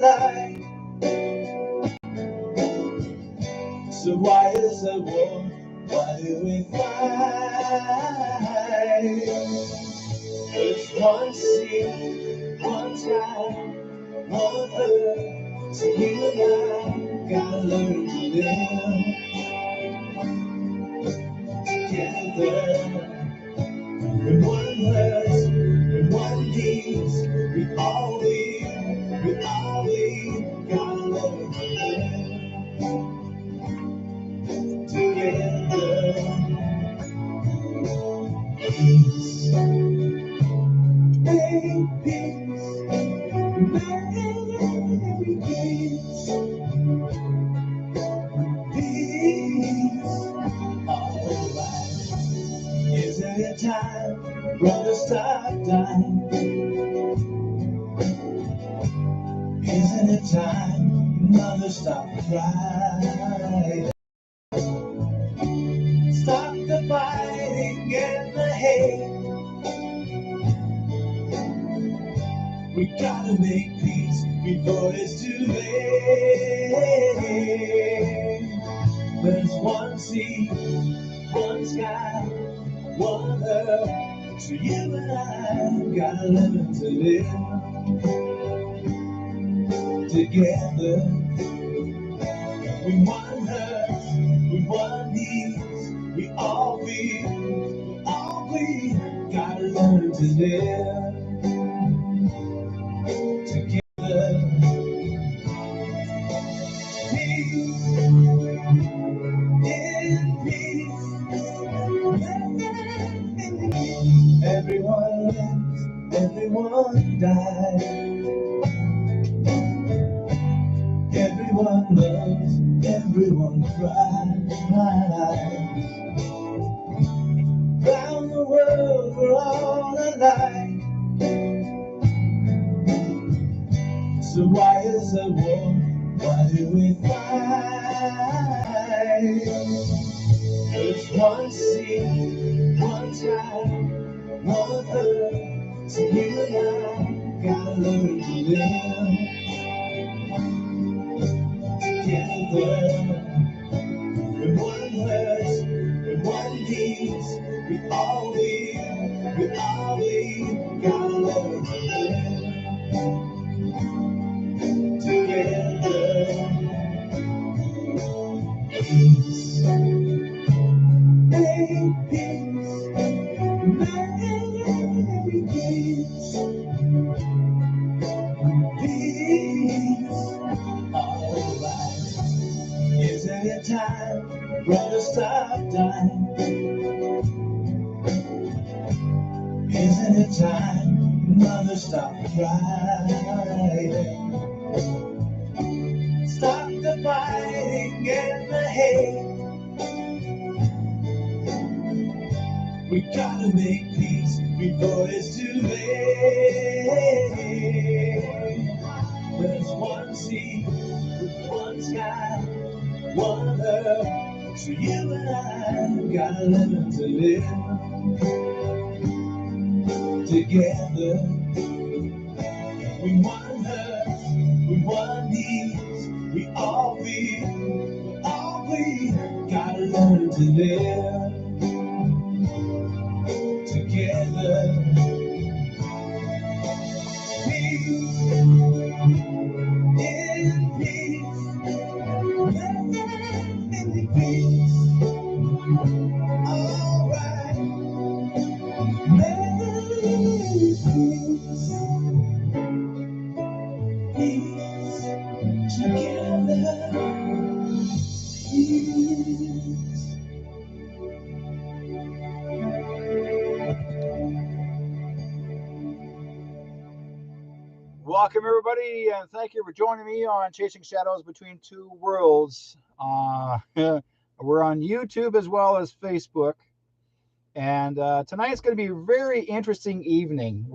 alive. So why is there war? Why do we fight? There's one sea, one sky, one earth. So you and I gotta learn to live together. When one hurts, when one needs, we all gotta learn to live together. Peace, make peace, make peace, peace. Alright, isn't it time for to stop dying? Isn't it time mother stop crying? Stop the fighting and the hate. We gotta make peace before it's too late. There's one sea, one sky, one earth. So you and I gotta learn to live together. We one hurts, we one needs, we all gotta learn to live together. Peace, in peace, everyone lives, everyone dies. Everyone loves, everyone cries. Round the world we're all alike. So why is there war? Why do we fight? There's one sea, one sky, one earth. So you and I gotta learn to live together. When one hurts, when one needs, we all gotta learn to live together. Peace, make peace, make peace, peace. Alright, isn't it time for to stop dying? Isn't it time mother stop crying? Stop the fighting and the hate. We gotta make peace before it's too late. There's one sea, one sky, one earth. So you and I gotta learn to live together. We one hurts, we one needs, we all gotta learn to live together. Peace, in peace, in peace. Alright, make peace, peace together. Peace. Welcome, everybody, and thank you for joining me on Chasing Shadows Between Two Worlds. We're on YouTube as well as Facebook. And tonight's going to be a very interesting evening.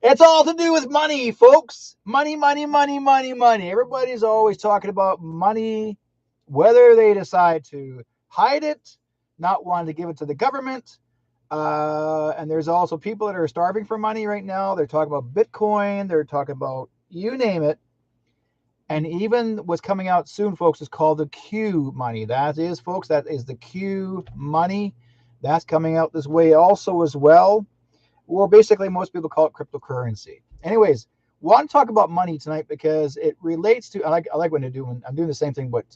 It's all to do with money, folks. Money, money, money, money, money. Everybody's always talking about money, whether they decide to hide it, not wanting to give it to the government. And there's also people that are starving for money right now. They're talking about Bitcoin. They're talking about you name it. And even what's coming out soon, folks, is called the Q money. That is, folks, that is the Q money. That's coming out this way also as well. Or basically, most people call it cryptocurrency. Anyways, want to talk about money tonight because it relates to. I like when they're doing. I'm doing the same thing what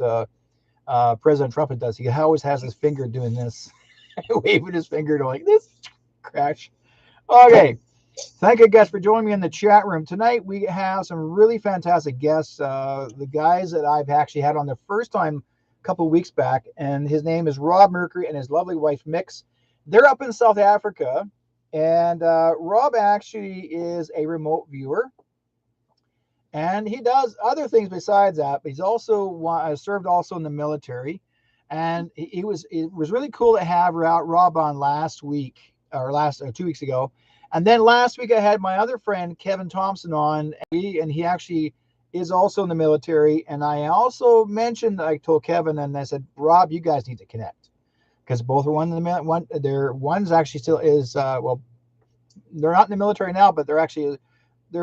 President Trump does. He always has his finger doing this, waving his finger to like this crash. Okay. Thank you guys for joining me in the chat room. Tonight we have some really fantastic guests. The guys that I've actually had on the first time a couple of weeks back, and his name is Rob Mercury and his lovely wife MIXX. They're up in South Africa, and Rob actually is a remote viewer, and he does other things besides that. But he's also served also in the military, and it was really cool to have Rob on last week or 2 weeks ago. And then last week I had my other friend Kevin Thompson on, and he actually is also in the military. And I also mentioned, I told Kevin, and I said, Rob, you guys need to connect because both are one's actually still is well, they're not in the military now, but they're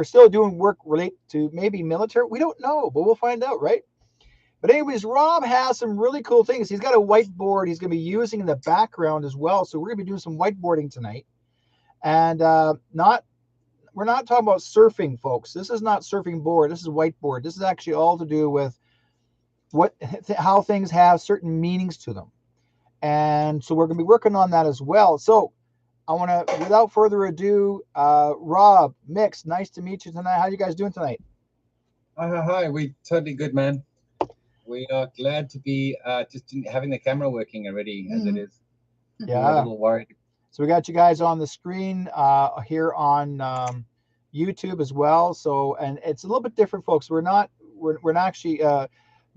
still doing work related to maybe military. We don't know, but we'll find out, right? But anyways, Rob has some really cool things. He's got a whiteboard he's going to be using in the background as well. So we're going to be doing some whiteboarding tonight. And we're not talking about surfing, folks. This is not surfing board. This is whiteboard. This is actually all to do with how things have certain meanings to them. And so we're going to be working on that as well. So I want to, without further ado, Rob, MIXX, nice to meet you tonight. How are you guys doing tonight? Hi. We totally good, man. We are glad to be just having the camera working already as it is. Yeah. We were a little worried. So we got you guys on the screen here on YouTube as well. So, and it's a little bit different, folks. We're not actually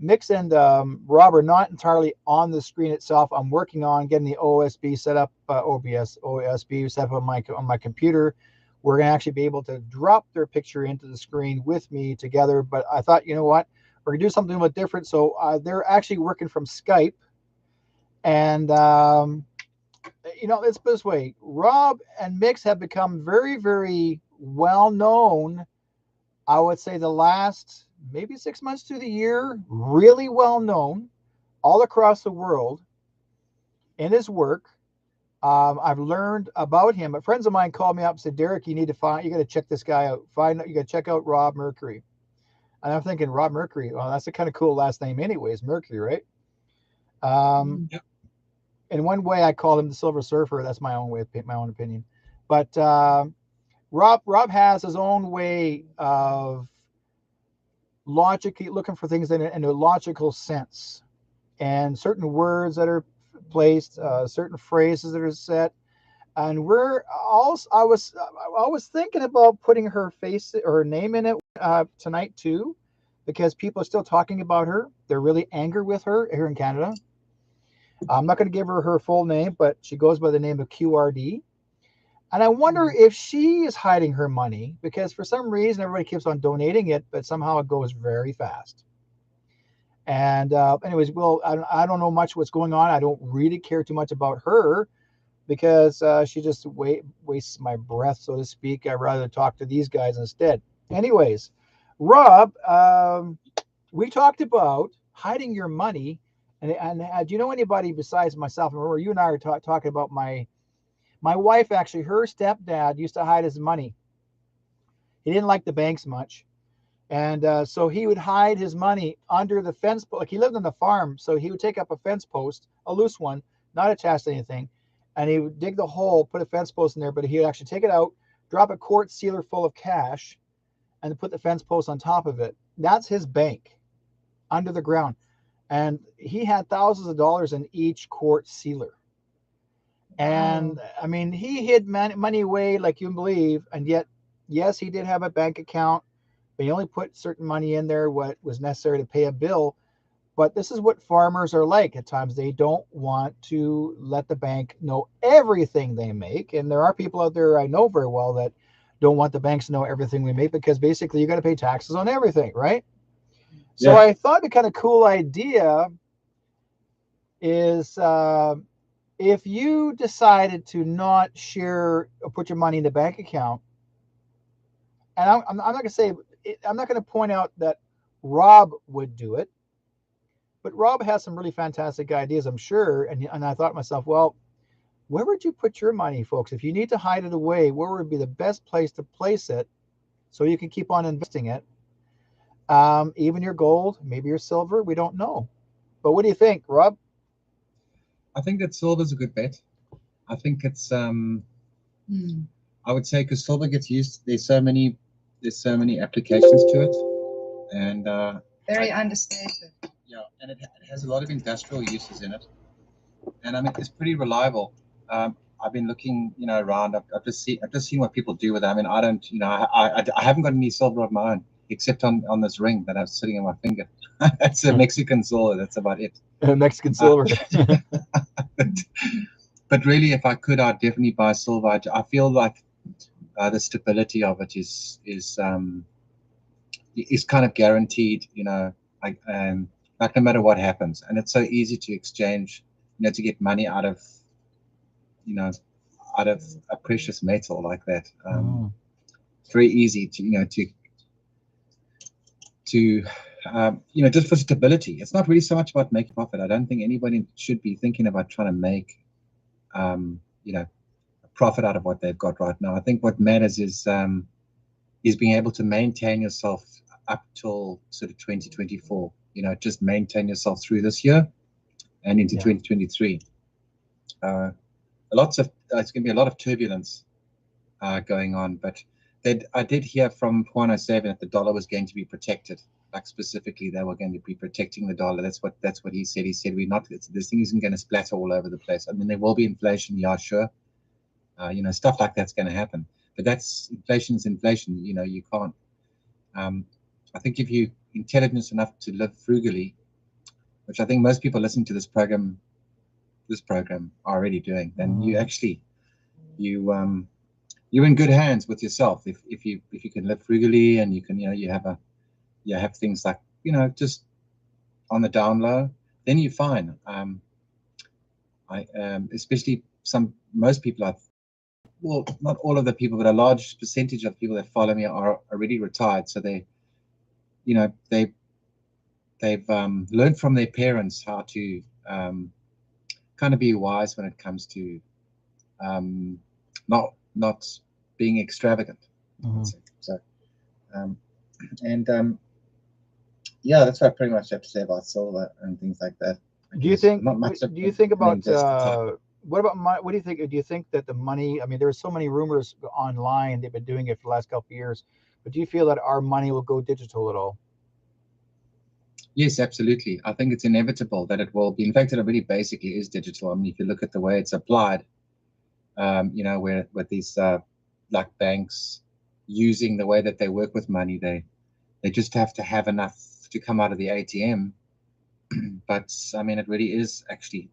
MIXX and Rob are not entirely on the screen itself. I'm working on getting the OSB set up, OSB set up on my computer. We're gonna actually be able to drop their picture into the screen with me together. But I thought, you know what, we're gonna do something a bit different. So they're actually working from Skype, and it's this way. Rob and MIXX have become very, very well known. I would say the last maybe 6 months to the year, really well known all across the world in his work. I've learned about him. But friends of mine called me up and said, Derek, you got to check this guy out. You got to check out Rob Mercury. And I'm thinking, Rob Mercury, well, that's a kind of cool last name anyways, Mercury, right? Yep. In one way, I call him the Silver Surfer. That's my own opinion. But Rob has his own way of looking for things in a logical sense, and certain words that are placed, certain phrases that are said. And I was thinking about putting her face or her name in it tonight too, because people are still talking about her. They're really angry with her here in Canada. I'm not going to give her full name, but she goes by the name of QRD. And I wonder if she is hiding her money because for some reason everybody keeps on donating it, but somehow it goes very fast. And anyways, I don't know much what's going on. I don't really care too much about her because she just wastes my breath, so to speak. I'd rather talk to these guys instead. Anyways, Rob, we talked about hiding your money. And do you know anybody besides myself? Remember, you and I are talking about my wife. Actually, her stepdad used to hide his money. He didn't like the banks much, and so he would hide his money under the fence. Like he lived on the farm, so he would take up a fence post, a loose one, not attached to anything, and he would dig the hole, put a fence post in there. But he would actually take it out, drop a quart sealer full of cash, and put the fence post on top of it. That's his bank, under the ground. And he had thousands of dollars in each quart sealer. And I mean, he hid money away like you believe. And yet, yes, he did have a bank account, but he only put certain money in there, what was necessary to pay a bill. But this is what farmers are like at times. They don't want to let the bank know everything they make. And there are people out there I know very well that don't want the banks to know everything we make because basically you got to pay taxes on everything, right? So I thought the kind of cool idea is if you decided to not share or put your money in the bank account, and I'm not going to say, I'm not going to point out that Rob would do it. But Rob has some really fantastic ideas, I'm sure. And I thought to myself, well, where would you put your money, folks? If you need to hide it away, where would be the best place to place it so you can keep on investing it? Even your gold, maybe your silver, we don't know. But what do you think, Rob? I think that silver is a good bet. I think it's I would say because silver gets used. There's so many applications to it, and very understated. Yeah, and it has a lot of industrial uses in it, and I mean it's pretty reliable. I've been looking, around. I've just seen what people do with it. I mean, I don't, I haven't got any silver of my own except on this ring that I'm sitting on my finger. That's a Mexican silver. That's about it. Mexican silver. But really, if I could, I'd definitely buy silver. I feel like the stability of it is kind of guaranteed. Like no matter what happens, and it's so easy to exchange, to get money out of a precious metal like that. It's very easy to just for stability. It's not really so much about making profit. I don't think anybody should be thinking about trying to make a profit out of what they've got right now. I think what matters is being able to maintain yourself up till sort of 2024. Just maintain yourself through this year and into 2023. It's going to be a lot of turbulence going on, but I did hear from Juan 07 that the dollar was going to be protected. Like specifically, they were going to be protecting the dollar. That's what he said. He said this thing isn't going to splatter all over the place. I mean, there will be inflation, yeah, sure. Stuff like that's going to happen. But inflation is inflation. You can't. I think if you're intelligent enough to live frugally, which I think most people listening to this program are already doing, then you're in good hands with yourself if you can live frugally, and you can you have things like just on the down low, then you're fine. Especially most people well, not all of the people, but a large percentage of people that follow me are already retired, so they've learned from their parents how to kind of be wise when it comes to not being extravagant. So that's what I pretty much have to say about silver and things like that. Do you think about what about money? What do you think? Do you think that the money? I mean, there's so many rumors online. They've been doing it for the last couple of years. But do you feel that our money will go digital at all? Yes, absolutely. I think it's inevitable that it will be. In fact, it already basically is digital. I mean, if you look at the way it's applied, where with these like banks using the way that they work with money, they just have to have enough to come out of the ATM. But I mean, it really is actually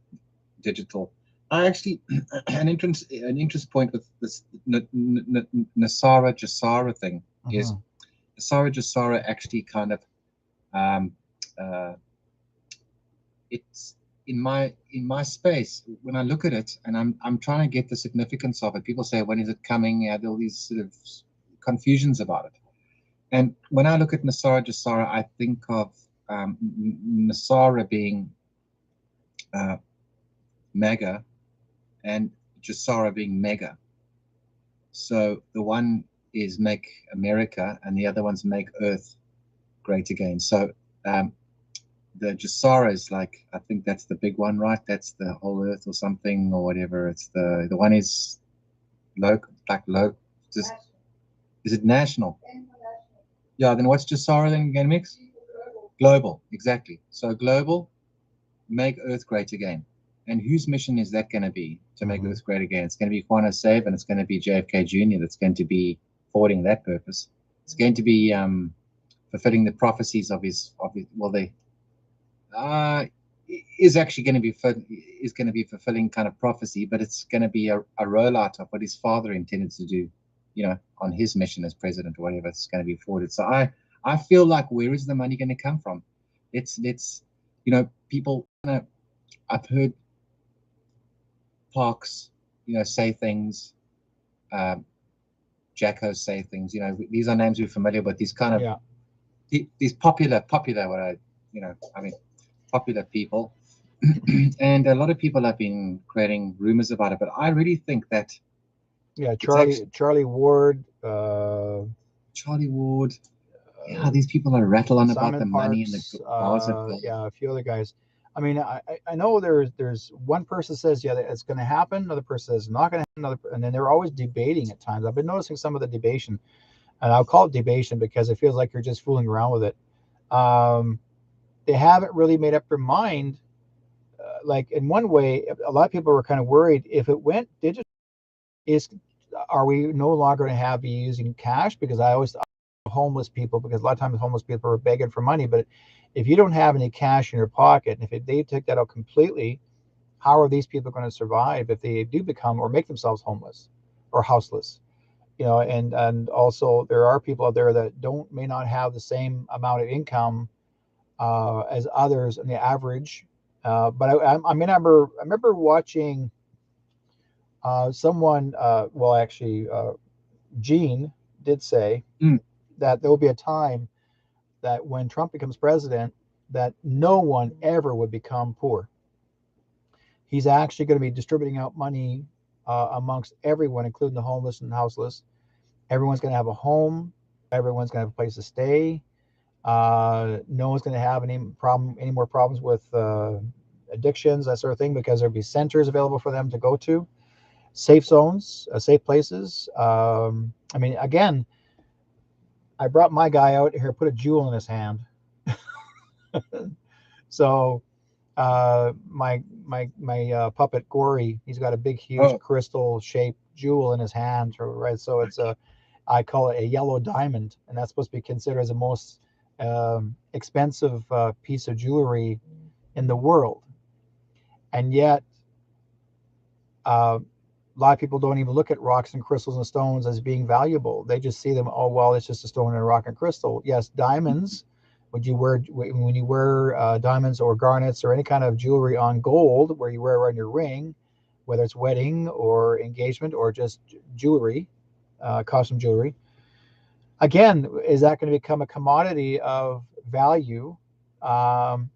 digital. I actually an interest point with this Nasara Jasara thing is Nasara Jasara actually kind of it's in my space when I look at it, and I'm trying to get the significance of it. People say, when is it coming? Yeah, there are all these sort of confusions about it. And when I look at Nasara Jasara, I think of Nasara being mega and Jasara being mega. So the one is Make America and the other one's Make Earth Great Again. So the Jasara is like, I think that's the big one, right? That's the whole Earth or something or whatever. It's the one is local, just is it national? Yeah, then what's Jasara then again, Mix? Global, exactly. So global, make Earth great again. And whose mission is that going to be to make Earth great again? It's going to be Juan Save, and it's going to be JFK Jr. that's going to be forwarding that purpose. It's going to be fulfilling the prophecies of his well, they is actually going to be fulfilling kind of prophecy, but it's going to be a rollout of what his father intended to do, on his mission as president or whatever. It's going to be forwarded. So I feel like, where is the money going to come from? It's people. I've heard Parks, say things. Jacko say things. These are names we're familiar with. These kind of these popular, what I, I mean, popular people, and a lot of people have been creating rumors about it. But I really think that Yeah, it's actually Charlie Ward, Charlie Ward. Yeah, these people are rattle on about Simon the money and the Parks, Gaza bill. yeah, a few other guys. I mean, I know there's one person says yeah that it's going to happen, another person says not going to happen, and then they're always debating at times. I've been noticing some of the debation, and I'll call it debation because it feels like you're just fooling around with it. They haven't really made up their mind. Like in one way, a lot of people were kind of worried if it went digital. Is are we no longer going to have be using cash? Because I always homeless people, because a lot of times homeless people are begging for money. But if you don't have any cash in your pocket, and if they take that out completely, how are these people going to survive if they do become or make themselves homeless or houseless? And also there are people out there that may not have the same amount of income as others in the average. But I remember watching someone. Well, actually, Gene did say that there will be a time that when Trump becomes president, that no one ever would become poor. He's actually going to be distributing out money amongst everyone, including the homeless and houseless. Everyone's going to have a home. Everyone's going to have a place to stay. No one's going to have any more problems with addictions, that sort of thing, because there'll be centers available for them to go to, safe zones, safe places. I mean, again, I brought my guy out here, put a jewel in his hand. So my puppet Gory, he's got a big, huge crystal shaped jewel in his hand, right? So it's I call it a yellow diamond, and that's supposed to be considered as the most expensive piece of jewelry in the world. And yet, a lot of people don't even look at rocks and crystals and stones as being valuable. They just see them, oh well, it's just a stone and a rock and crystal. Yes, diamonds. When you wear diamonds or garnets or any kind of jewelry on gold, where you wear around your ring, whether it's wedding or engagement or just jewelry, costume jewelry. Again, is that going to become a commodity of value? And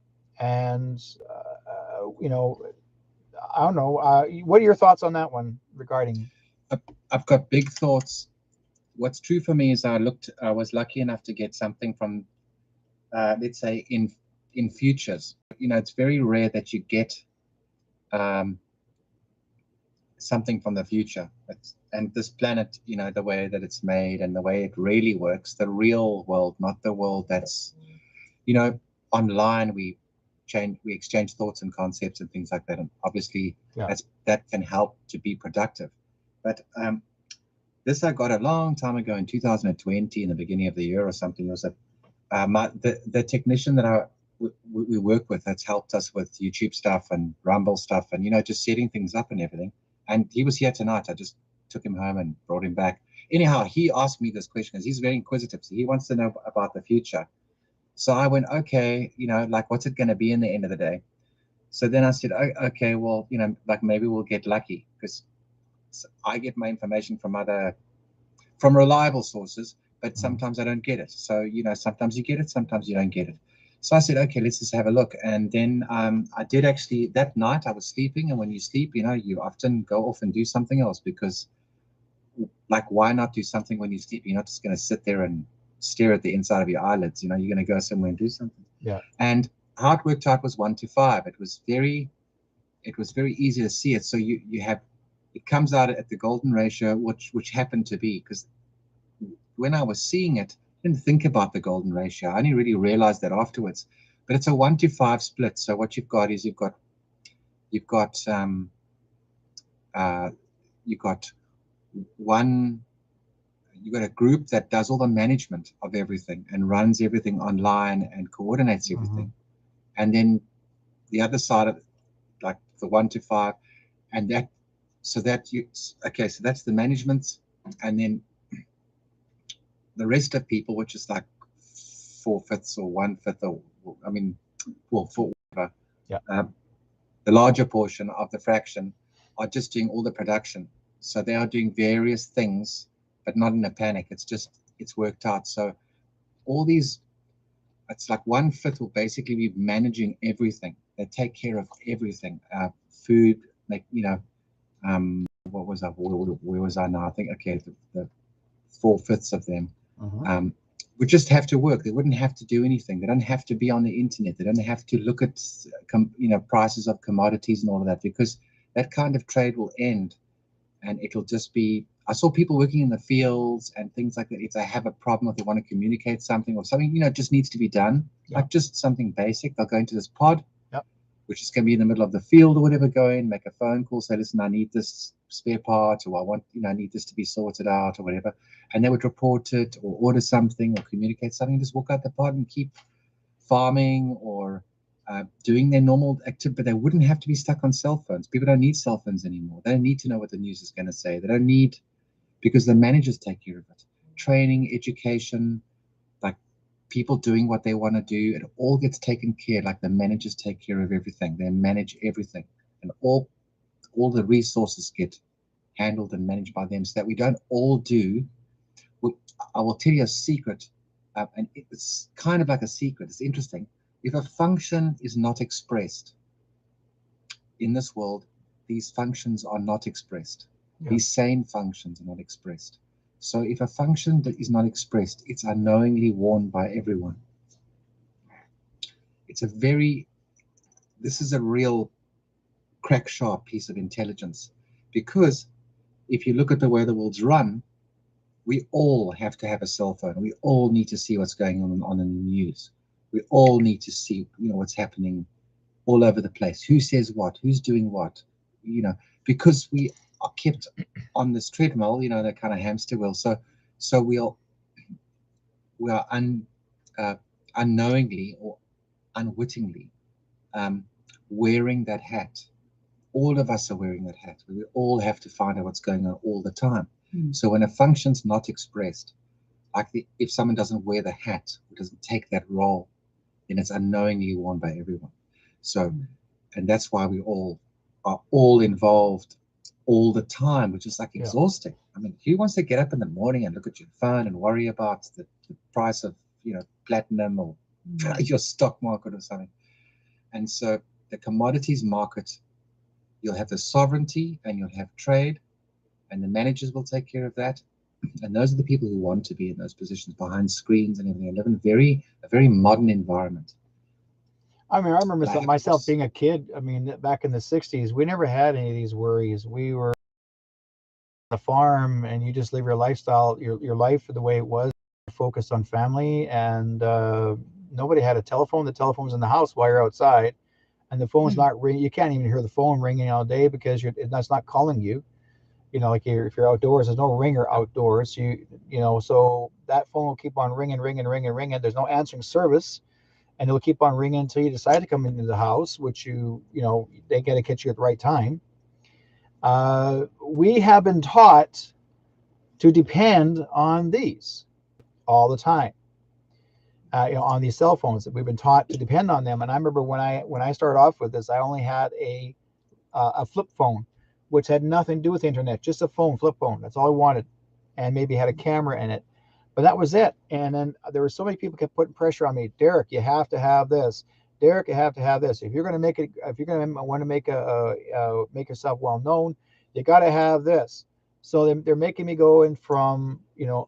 I don't know. What are your thoughts on that one regarding? I've got big thoughts. What's true for me is I was lucky enough to get something from, let's say, in futures. It's very rare that you get something from the future. And this planet, the way that it's made and the way it really works, the real world, not the world that's, online. We exchange thoughts and concepts and things like that. And obviously, that can help to be productive. But this I got a long time ago in 2020, in the beginning of the year or something. It was the technician that we work with that's helped us with YouTube stuff and Rumble stuff and just setting things up and everything. And he was here tonight. I just took him home and brought him back. Anyhow, he asked me this question because he's very inquisitive. So he wants to know about the future. So I went, okay, like what's it going to be in the end of the day? So then I said, oh, okay, well, like maybe we'll get lucky because I get my information from reliable sources, but sometimes I don't get it. So, sometimes you get it, sometimes you don't get it. So I said, okay, let's just have a look. And then I did actually, that night I was sleeping. And when you sleep, you often go off and do something else because, like, why not do something when you sleep? You're not just going to sit there and stare at the inside of your eyelids. You're going to go somewhere and do something. Yeah. And how it worked out was 1 to 5. It was very easy to see it. So you have, it comes out at the golden ratio, which happened to be, because when I was seeing it, I didn't think about the golden ratio. I only really realized that afterwards. But it's a 1 to 5 split. So what you've got is you've got a group that does all the management of everything and runs everything online and coordinates everything. And then the other side of it, like the 1 to 5, and so that's the management, and then the rest of people, which is like 4/5 or 1/5, or for whatever. Yeah. The larger portion of the fraction are just doing all the production. So they are doing various things, but not in a panic. It's worked out. So all these it's like one fit will basically be managing everything. They take care of everything. Food, like, what was I? Where was I now? I think, okay, the 4/5 of them would just have to work. They wouldn't have to do anything. They don't have to be on the internet. They don't have to look at prices of commodities and all of that, because that kind of trade will end, and it'll just be. I saw people working in the fields and things like that. If they have a problem, if they want to communicate something, or something just needs to be done, like just something basic, they'll go into this pod, which is going to be in the middle of the field or whatever, go in, make a phone call, say, listen, I need this spare part, or I want, I need this to be sorted out or whatever. And they would report it or order something or communicate something, just walk out the pod and keep farming or doing their normal activity. But they wouldn't have to be stuck on cell phones. People don't need cell phones anymore. They don't need to know what the news is going to say. They don't need, because the managers take care of it. Training, education, like people doing what they want to do, it all gets taken care. Like the managers take care of everything. They manage everything, and all the resources get handled and managed by them, so that we don't all do. I will tell you a secret, and it's kind of like a secret. It's interesting. If a function is not expressed in this world, these functions are not expressed. These sane functions are not expressed. So if a function that is not expressed, it's unknowingly worn by everyone. This is a real crack sharp piece of intelligence, because if you look at the way the world's run, we all have to have a cell phone. We all need to see what's going on the news. We all need to see, what's happening all over the place. Who says what? Who's doing what? Because we are kept on this treadmill, the kind of hamster wheel. So we are unknowingly or unwittingly wearing that hat. All of us are wearing that hat. We all have to find out what's going on all the time. So when a function's not expressed, like if someone doesn't wear the hat, or doesn't take that role, then it's unknowingly worn by everyone. So, and that's why we all are all involved all the time, which is like exhausting. I mean, who wants to get up in the morning and look at your phone and worry about the price of, platinum or your stock market or something? And so the commodities market, you'll have the sovereignty and you'll have trade, and the managers will take care of that. And those are the people who want to be in those positions behind screens and everything, and live in a very modern environment. I mean, I remember myself being a kid. I mean, back in the 60s, we never had any of these worries. We were on a farm, and you just live your lifestyle, your life the way it was, focused on family, and nobody had a telephone. The telephone's in the house while you're outside, and the phone's not ringing. You can't even hear the phone ringing all day because it's not calling you. Like if you're outdoors, there's no ringer outdoors. So that phone will keep on ringing. There's no answering service, and it'll keep on ringing until you decide to come into the house, which they got to catch you at the right time. We have been taught to depend on these all the time. On these cell phones, that we've been taught to depend on them. And I remember when I started off with this, I only had a flip phone, which had nothing to do with the internet, just a flip phone. That's all I wanted, and maybe had a camera in it, but that was it. And then there were so many people kept putting pressure on me. Derek, you have to have this. Derek, you have to have this. If you're going to want to make make yourself well known, you got to have this. So they're making me go in from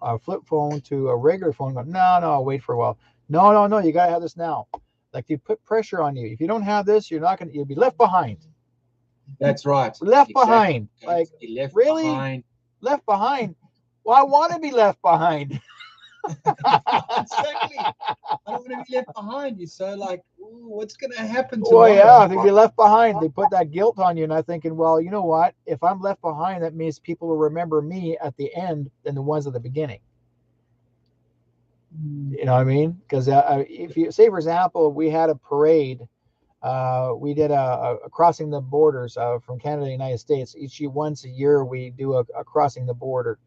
a flip phone to a regular phone. No, wait for a while. No, you got to have this now. Like, they put pressure on you. If you don't have this, you'll be left behind. That's right. Left behind. Like, really? Behind. Left behind? Well, I want to be left behind. Exactly. I don't want to be left behind. You're so like, ooh, what's going to happen tomorrow? Well, yeah, if you be left behind, they put that guilt on you. And I'm thinking, well, you know what? If I'm left behind, that means people will remember me at the end than the ones at the beginning. You know what I mean? Because if you say, for example, we had a parade. We did a crossing the borders from Canada to the United States. Once a year, we do a crossing the border.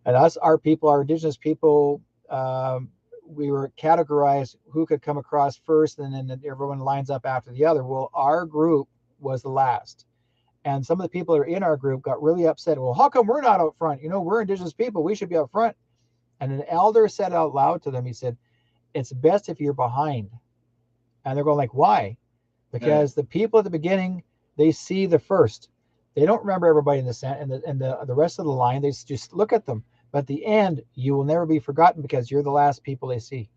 And our indigenous people, we were categorized who could come across first, and then everyone lines up after the other. Well, our group was the last. And some of the people that are in our group got really upset. Well, how come we're not out front? We're indigenous people. We should be out front. And an elder said out loud to them, he said, it's best if you're behind. And they're going like, why? Because the people at the beginning, they see the first. They don't remember everybody in the center and the rest of the line. They just look at them. But at the end, you will never be forgotten because you're the last people they see.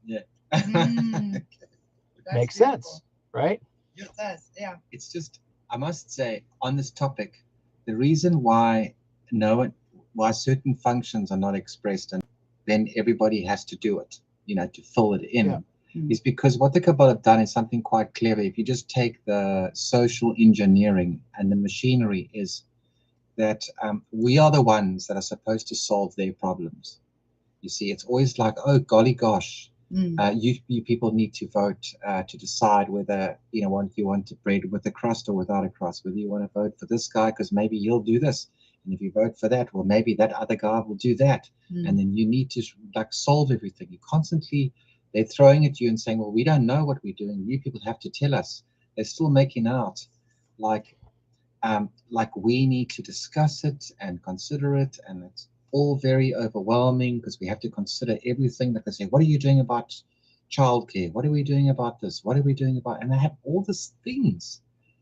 Yeah. Makes sense, right? It does, yeah. It's just, I must say, on this topic, the reason why why certain functions are not expressed and then everybody has to do it, to fill it in, is because what the Kabbalah have done is something quite clever. If you just take the social engineering and the machinery, is that we are the ones that are supposed to solve their problems. You see, it's always like, oh, golly gosh, you people need to vote to decide whether, you want to bread with a crust or without a crust, whether you want to vote for this guy because maybe he'll do this. And if you vote for that, well, maybe that other guy will do that. And then you need to solve everything. You constantly, they're throwing at you and saying, well, we don't know what we're doing. You people have to tell us. They're still making out like we need to discuss it and consider it. And it's all very overwhelming because we have to consider everything. Like I say, what are you doing about childcare? What are we doing about this? What are we doing about? And they have all these things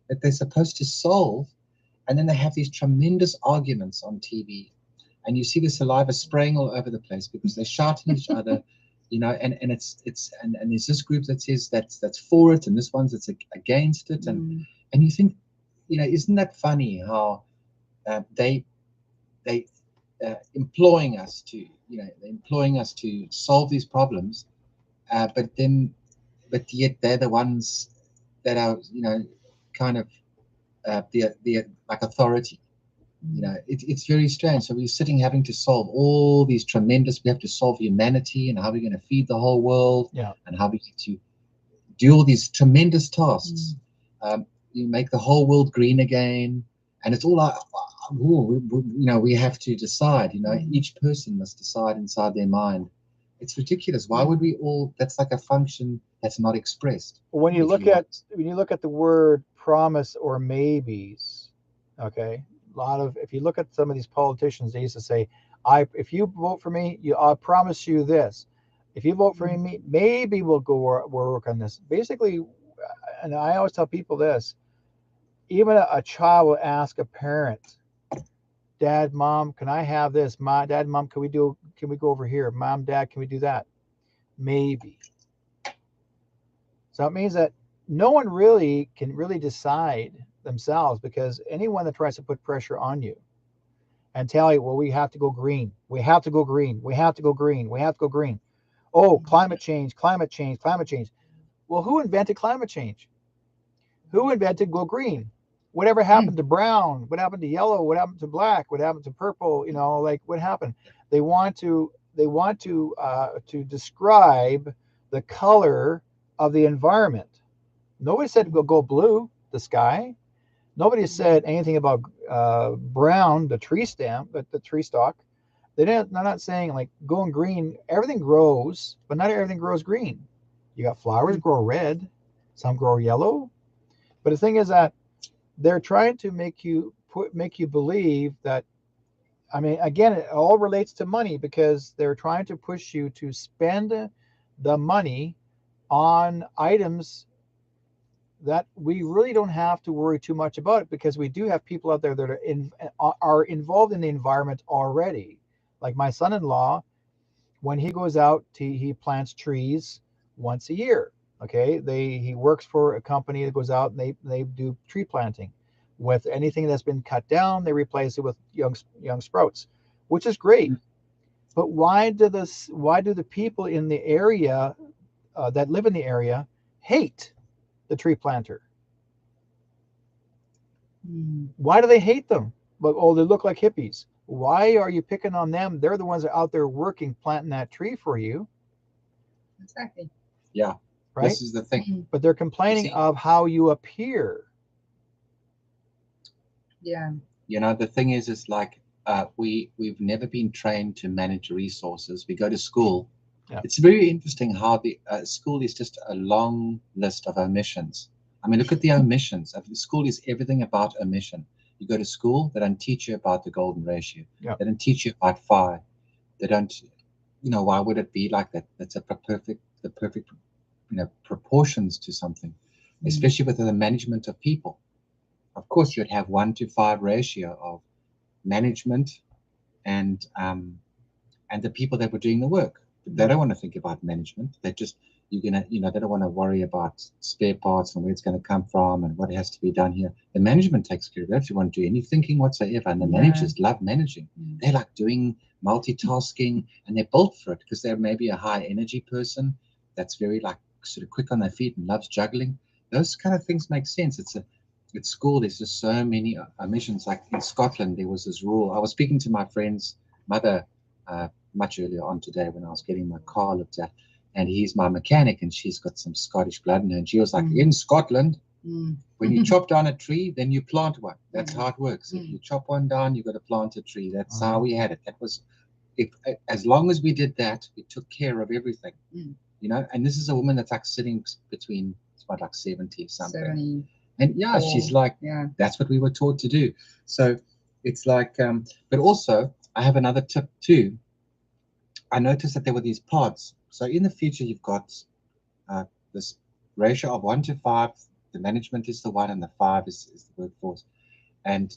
that they're supposed to solve. And then they have these tremendous arguments on TV. And you see the saliva spraying all over the place because they're shouting at each other, and there's this group that says that's for it, and this one's that's against it. And you think, isn't that funny how they employing us to solve these problems, but yet they're the ones that are kind of the like authority. It's very strange. So we're sitting having to solve all these tremendous. We have to solve humanity and how we're going to feed the whole world, and how we get to do all these tremendous tasks. You make the whole world green again, and it's all like, we have to decide. Each person must decide inside their mind. It's ridiculous. Why would we all? That's like a function that's not expressed. When you look at the word promise or maybes, okay, if you look at some of these politicians, they used to say, if you vote for me, I promise you this. If you vote for me, maybe we'll work on this. Basically, and I always tell people this, even a child will ask a parent, Dad, Mom, can I have this? Dad, Mom, can we go over here? Mom, Dad, can we do that? Maybe. So it means that no one really can decide themselves, because anyone that tries to put pressure on you and tell you, well, we have to go green. We have to go green. We have to go green. We have to go green. Oh, climate change, climate change, climate change. Well, who invented climate change? Who invented go green? Whatever happened to brown? What happened to yellow? What happened to black? What happened to purple? What happened? They want to describe the color of the environment. Nobody said go blue, the sky. Nobody said anything about brown, the tree stem, but the tree stalk. They're not saying like going green. Everything grows, but not everything grows green. You got flowers grow red, some grow yellow. But the thing is that they're trying to make you believe that. I mean, again, it all relates to money, because they're trying to push you to spend the money on items that we really don't have to worry too much about it, because we do have people out there that are involved in the environment already. Like my son-in-law, when he goes out, he plants trees once a year. Okay, he works for a company that goes out and they do tree planting. With anything that's been cut down, they replace it with young sprouts, which is great. But why do the people in the area that live in the area hate the tree planter? Why do they hate them? But they look like hippies. Why are you picking on them? They're the ones that are out there working, planting that tree for you. Exactly. Yeah. Right. This is the thing. But they're complaining of how you appear. Yeah. The thing is like we've never been trained to manage resources. We go to school. Yeah. It's very interesting how the school is just a long list of omissions. I mean, look at the omissions. The school is everything about omission. You go to school, they don't teach you about the golden ratio. Yeah. They don't teach you about phi. They don't. why would it be like that? That's the perfect, proportions to something, especially with the management of people. Of course, you'd have 1-to-5 ratio of management and the people that were doing the work. But they don't want to think about management. They just they don't want to worry about spare parts and where it's going to come from and what has to be done here. The management takes care of it. They don't want to do any thinking whatsoever. And the managers love managing. They like doing multitasking, and they're built for it because they're maybe a high energy person that's very like sort of quick on their feet and loves juggling. Those kind of things make sense. At school, there's just so many omissions. Like in Scotland, there was this rule. I was speaking to my friend's mother much earlier on today when I was getting my car looked at, and he's my mechanic, and she's got some Scottish blood in her, and she was like, in Scotland, when you chop down a tree, then you plant one. That's how it works. If you chop one down, you've got to plant a tree. That's how we had it. That was, as long as we did that, it took care of everything, and this is a woman that's like sitting between, it's about like 70 something. 70. And she's like, that's what we were taught to do. So it's like, but also I have another tip too. I noticed that there were these pods. So in the future, you've got this ratio of 1-to-5. The management is the 1, and the 5 is the workforce. And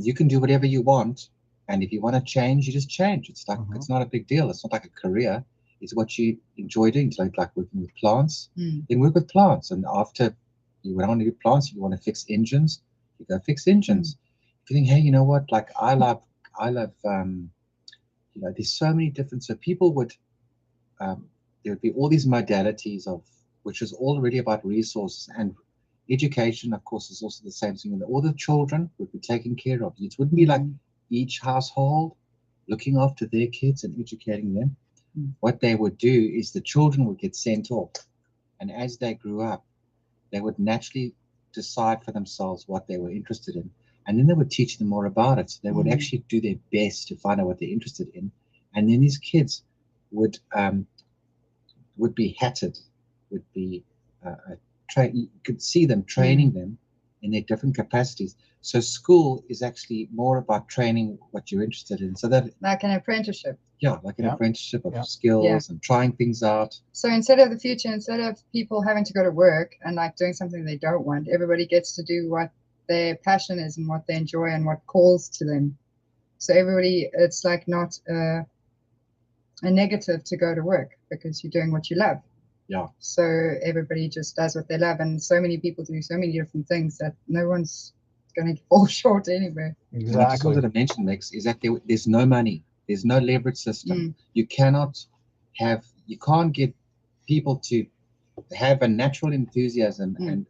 you can do whatever you want. And if you want to change, you just change. It's like, it's not a big deal. It's not like a career. It's what you enjoy doing. It's like working with plants. Then work with plants. And after you don't want to do plants, if you want to fix engines, you go fix engines. If you think, hey, you know what? Like I love there's so many different. So people would, there would be all these modalities of, which is all really about resources and education. Of course, is also the same thing. All the children would be taken care of. It wouldn't be like each household looking after their kids and educating them. What they would do is the children would get sent off, and as they grew up, they would naturally decide for themselves what they were interested in. And then they would teach them more about it. So they would actually do their best to find out what they're interested in. And then these kids would be hatted, would be you could see them training them in their different capacities. So school is actually more about training what you're interested in. So that like an apprenticeship. Yeah, like an apprenticeship of skills and trying things out. So instead of people having to go to work and like doing something they don't want, everybody gets to do what their passion is and what they enjoy and what calls to them. So everybody, it's like not a negative to go to work because you're doing what you love. Yeah. So everybody just does what they love, and so many people do so many different things that no one's going to fall short anywhere. Exactly. What I just wanted to mention, Mix, is that there's no money. There's no leverage system. You can't get people to have a natural enthusiasm and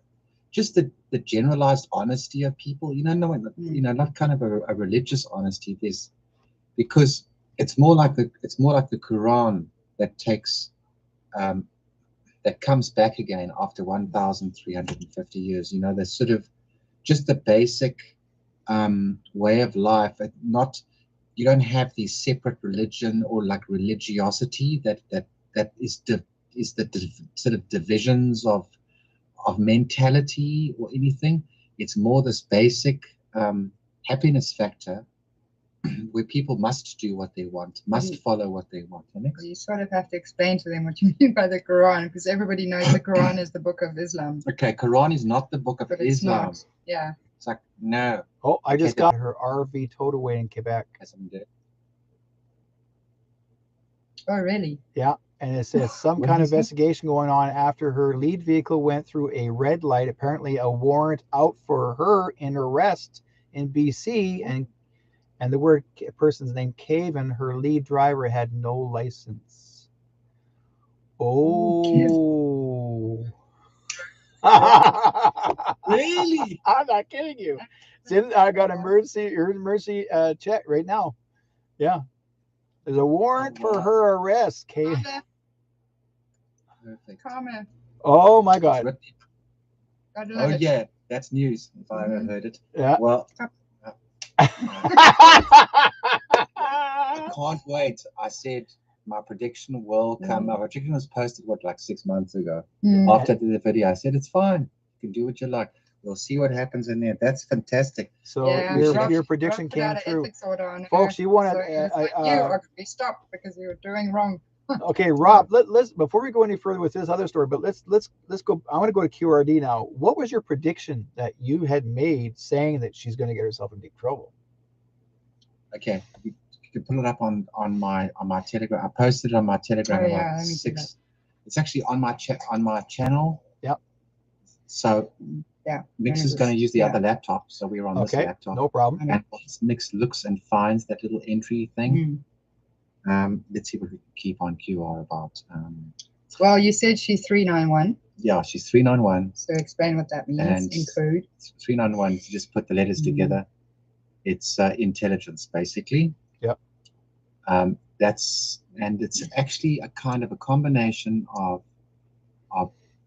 just the generalized honesty of people. Not kind of a religious honesty. Because it's more like the Quran that takes that comes back again after 1,350 years. The sort of just the basic way of life. You don't have these separate religion or like religiosity that is the sort of divisions of mentality or anything. It's more this basic happiness factor where people must do what they want, must follow what they want. You sort of have to explain to them what you mean by the Quran, because everybody knows the Quran is the book of Islam. Okay, Quran is not the book of Islam. It's not. Yeah. It's like, no. Oh, I just got her RV towed away in Quebec. Oh, really? Yeah. And it says some kind of investigation going on after her lead vehicle went through a red light. Apparently a warrant out for her in arrest in BC, and the word person's name Caven, her lead driver, had no license. Oh. Really? I'm not kidding you. I got emergency check right now. Yeah. There's a warrant for her arrest, Caven. Perfect. Comment. Oh my God. Oh yeah, that's news if I ever heard it. Yeah. Well, I can't wait. I said my prediction will come. My prediction was posted like 6 months ago. After I did the video, I said it's fine. You can do what you like. We'll see what happens in there. That's fantastic. So Yeah, your prediction Rob put out came an true. ethics order on Folks, her. you wanted, So it's like, you are going to be stopped because you were doing wrong. Okay, Rob, let's before we go any further with this other story, but let's go. I want to go to QRD now. What was your prediction that you had made saying that she's going to get herself in deep trouble? Okay, you can pull it up on my Telegram. I posted it on my Telegram Oh, yeah, about let me see 6. It's actually on my channel. Yep. So yeah, MIXX is going to use the other laptop, so we're on this laptop. No problem. And MIXX looks and finds that little entry thing. Let's see what we can keep on QR about. Well, you said she's 391. Yeah, she's 391. So explain what that means And in code. 391, if you just put the letters together, it's intelligence, basically. Yep. And it's actually a kind of a combination of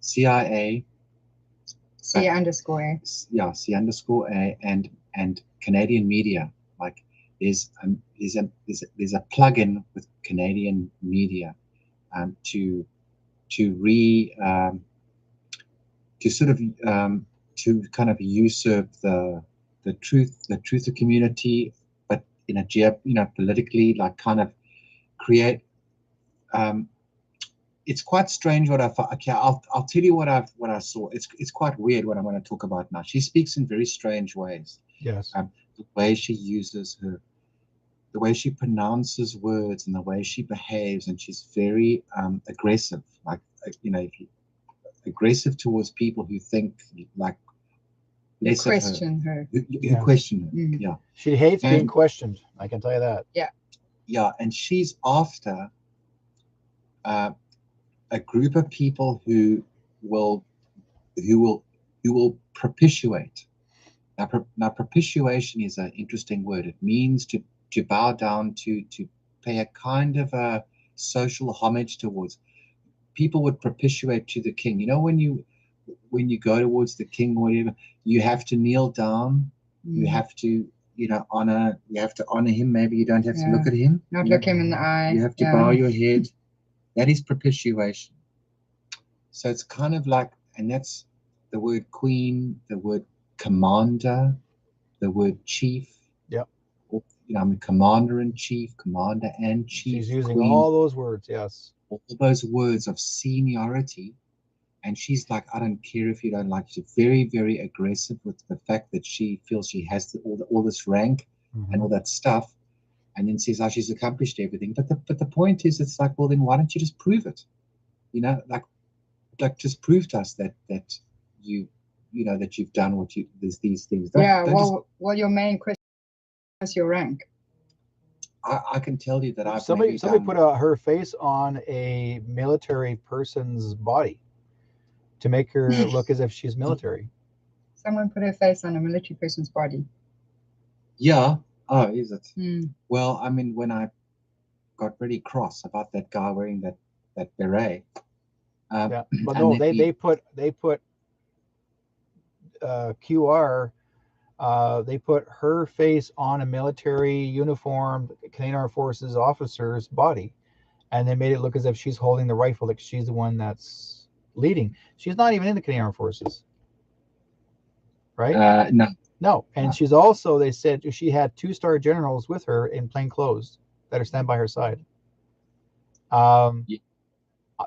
CIA, C_A. yeah, C_A and Canadian media. Like there's a plug-in with Canadian media to kind of usurp the truth of community, but in a politically, like, kind of create. It's quite strange what I thought. Okay, I'll tell you what I saw. It's quite weird what I'm going to talk about now. She speaks in very strange ways. Yes. The way she uses the way she pronounces words and the way she behaves, and she's very aggressive. Like, aggressive towards people who think like less of her. Question her. Who question her. Yeah. She hates being questioned. I can tell you that. Yeah. Yeah, and she's after a group of people who will propitiate. Now, propitiation is an interesting word. It means to bow down, to pay a kind of a social homage towards. People would propitiate to the king. You know, when you go towards the king or whatever, you have to kneel down. You have to, honor. You have to honor him. Maybe you don't have to look at him. Not look him in the eye. You have to bow your head. That is propitiation. So it's kind of like, and that's the word queen, the word commander, the word chief. Yep. I'm a commander in chief, commander and chief. She's using queen, all those words, yes. all those words of seniority. And she's like, I don't care if you don't like. She's very, very aggressive with the fact that she feels she has all this rank and all that stuff, and then says, "Oh, she's accomplished everything." But the point is, it's like, well, then why don't you just prove it? Like just prove to us that you that you've done what there's these things. Well, your main question is your rank. I can tell you that I've somebody put her face on a military person's body to make her look as if she's military. Someone put her face on a military person's body. Yeah. Oh, is it? Well, I mean, when I got really cross about that guy wearing that beret. Yeah, but no, they put QR. They put her face on a military uniformed Canadian Armed Forces officer's body, and they made it look as if she's holding the rifle, like she's the one that's leading. She's not even in the Canadian Armed Forces, right? No. And she's also, they said she had 2-star generals with her in plain clothes that are stand by her side.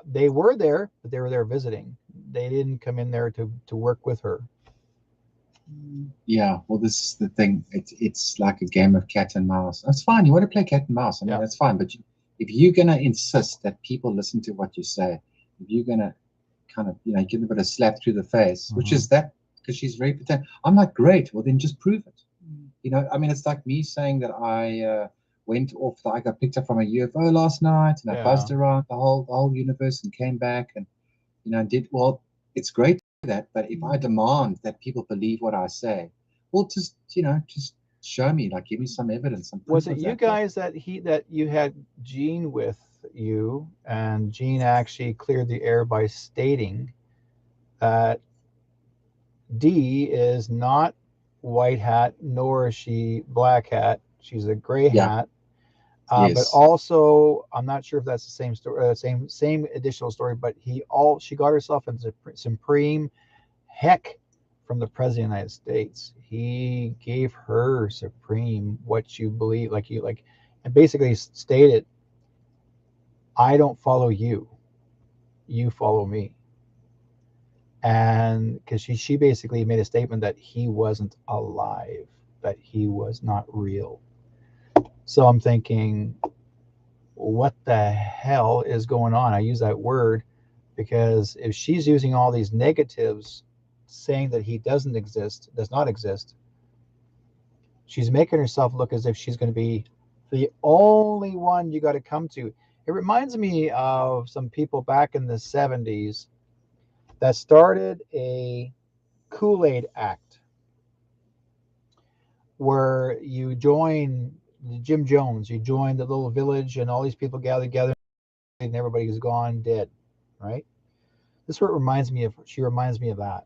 They were there, but they were there visiting. They didn't come in there to work with her. Yeah, well, this is the thing. It's like a game of cat and mouse. That's fine. You want to play cat and mouse. I mean, that's fine. But if you're going to insist that people listen to what you say, if you're going to kind of, give a bit of slap through the face, which is that, because she's very potent. I'm like, great. Well, then just prove it. I mean, it's like me saying that I I got picked up from a UFO last night, and I buzzed around the whole universe and came back, and it's great that, but if I demand that people believe what I say, well, just show me, like, give me some evidence. Was it you guys that you had Gene with you, and Gene actually cleared the air by stating that Dee is not white hat, nor is she black hat. She's a gray hat. Yes. But also, I'm not sure if that's the same story, same additional story. But she got herself into supreme heck from the President of the United States. He gave her supreme what you believe, and basically stated, I don't follow you, you follow me. And because she basically made a statement that he wasn't alive, that he was not real. So I'm thinking, what the hell is going on? I use that word because if she's using all these negatives, saying that he does not exist, she's making herself look as if she's going to be the only one you got to come to. It reminds me of some people back in the 70s that started a Kool-Aid act where you join Jim Jones, you join the little village, and all these people gather together, and everybody's gone dead, right? This is what reminds me of. She reminds me of that.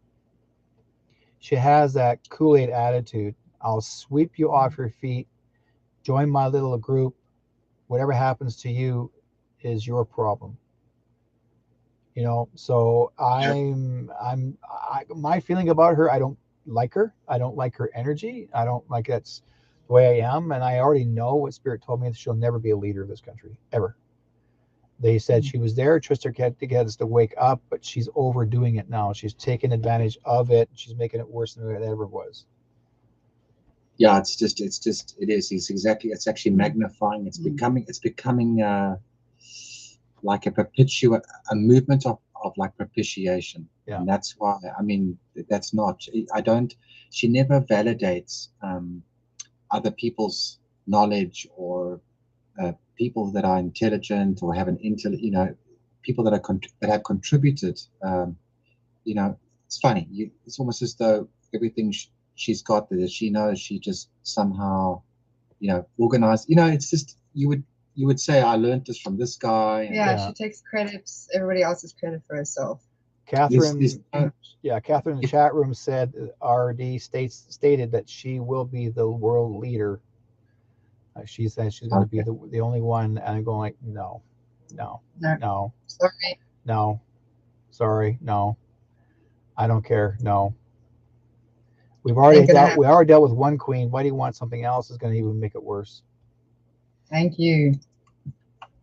She has that Kool-Aid attitude. I'll sweep you off your feet. Join my little group. Whatever happens to you is your problem. You know. So my feeling about her. I don't like her. I don't like her energy. I don't like that's the way I am, and I already know what Spirit told me that she'll never be a leader of this country ever. They said she was there, Tristan to get us to wake up, but she's overdoing it now. She's taking advantage of it. She's making it worse than it ever was. Yeah, it is. It's actually magnifying. It's becoming like a movement of like propitiation. Yeah. And that's why, I mean, she never validates other people's knowledge or people that are intelligent or have an people that have contributed. It's funny. It's almost as though everything she's got that she knows, she just somehow, organized. It's just you would say, I learned this from this guy. Yeah, she takes everybody else's credit for herself. Catherine, Catherine in the chat room said RD stated that she will be the world leader. She says she's going to be the only one, and I'm going like, no, sorry, no, I don't care, no. We already dealt with one queen. Why do you want something else? Is going to even make it worse. Thank you.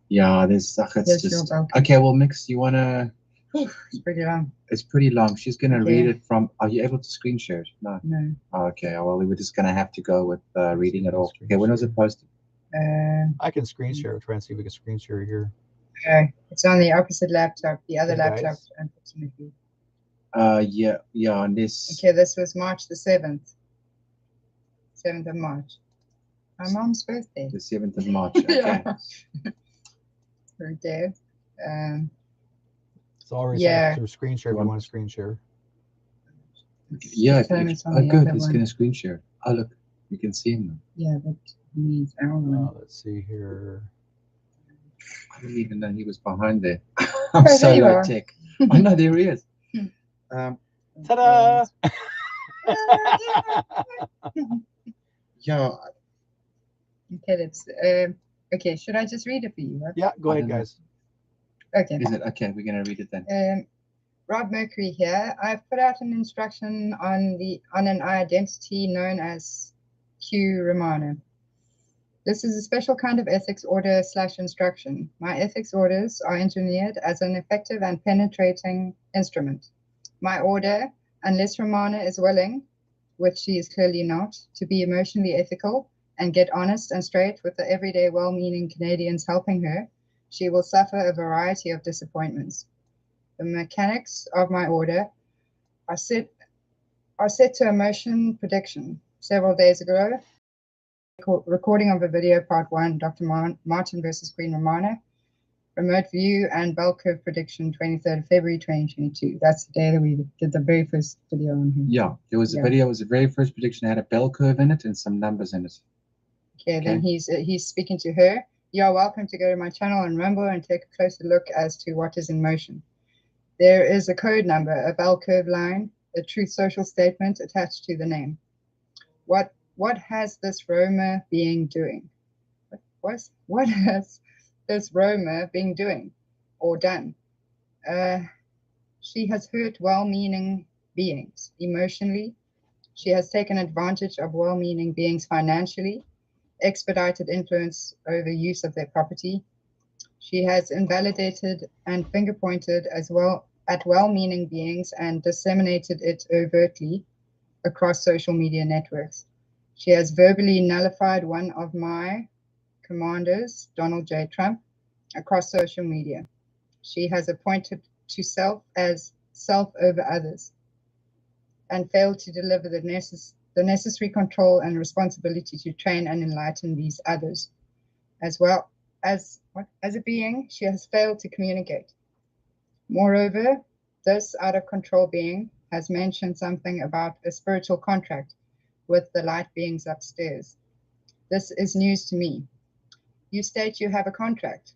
Yeah, it's just okay. Well, Mix, you wanna? It's pretty long. It's pretty long. She's gonna read it from. Are you able to screen share it? No. No. Oh, okay. Well, we're just gonna have to go with reading it all. Okay. When was it posted? I can screen share. Try and see if we can screen share here. It's on the opposite laptop. The other laptop, unfortunately. Yeah. On this. Okay, this was March the 7th. 7th of March. My mom's birthday. The 7th of March. Okay. Right there. It's always to screen share if you want to screen share. Yeah. Good. It's going to screen share. Oh, look. You can see him now. Yeah, but he needs our one. Let's see here. I didn't even know he was behind there. I'm so low tech. Oh, no, there he is. Ta-da! Yeah. Okay, that's okay. Should I just read it for you? Right? Yeah, go ahead, guys. Okay. Is it okay? We're gonna read it then. Rob Mercury here. I've put out an instruction on an identity known as Q Romana. This is a special kind of ethics order / instruction. My ethics orders are engineered as an effective and penetrating instrument. My order, unless Romana is willing, which she is clearly not, to be emotionally ethical and get honest and straight with the everyday well-meaning Canadians helping her, she will suffer a variety of disappointments. The mechanics of my order are set to emotion prediction. Several days ago, recording of a video part 1, Dr. Martin versus Queen Romana, remote view and bell curve prediction, 23rd of February 2022. That's the day that we did the very first video on him. Yeah, there was a video. It was the very first prediction. It had a bell curve in it and some numbers in it. Okay, then he's speaking to her. You are welcome to go to my channel and Rumble and take a closer look as to what is in motion. There is a code number, a bell curve line, a truth social statement attached to the name. What has this Roma being doing? What has this Roma being doing or done? She has hurt well-meaning beings emotionally. She has taken advantage of well-meaning beings financially, expedited influence over use of their property. She has invalidated and finger-pointed as well at well-meaning beings and disseminated it overtly across social media networks. She has verbally nullified one of my commanders, Donald J. Trump, across social media. She has appointed to self as self over others and failed to deliver the necessary control and responsibility to train and enlighten these others. As well as a being, she has failed to communicate. Moreover, this out of control being has mentioned something about a spiritual contract with the light beings upstairs. This is news to me. You state you have a contract.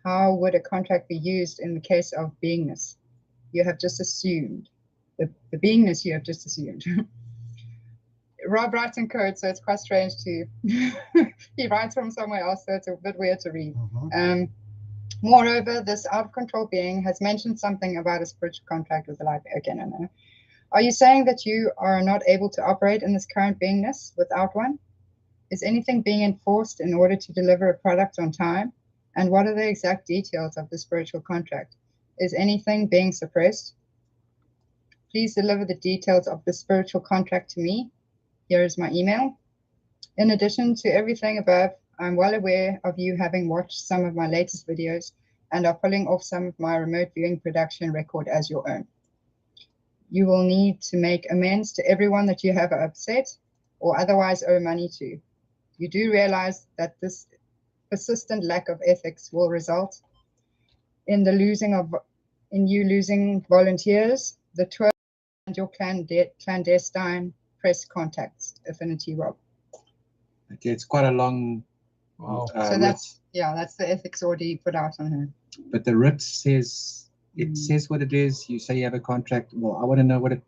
How would a contract be used in the case of beingness? You have just assumed. The beingness you have just assumed. Rob writes in code, so it's quite strange to. He writes from somewhere else, so it's a bit weird to read. Moreover, this out of control being has mentioned something about a spiritual contract with the light. Okay, no. Are you saying that you are not able to operate in this current beingness without one? Is anything being enforced in order to deliver a product on time? And what are the exact details of the spiritual contract? Is anything being suppressed? Please deliver the details of the spiritual contract to me. Here is my email. In addition to everything above, I'm well aware of you having watched some of my latest videos and are pulling off some of my remote viewing production record as your own. You will need to make amends to everyone that you have upset or otherwise owe money to. You do realize that this persistent lack of ethics will result in you losing volunteers, the tour, and your clandestine press contacts. Affinity Rob. Okay, it's quite a long. Wow. So that's the ethics order you put out on her. But the writ says says what it is. You say you have a contract. Well, I want to know with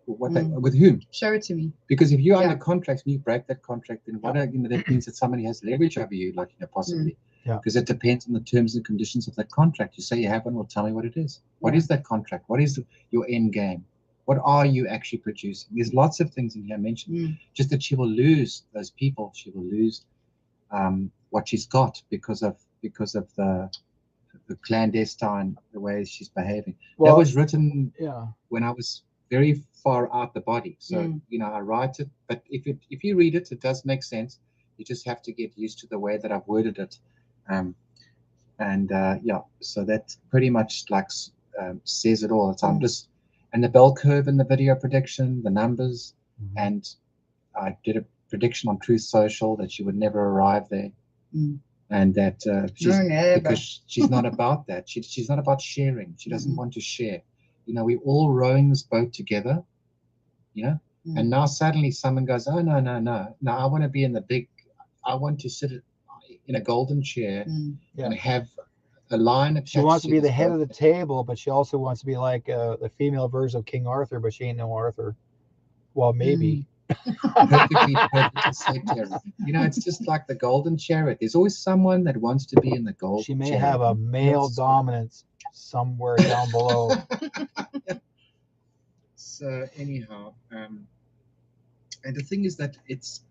whom. Show it to me. Because if you're under contract and you break that contract, then that means that somebody has leverage over you, like possibly. Yeah. Because it depends on the terms and conditions of that contract. You say you have one, well, tell me what it is. What is that contract? What is your end game? What are you actually producing? There's lots of things in here mentioned. Just that she will lose those people. She will lose what she's got because of the clandestine, the way she's behaving. Well, that was written when I was very far out the body. So I write it, but if you read it, it does make sense. You just have to get used to the way that I've worded it. So that pretty much says it all. It's and the bell curve in the video prediction, the numbers, and I did a prediction on Truth Social that she would never arrive there. And that because she's not about that. She's not about sharing. She doesn't want to share. We're all rowing this boat together. And now suddenly someone goes, oh no, I want to be in the big. I want to sit in a golden chair and have a line attached. She wants to be the head of the table, but she also wants to be like the female version of King Arthur, but she ain't no Arthur. Well, maybe. Perfectly said, Terry. It's just like the golden chariot. There's always someone that wants to be in the golden She may chariot. have a male dominance somewhere down below. So anyhow, and the thing is that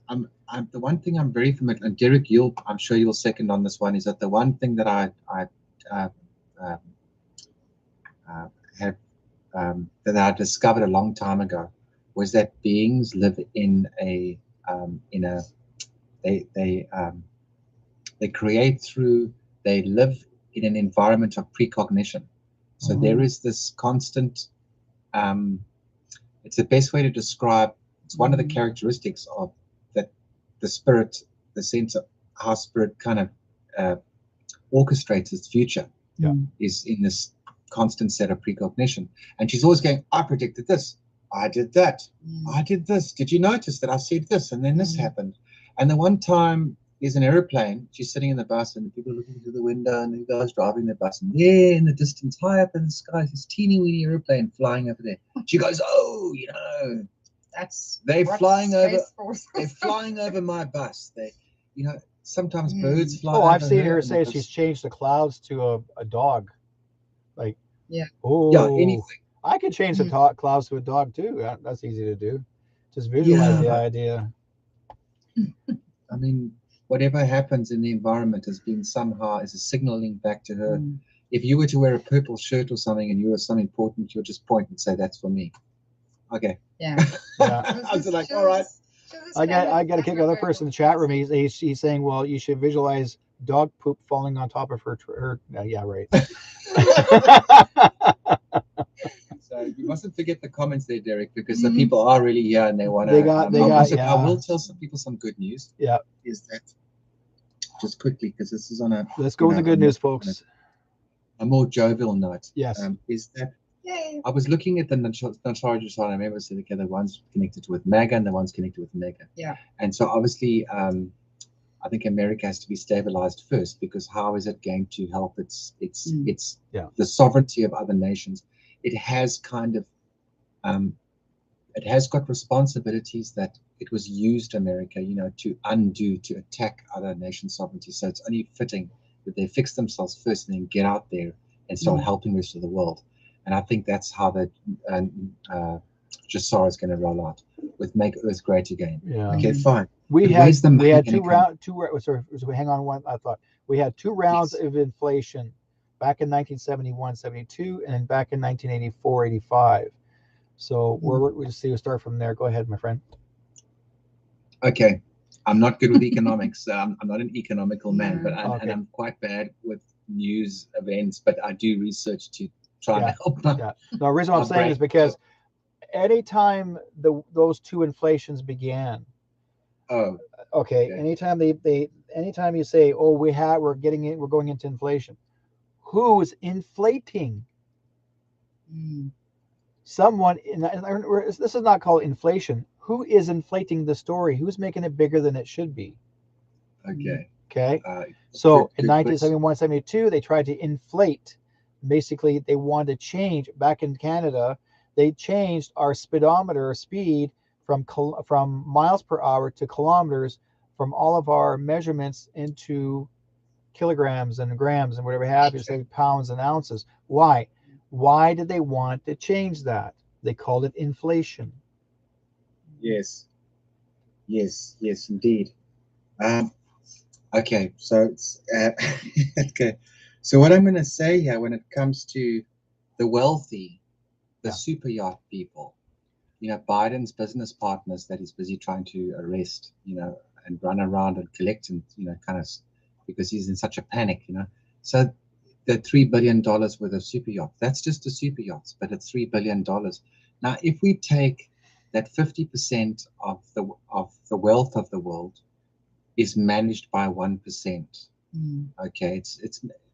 I'm the one thing I'm very familiar, and Derek, I'm sure you'll second on this one, is that the one thing that I discovered a long time ago was that beings live they live in an environment of precognition. So there is this constant, it's the best way to describe, it's one of the characteristics of that the spirit, the sense of how spirit kind of orchestrates its future is in this constant set of precognition. And she's always going, I predicted this, I did that, I did this, did you notice that I said this, and then this happened. And the one time there's an airplane, she's sitting in the bus and people are looking through the window and the guy's driving the bus, and there in the distance, high up in the sky, this teeny weeny airplane flying over there. She goes, oh, they're flying over my bus. Sometimes birds fly over. I've seen her say she's changed the clouds to a dog. Like, anything. I could change the clouds to a dog too. That's easy to do. Just visualize the idea. I mean, whatever happens in the environment has been somehow is a signaling back to her. If you were to wear a purple shirt or something and you were something important, you'll just point and say, "That's for me." Okay. Yeah. I was like, all right. I got to kick another person in the chat room. He's saying, well, you should visualize dog poop falling on top of her. Yeah, right. So you mustn't forget the comments there, Derek, because the people are really here and they want to. I will tell some people some good news. Yeah. Is that just quickly, because this is on a. Let's go with the good news, folks. A more jovial note. Yes. Is that. Yay. I was looking at the Nacharja side. I remember said, okay, the one's connected with Mega and the one's connected with Mega. Yeah. And so obviously, I think America has to be stabilized first, because how is it going to help its the sovereignty of other nations? It has kind of it has got responsibilities that it was used, America, to undo, to attack other nations' sovereignty. So it's only fitting that they fix themselves first and then get out there and start helping the rest of the world. And I think that's how the Jasara is going to roll out with Make Earth Great Again. Yeah. Okay, fine. We had two rounds. Hang on one. I thought we had 2 rounds of inflation back in 1971, 72, and back in 1984, 85. So we'll see. We'll start from there. Go ahead, my friend. Okay, I'm not good with economics. I'm not an economical man, but and I'm quite bad with news events. But I do research to try to help. The reason I'm saying is because anytime those 2 inflations began. Okay. Anytime anytime you say, "Oh, we're going into inflation," who is inflating? Someone. This is not called inflation. Who is inflating the story? Who's making it bigger than it should be? Okay. So in 1971, 72, they tried to inflate. Basically, they wanted to change. Back in Canada, they changed our speedometer speed from miles per hour to kilometers, from all of our measurements into kilograms and grams and whatever have you, say pounds and ounces. Why? Why did they want to change that? They called it inflation. Yes, indeed. Okay, so it's okay. So what I'm going to say here, when it comes to the wealthy, the super yacht people, Biden's business partners that he's busy trying to arrest, and run around and collect and, kind of, because he's in such a panic, So the $3 billion worth of super yacht, that's just the super yachts, but it's $3 billion. Now, if we take that 50% of the wealth of the world is managed by 1%. Okay, it's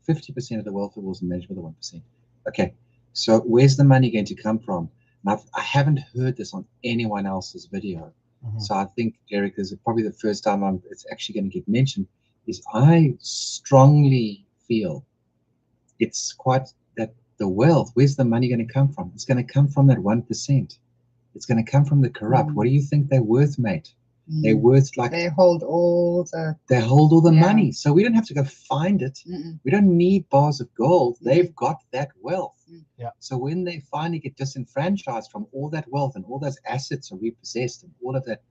50% of the wealth of the world is managed by the 1%. Okay, so where's the money going to come from? And I haven't heard this on anyone else's video. So I think, Derek, this is probably the first time it's actually going to get mentioned, is I strongly feel it's quite that the wealth, where's the money going to come from? It's going to come from that 1%. It's going to come from the corrupt. What do you think they're worth, mate? They're worth they hold all the money. So we don't have to go find it. We don't need bars of gold. They've got that wealth. So when they finally get disenfranchised from all that wealth and all those assets are repossessed and all of that,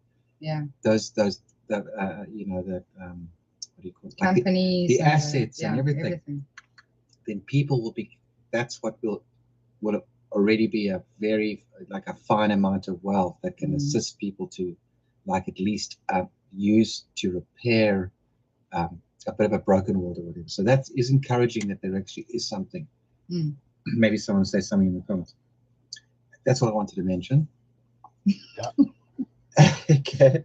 those what do you call it? Companies, the assets and everything. Then people will be. That's what will already be a very a fine amount of wealth that can assist people to at least use to repair a bit of a broken world or whatever. So that is encouraging that there actually is something. Maybe someone will say something in the comments. That's what I wanted to mention. Okay.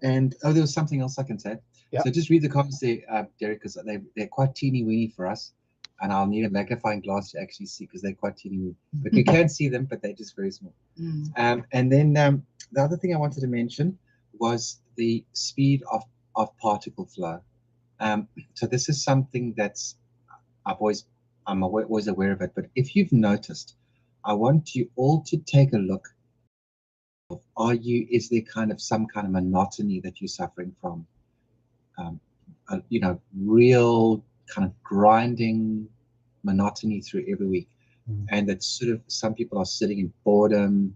And there was something else I can say. So just read the comments there, Derek, because they're quite teeny weeny for us. And I'll need a magnifying glass to actually see, because they're quite teeny weeny. But you can see them, but they're just very small. And then the other thing I wanted to mention was the speed of particle flow. So this is something that's I'm always aware of it. But if you've noticed, I want you all to take a look. Is there some kind of monotony that you're suffering from? Real kind of grinding monotony through every week. And that's sort of, some people are sitting in boredom,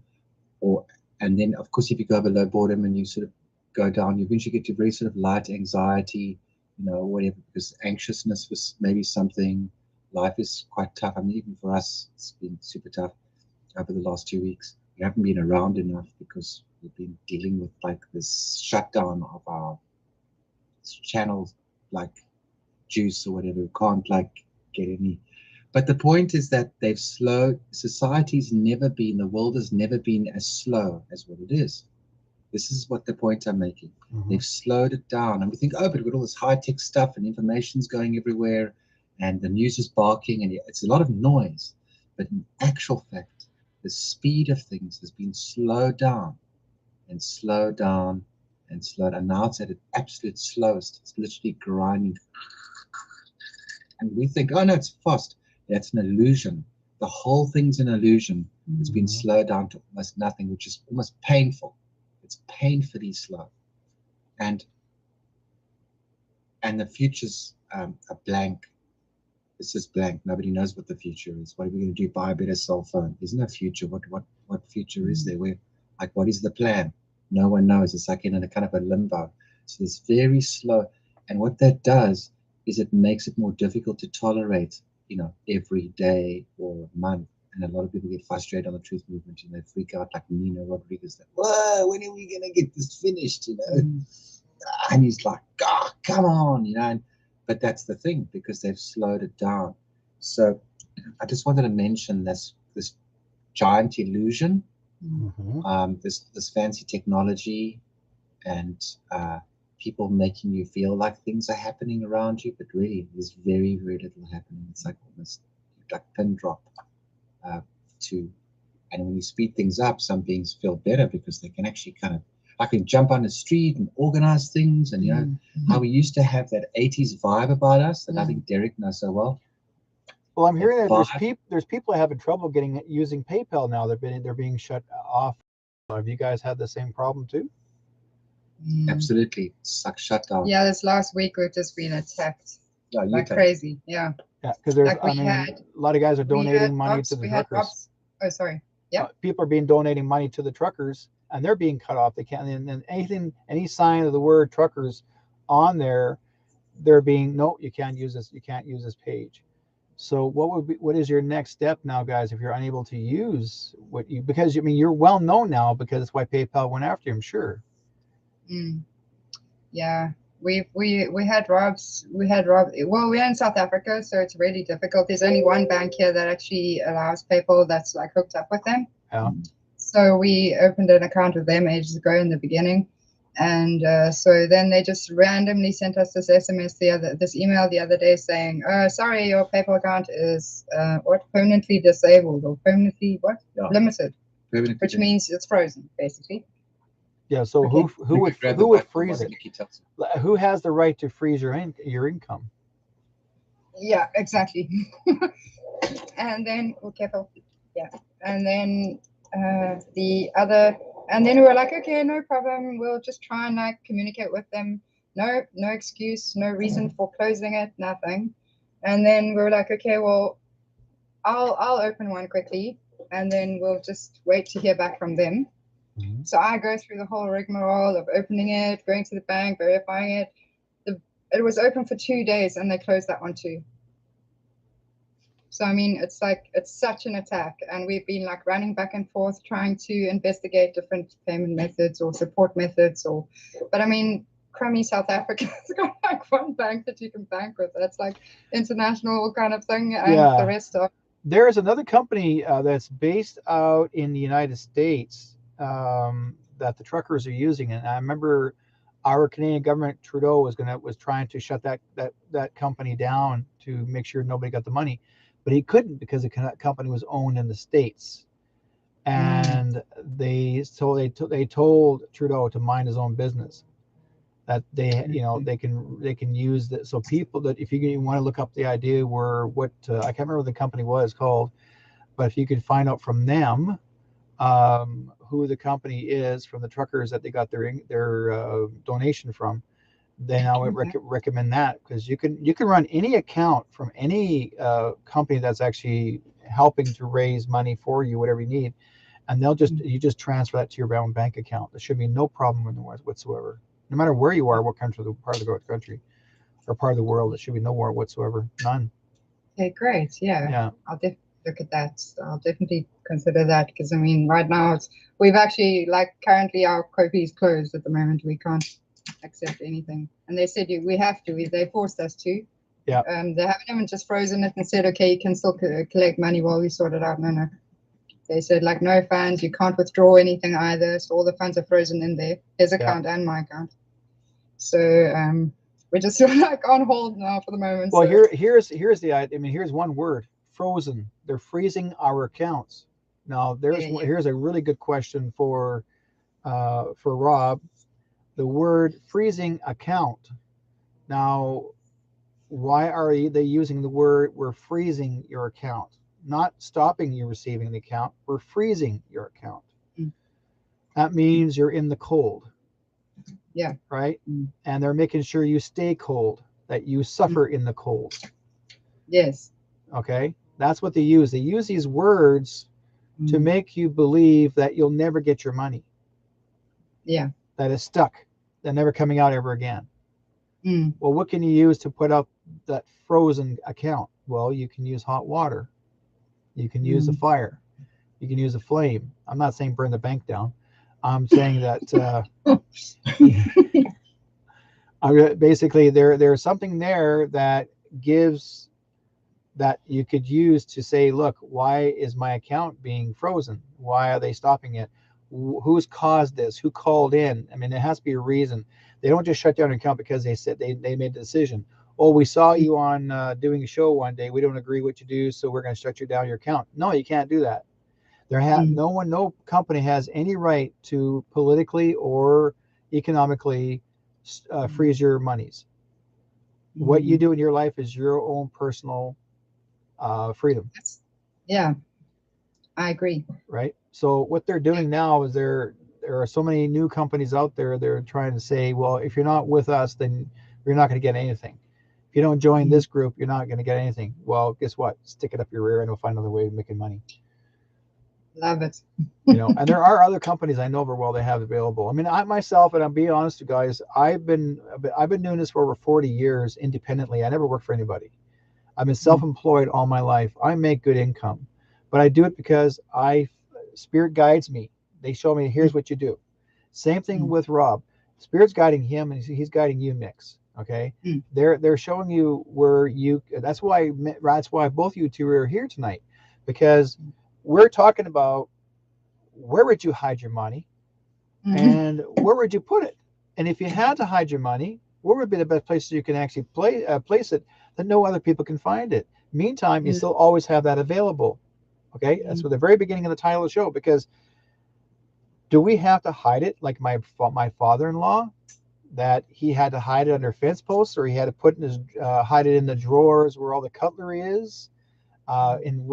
and then of course if you go below boredom and you sort of go down, you eventually get to very sort of light anxiety, whatever, because anxiousness was maybe something. Life is quite tough. I mean, even for us, it's been super tough over the last 2 weeks. We haven't been around enough because we've been dealing with like this shutdown of our channels, like juice or whatever. We can't like get any. But the point is that they've slowed, society's never been, the world has never been as slow as what it is. This is what the point I'm making. They've slowed it down. And we think, oh, but we've got all this high-tech stuff and information's going everywhere and the news is barking and it's a lot of noise. But in actual fact, the speed of things has been slowed down and slowed down and slowed. And now it's at its absolute slowest. It's literally grinding. And we think, oh, no, it's fast. That's an illusion. The whole thing's an illusion. It's been slowed down to almost nothing, which is almost painful. It's painfully slow. And the future's a blank. It's just blank. Nobody knows what the future is. What are we going to do? Buy a better cell phone? Isn't a future? What future is there? What is the plan? No one knows. It's like in a kind of a limbo. So it's very slow. And what that does is it makes it more difficult to tolerate, every day or month. And a lot of people get frustrated on the truth movement and they freak out like Nino Rodriguez. Like, whoa, when are we going to get this finished, And he's like, oh, come on, but that's the thing, because they've slowed it down. So I just wanted to mention this giant illusion, this fancy technology and people making you feel like things are happening around you, but really there's very, very little happening. It's like almost like pin drop. And when you speed things up, some beings feel better because they can actually kind of, I can jump on the street and organize things, and how we used to have that 80s vibe about us that I think Derek knows so well. Well, I'm hearing that there's people having trouble using PayPal now. They're being shut off. Have you guys had the same problem too? Absolutely, shut down. Yeah, this last week we've just been attacked like crazy. Yeah. Yeah, because there's, a lot of guys are donating money to the truckers. Oh, sorry. Yeah. People are donating money to the truckers, and they're being cut off. They can't. And any sign of the word truckers on there, they're being, no, you can't use this. You can't use this page. So what is your next step now, guys? If you're unable to use because you're well known now, because that's why PayPal went after you, I'm sure. Yeah. We had Rob's. Well, we're in South Africa, so it's really difficult. There's only one bank here that actually allows people that's like hooked up with them. Yeah. So we opened an account with them ages ago in the beginning, and so then they just randomly sent us this this email the other day saying, sorry, your PayPal account is permanently disabled or permanently limited, which means it's frozen basically. Yeah, so who would freeze it? Who has the right to freeze your income? Yeah, exactly. And then and then and then we were like, okay, no problem. We'll just try and like communicate with them. No excuse, no reason for closing it, nothing. And then we were like, okay, well, I'll open one quickly, and then we'll just wait to hear back from them. So I go through the whole rigmarole of opening it, going to the bank, verifying it. It was open for 2 days and they closed that one too. So, I mean, it's such an attack. And we've been like running back and forth trying to investigate different payment methods or support methods. But I mean, crummy South Africa has got like one bank that you can bank with. That's like international kind of thing. And the rest are. There is another company that's based out in the United States that the truckers are using, and I remember our Canadian government, Trudeau, was trying to shut that company down to make sure nobody got the money, but he couldn't because the company was owned in the States, and they told Trudeau to mind his own business, that they can use that. So people, that if you want to look up the idea where I can't remember what the company was called, but if you could find out from them who the company is, from the truckers that they got their donation from, then I would recommend that, because you can run any account from any company that's actually helping to raise money for you, whatever you need, and you just transfer that to your own bank account. There should be no problem in the whatsoever, no matter where you are, what country, part of the country or part of the world. There should be no war whatsoever, none. Okay, great. Yeah. I'll definitely look at that. I'll definitely consider that, because I mean, right now we've actually, like, currently our Kofi is closed at the moment. We can't accept anything, and they said we have to. They forced us to. Yeah. They haven't even just frozen it and said, okay, you can still collect money while we sort it out. No. They said, like, no funds. You can't withdraw anything either. So all the funds are frozen in there, his account and my account. So we're just sort of like on hold now for the moment. Well, so. here's one word: frozen. They're freezing our accounts. Now, here's a really good question for Rob. The word freezing account. Now, why are they using the word "we're freezing your account"? Not stopping you receiving the account. We're freezing your account. That means you're in the cold. Yeah. Right? And they're making sure you stay cold, that you suffer in the cold. Yes. Okay? That's what they use. They use these words to make you believe that you'll never get your money. Yeah. That is stuck. They're never coming out ever again. Well, what can you use to put up that frozen account? Well, you can use hot water. You can use a fire. You can use a flame. I'm not saying burn the bank down. I'm saying that basically there's something there that gives that you could use to say, look, why is my account being frozen? Why are they stopping it? Who's caused this? Who called in? I mean, there has to be a reason. They don't just shut down an account because they said they made a decision. Oh, we saw you on doing a show one day. We don't agree what you do, so we're going to shut you down your account. No, you can't do that. No company has any right to politically or economically freeze your monies. What you do in your life is your own personal freedom. Yeah, I agree. Right. So what they're doing now is there are so many new companies out there. They're trying to say, well, if you're not with us, then you're not going to get anything. If you don't join this group, you're not going to get anything. Well, guess what? Stick it up your rear and we'll find another way of making money. Love it. And there are other companies I know very well they have available. I mean, I myself, and I'll be honest with you guys, I've been doing this for over 40 years independently. I never worked for anybody. I've been self-employed all my life. I make good income, but I do it because Spirit guides me. They show me, here's what you do. Same thing with Rob. Spirit's guiding him, and he's guiding you, MIXX. Okay, they're showing you where you. That's why both you two are here tonight, because we're talking about where would you hide your money, and where would you put it, and if you had to hide your money, where would be the best places you can actually place it that no other people can find it. Meantime, you still always have that available. Okay, that's for the very beginning of the title of the show. Because do we have to hide it like my father-in-law, that he had to hide it under fence posts, or he had to put in his hide it in the drawers where all the cutlery is, in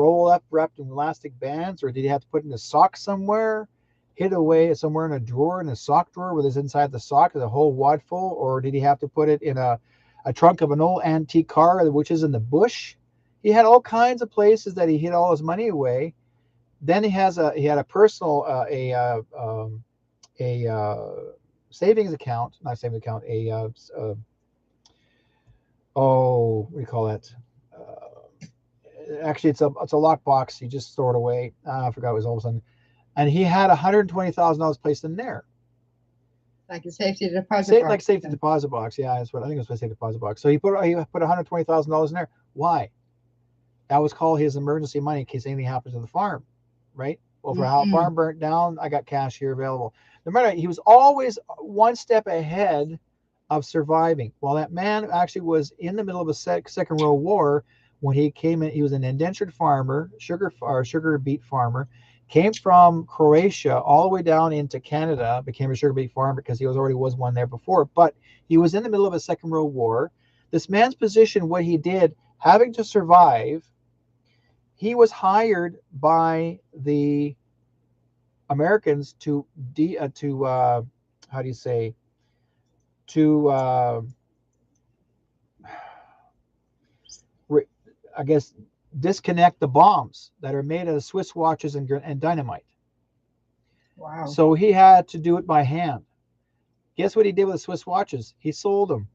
wrapped in elastic bands, or did he have to put in his sock somewhere, hid away somewhere in a drawer, in a sock drawer, where there's inside the sock is a whole wad full, or did he have to put it in a trunk of an old antique car, which is in the bush? He had all kinds of places that he hid all his money away. Then he had a personal savings account, not savings account, what do you call that? Actually, it's a lockbox. You just store it away. I forgot what it was all of a sudden. And he had $120,000 placed in there. Like a safety deposit box. Like safety deposit box. Yeah, that's what I think it was, a safety deposit box. So he put $120,000 in there. Why? That was called his emergency money in case anything happens to the farm, right? Well, for how farm burnt down, I got cash here available. No matter, he was always one step ahead of surviving. Well, that man actually was in the middle of a Second World War when he came in. He was an indentured farmer, sugar beet farmer, came from Croatia all the way down into Canada, became a sugar beet farmer because he already was one there before. But he was in the middle of a Second World War. This man's position, what he did, having to survive, he was hired by the Americans to how do you say, to I guess disconnect the bombs that are made out of Swiss watches and dynamite. Wow. So he had to do it by hand. Guess what he did with the Swiss watches? He sold them.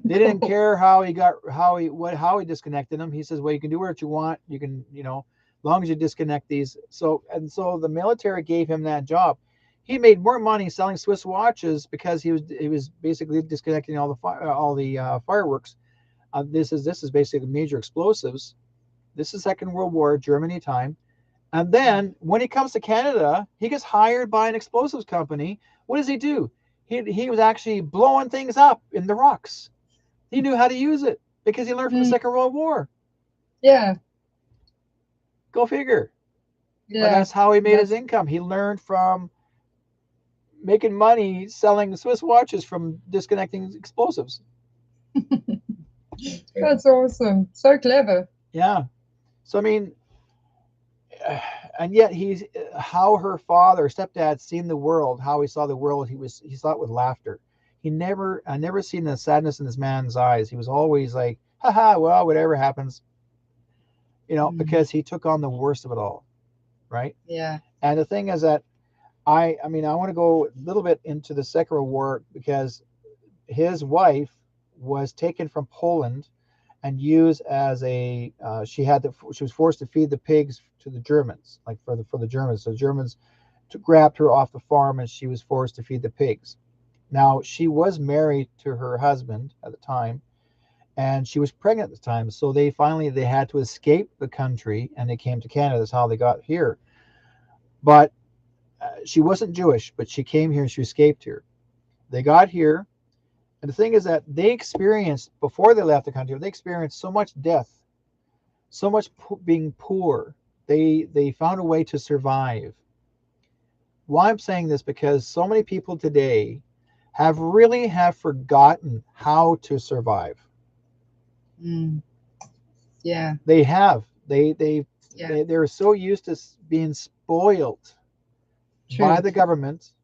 They didn't care how he disconnected them. He says, well, you can do what you want. You can, as long as you disconnect these. So the military gave him that job. He made more money selling Swiss watches because he was basically disconnecting all the fireworks. This is basically major explosives. This is Second World War, Germany time. And then when he comes to Canada, he gets hired by an explosives company. What does he do? He was actually blowing things up in the rocks. He knew how to use it because he learned from the Second World War. Yeah. Go figure. Yeah. But that's how he made his income. He learned from making money selling Swiss watches from disconnecting explosives. That's awesome. So clever. Yeah. So, I mean, and yet how her stepdad seen the world, how he saw the world, he saw it with laughter. I never seen the sadness in this man's eyes. He was always like, haha, well, whatever happens, because he took on the worst of it all. Right. Yeah. And the thing is that I want to go a little bit into the Second World War because his wife was taken from Poland and used as she was forced to feed the pigs to the Germans, like for the Germans. So the Germans grabbed her off the farm and she was forced to feed the pigs. Now she was married to her husband at the time, and she was pregnant at the time. So they had to escape the country and they came to Canada. That's how they got here. But she wasn't Jewish, but she came here and she escaped here. They got here. And the thing is that they experienced, before they left the country, they experienced so much death, so much being poor. They found a way to survive. Why I'm saying this, because so many people today have forgotten how to survive. Yeah. They have. They're so used to being spoiled by the government.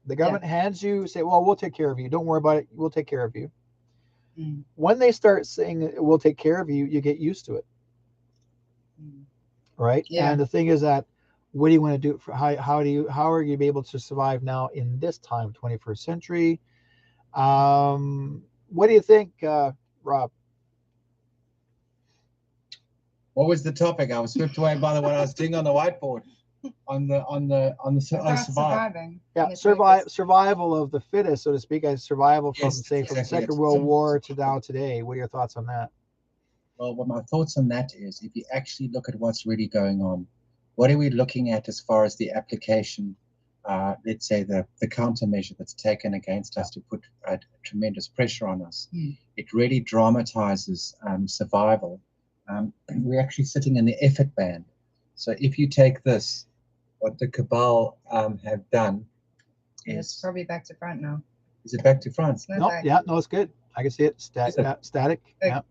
The government hands you, say, well, we'll take care of you. Don't worry about it. We'll take care of you. When they start saying, we'll take care of you, you get used to it. Right? Yeah. And the thing is that, what do you want to do? How are you able to survive now in this time, 21st century? What do you think, Rob? What was the topic? I was swept away by what I was doing on the whiteboard. On surviving. Yeah, survival of the fittest, so to speak. Survival from the Second World War to now today. What are your thoughts on that? Well, what my thoughts on that is, if you actually look at what's really going on, what are we looking at as far as the application? Let's say the countermeasure that's taken against us to put tremendous pressure on us. It really dramatizes survival. We're actually sitting in the effort band. So if you take this, what the cabal have done is... It's probably back to front now. Is it back to front? No, it's good. I can see it. Static. Yeah.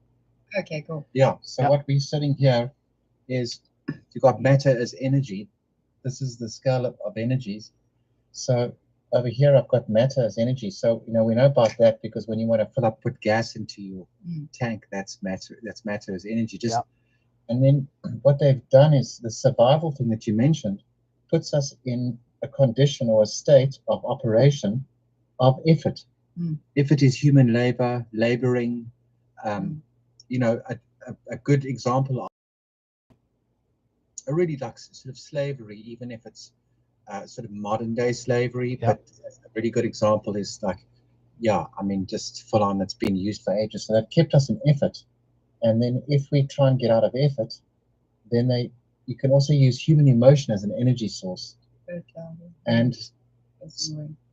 Okay, cool. Yeah, so what we're sitting here is, you've got matter as energy. This is the scale of energies. So over here, I've got matter as energy. So, we know about that because when you want to put gas into your tank, that's matter as energy. And then what they've done is the survival thing that you mentioned puts us in a condition or a state of operation of effort. Effort is human labor, laboring. A good example of a really like sort of slavery, even if it's sort of modern day slavery, but a really good example is like, just full on, it's been used for ages. So they've kept us in effort. And then if we try and get out of effort, then you can also use human emotion as an energy source. And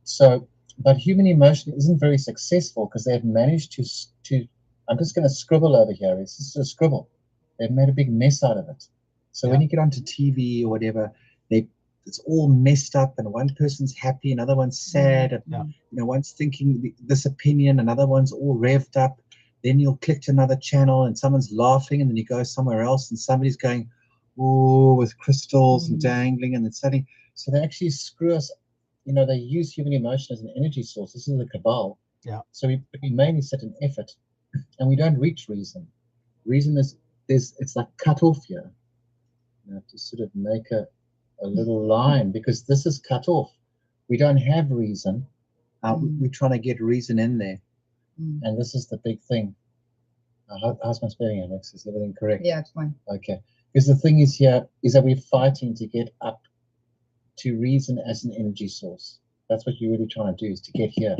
so, but human emotion isn't very successful because they've managed to I'm just going to scribble over here. It's just a scribble. They've made a big mess out of it. So when you get onto TV or whatever, it's all messed up, and one person's happy, another one's sad, and one's thinking this opinion, another one's all revved up. Then you'll click to another channel and someone's laughing, and then you go somewhere else and somebody's going, oh, with crystals and dangling, and then suddenly, so they actually screw us. They use human emotion as an energy source. This is the cabal. Yeah. So we mainly sit in effort, and we don't reach reason. Reason is it's like cut off here. You have to sort of make a little line, because this is cut off. We don't have reason. We're trying to get reason in there. And this is the big thing. How's my spelling, Alex? Is everything correct? Yeah, it's fine. Okay. Because the thing is here is that we're fighting to get up to reason as an energy source. That's what you're really trying to do, is to get here.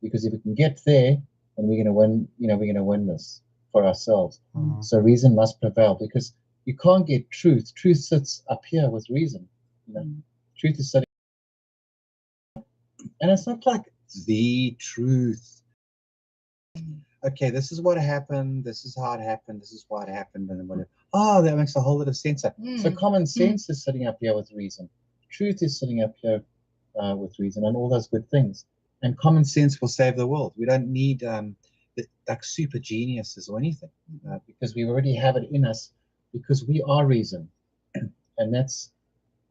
Because if we can get there, then we're going to win. You know, we're going to win this for ourselves. So reason must prevail, because you can't get truth. Truth sits up here with reason. You know, truth is sitting, and it's not like the truth. Okay, this is what happened. This is how it happened. This is why it happened, and then whatever. Oh, that makes a whole lot of sense. So common sense is sitting up here with reason. Truth is sitting up here with reason, and all those good things. And common sense will save the world. We don't need like super geniuses or anything, because we already have it in us, because we are reason. And that's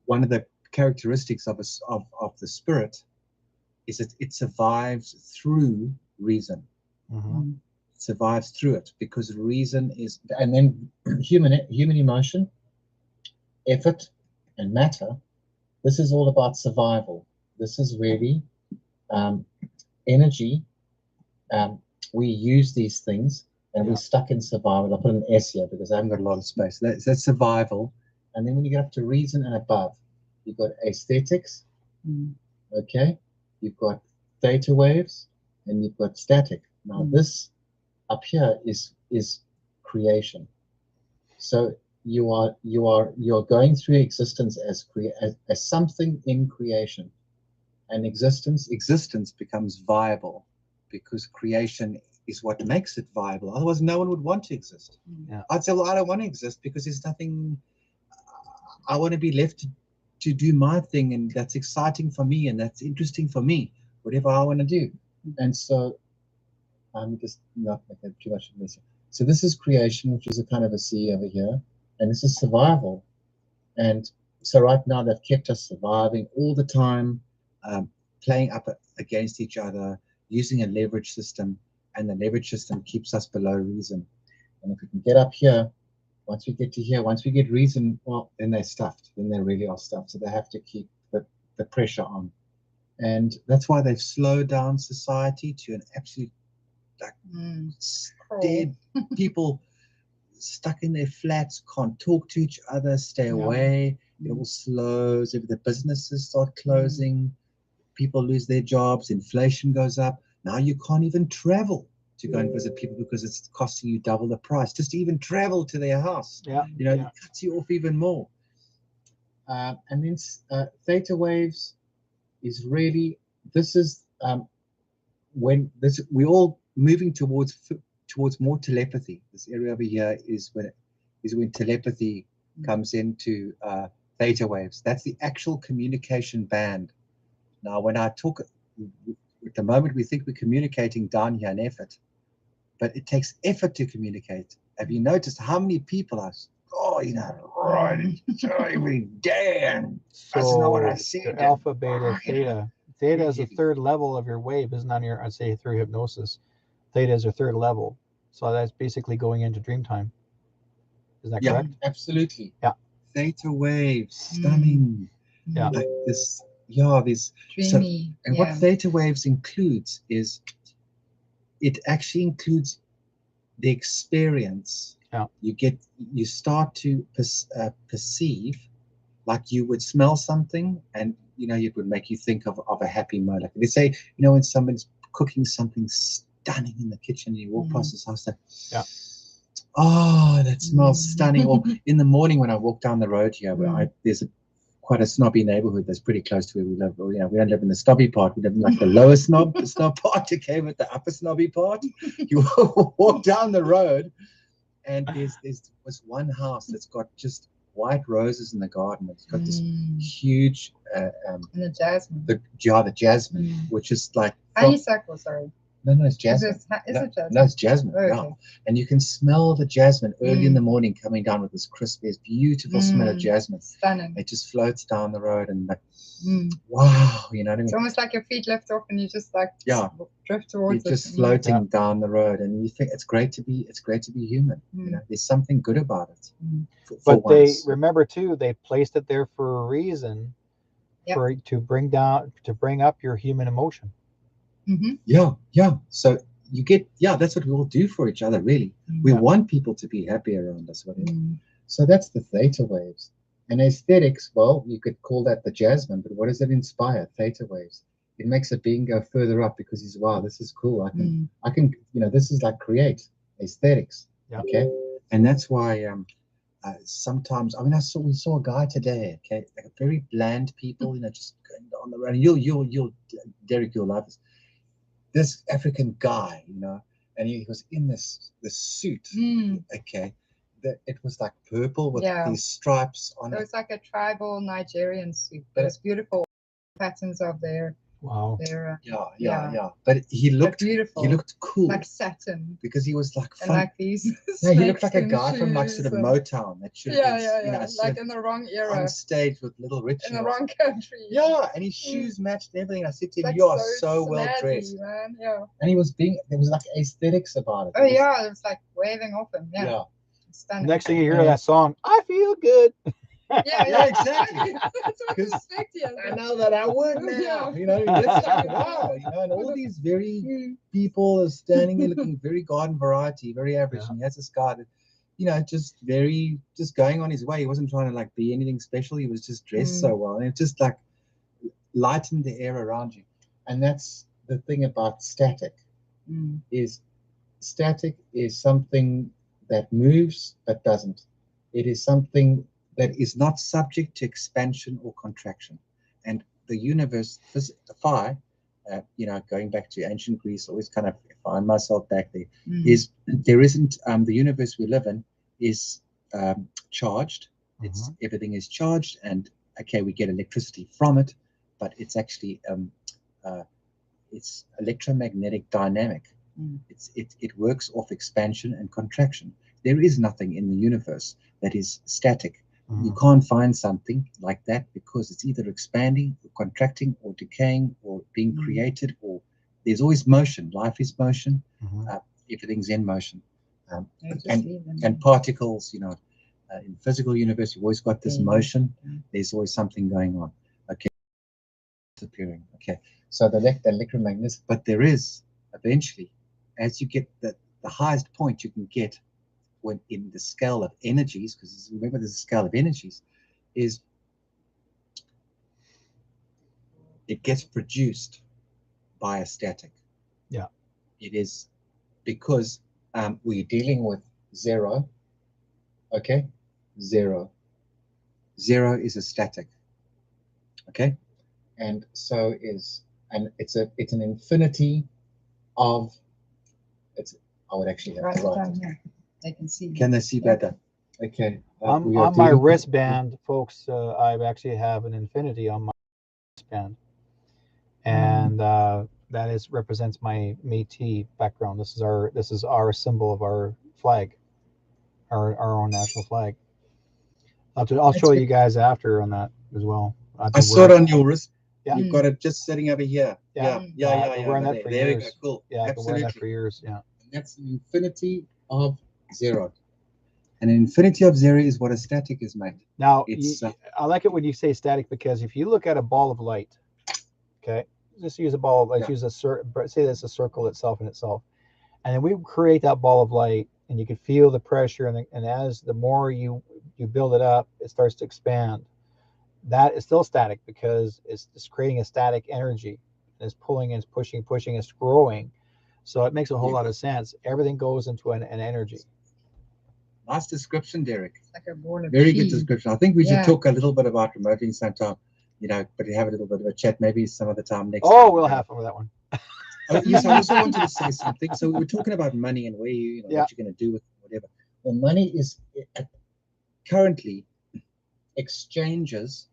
one of the characteristics of the spirit, is that it survives through reason. It survives through it, because reason is, and then human emotion, effort, and matter. This is all about survival. This is really energy. We use these things, and we're stuck in survival. I'll put an S here because I haven't got a lot of space. That's survival. And then when you get up to reason and above, you've got aesthetics, okay? You've got theta waves, and you've got static. Now this up here is creation. So you're going through existence as something in creation, and existence becomes viable, because creation is what makes it viable. Otherwise, no one would want to exist. I'd say, well, I don't want to exist because there's nothing. I want to be left to do my thing, and that's exciting for me, and that's interesting for me, whatever I want to do. And so I'm just not making too much of this. So this is creation, which is a kind of a C over here, and this is survival. And so right now they've kept us surviving all the time, playing up against each other, using a leverage system, and the leverage system keeps us below reason. And if we can get up here, once we get to here, once we get reason, well, then they're stuffed. Then they really are stuffed. So they have to keep the pressure on. And that's why they've slowed down society to an absolute, like, dead people stuck in their flats, can't talk to each other, stay away. It all slows. The businesses start closing. People lose their jobs. Inflation goes up. Now you can't even travel to go and visit people because it's costing you double the price just to even travel to their house. It cuts you off even more. And then theta waves is really, this is when we're all moving towards more telepathy. This area over here is when telepathy comes into theta waves. That's the actual communication band. Now, when I talk, at the moment we think we're communicating down here in effort, but it takes effort to communicate. Have you noticed how many people are, right, every day, and that's not what I said. Alpha, beta, theta. Theta is the third level of your wave, isn't on your, I'd say, through hypnosis. Theta is your third level. So that's basically going into dream time. Is that correct? Absolutely. Yeah. Theta waves, stunning. Yeah. Like this, this dreamy. So, and what theta waves includes is, it actually includes the experience. You start to perceive, like you would smell something, and it would make you think of a happy moment. Like they say, when somebody's cooking something stunning in the kitchen, and you walk past this house, oh, that smells stunning. Or in the morning when I walk down the road here, where there's quite a snobby neighborhood that's pretty close to where we live. We don't live in the snobby part. We live in like the lower snob part. Okay, with the upper snobby part. You walk down the road, and there's one house that's got just white roses in the garden. It's got this huge and the jasmine. The jasmine, which is like honeysuckle. Sorry. No, it's jasmine. Is it jasmine? No, it's jasmine. Oh, Yeah, okay. and you can smell the jasmine early in the morning coming down with this crisp, this beautiful smell of jasmine. Stunning. It just floats down the road and like, Mm. wow, you know what I mean? It's almost like your feet lift off and you just like drift You're towards it. just floating down the road, and you think it's great to be human. You know, there's something good about it. For But they once. remember too, they placed it there for a reason, to bring up your human emotion. Yeah. So you get, that's what we all do for each other, really. We want people to be happy around us, whatever. So that's the theta waves. And aesthetics, well, you could call that the jasmine, but what does it inspire? Theta waves. It makes a being go further up because he's, wow, this is cool. I can, this is like create aesthetics. Okay. And that's why sometimes, I mean, we saw a guy today, okay, like a very bland people, just going down the road. You'll, Derek, you'll love this. This African guy, and he was in this suit, okay, that it was like purple with these stripes on it. It was like a tribal Nigerian suit. But it's beautiful patterns of their. Wow. Their, yeah. But he looked beautiful. He looked cool, like satin, because he was like fun. And like these. No, he looked like a guy from like sort of Motown that should have been, like in the wrong era, on stage with Little Richard in the wrong country. Yeah, and his shoes matched and everything. I said to him, "You are so well dressed, man." Yeah. And he was there was like aesthetics about it. Oh it was like waving off him. Yeah. Stunning. Next thing you hear that song, I feel good. Yeah, exactly. That's what I expected. I know that I would now. That's like, wow. And all these very people are standing there looking very garden variety, very average. And he has this guy that, just going on his way. He wasn't trying to like be anything special. He was just dressed so well, and it just like lightened the air around you. And that's the thing about static. Static is something that moves but doesn't. It is something that is not subject to expansion or contraction. And the universe, phi, going back to ancient Greece, always kind of find myself back there, is there isn't, the universe we live in is charged. Everything is charged, and okay, we get electricity from it, but it's actually, it's electromagnetic dynamic. It works off expansion and contraction. There is nothing in the universe that is static. You can't find something like that because it's either expanding or contracting or decaying or being created, or there's always motion. Life is motion. Everything's in motion. And particles, in physical universe, you've always got this motion. There's always something going on. Okay. Disappearing. Okay. So the electromagnetic, but there is eventually, as you get the highest point you can get when in the scale of energies, because remember there's a scale of energies, is it gets produced by a static. Yeah. It is because we're dealing with zero. Okay. Zero is a static. Okay. And so it's an infinity of, I would actually have to write it. They can see. Can they see better? Okay. On my wristband, folks, I actually have an infinity on my wristband, and that represents my Métis background. This is our symbol of our flag, our own national flag. I'll show you guys after on that as well. I saw it on your wrist. Yeah. You've got it just sitting over here. Yeah. I've wearing that for years. There we go. Cool. Yeah, I've been wearing that for years. Yeah. And that's an infinity of zero. And an infinity of zero is what a static is made. Now, I like it when you say static, because if you look at a ball of light, okay, just use a ball of light, use say that's a circle itself in itself, and then we create that ball of light, and you can feel the pressure, and as the more you build it up, it starts to expand. That is still static because it's creating a static energy. It's pulling, it's pushing, it's growing. So it makes a whole lot of sense. Everything goes into an energy. Nice description, Derek. It's like a ball of Very cheese. good description. I think we should talk a little bit about remoting sometime, but have a little bit of a chat maybe some other time next time. We'll have fun with that one. Yes, I also wanted to say something. So we're talking about money and where what you're going to do with whatever. Well, money is currently exchanges.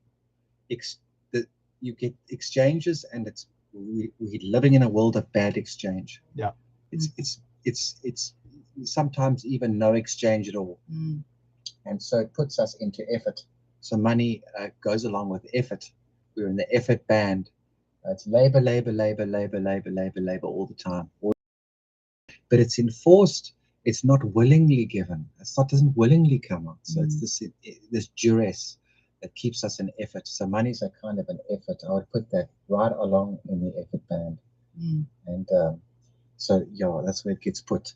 You get exchanges, and it's we're living in a world of bad exchange. Yeah. It's sometimes even no exchange at all. And so it puts us into effort. So money goes along with effort. We're in the effort band. It's labor, labor, labor, labor, labor, labor, labor all the time. But it's enforced. It's not willingly given. Doesn't willingly come out. So it's this duress that keeps us in effort. So money's a kind of an effort. I would put that right along in the effort band. And so yeah, that's where it gets put,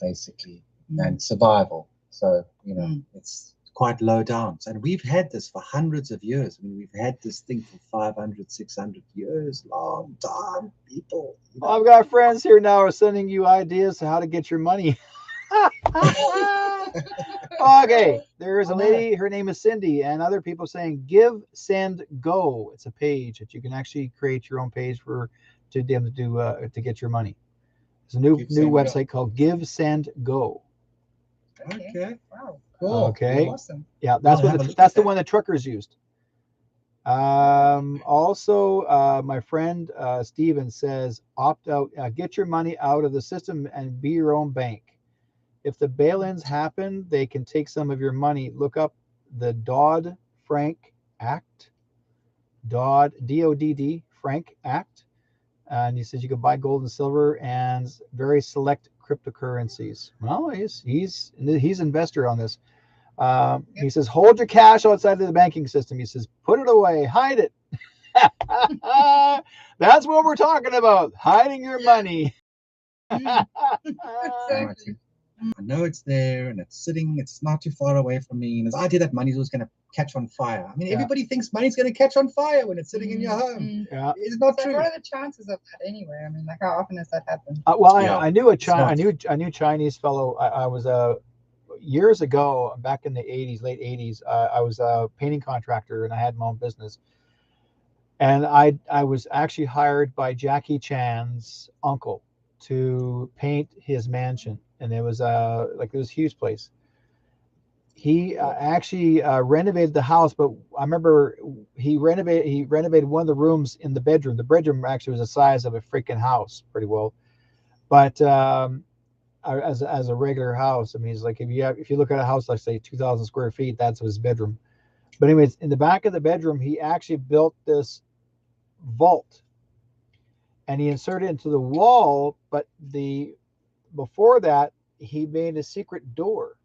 basically. And survival. So it's quite low down. And we've had this for hundreds of years. I mean, we've had this thing for 500, 600 years, long time, people. I've got friends here now are sending you ideas to how to get your money. Okay, there's a lady, her name is Cindy, and other people saying Give, Send, Go. It's a page that you can actually create your own page to them to do to get your money. There's a new website called Give, Send, Go. Okay. Wow. Cool. Okay. Awesome. Yeah, that's the one that truckers used. Also, my friend Steven says, opt out, get your money out of the system and be your own bank. If the bail-ins happen, they can take some of your money. Look up the Dodd-Frank Act, DODD, Frank Act. And he says you can buy gold and silver and very select cryptocurrencies. Well, he's investor on this. He says, hold your cash outside of the banking system. He says, put it away, hide it. That's what we're talking about, hiding your money. Exactly. I know it's there and it's sitting, it's not too far away from me. And this idea that money's always going to catch on fire. I mean, everybody thinks money's going to catch on fire when it's sitting in your home. Yeah. It's not So true. what are the chances of that anyway? I mean, like, how often does that happen? I knew a Chinese fellow. I was years ago, back in the 80s, late 80s, I was a painting contractor and I had my own business. And I was actually hired by Jackie Chan's uncle to paint his mansion. And it was like this huge place. He actually renovated the house, but I remember he renovated one of the rooms in the bedroom. The bedroom actually was the size of a freaking house, pretty well. But as a regular house, I mean, it's like if you look at a house like say 2,000 square feet, that's his bedroom. But anyways, in the back of the bedroom, he actually built this vault, and he inserted it into the wall. But before that, he made a secret door.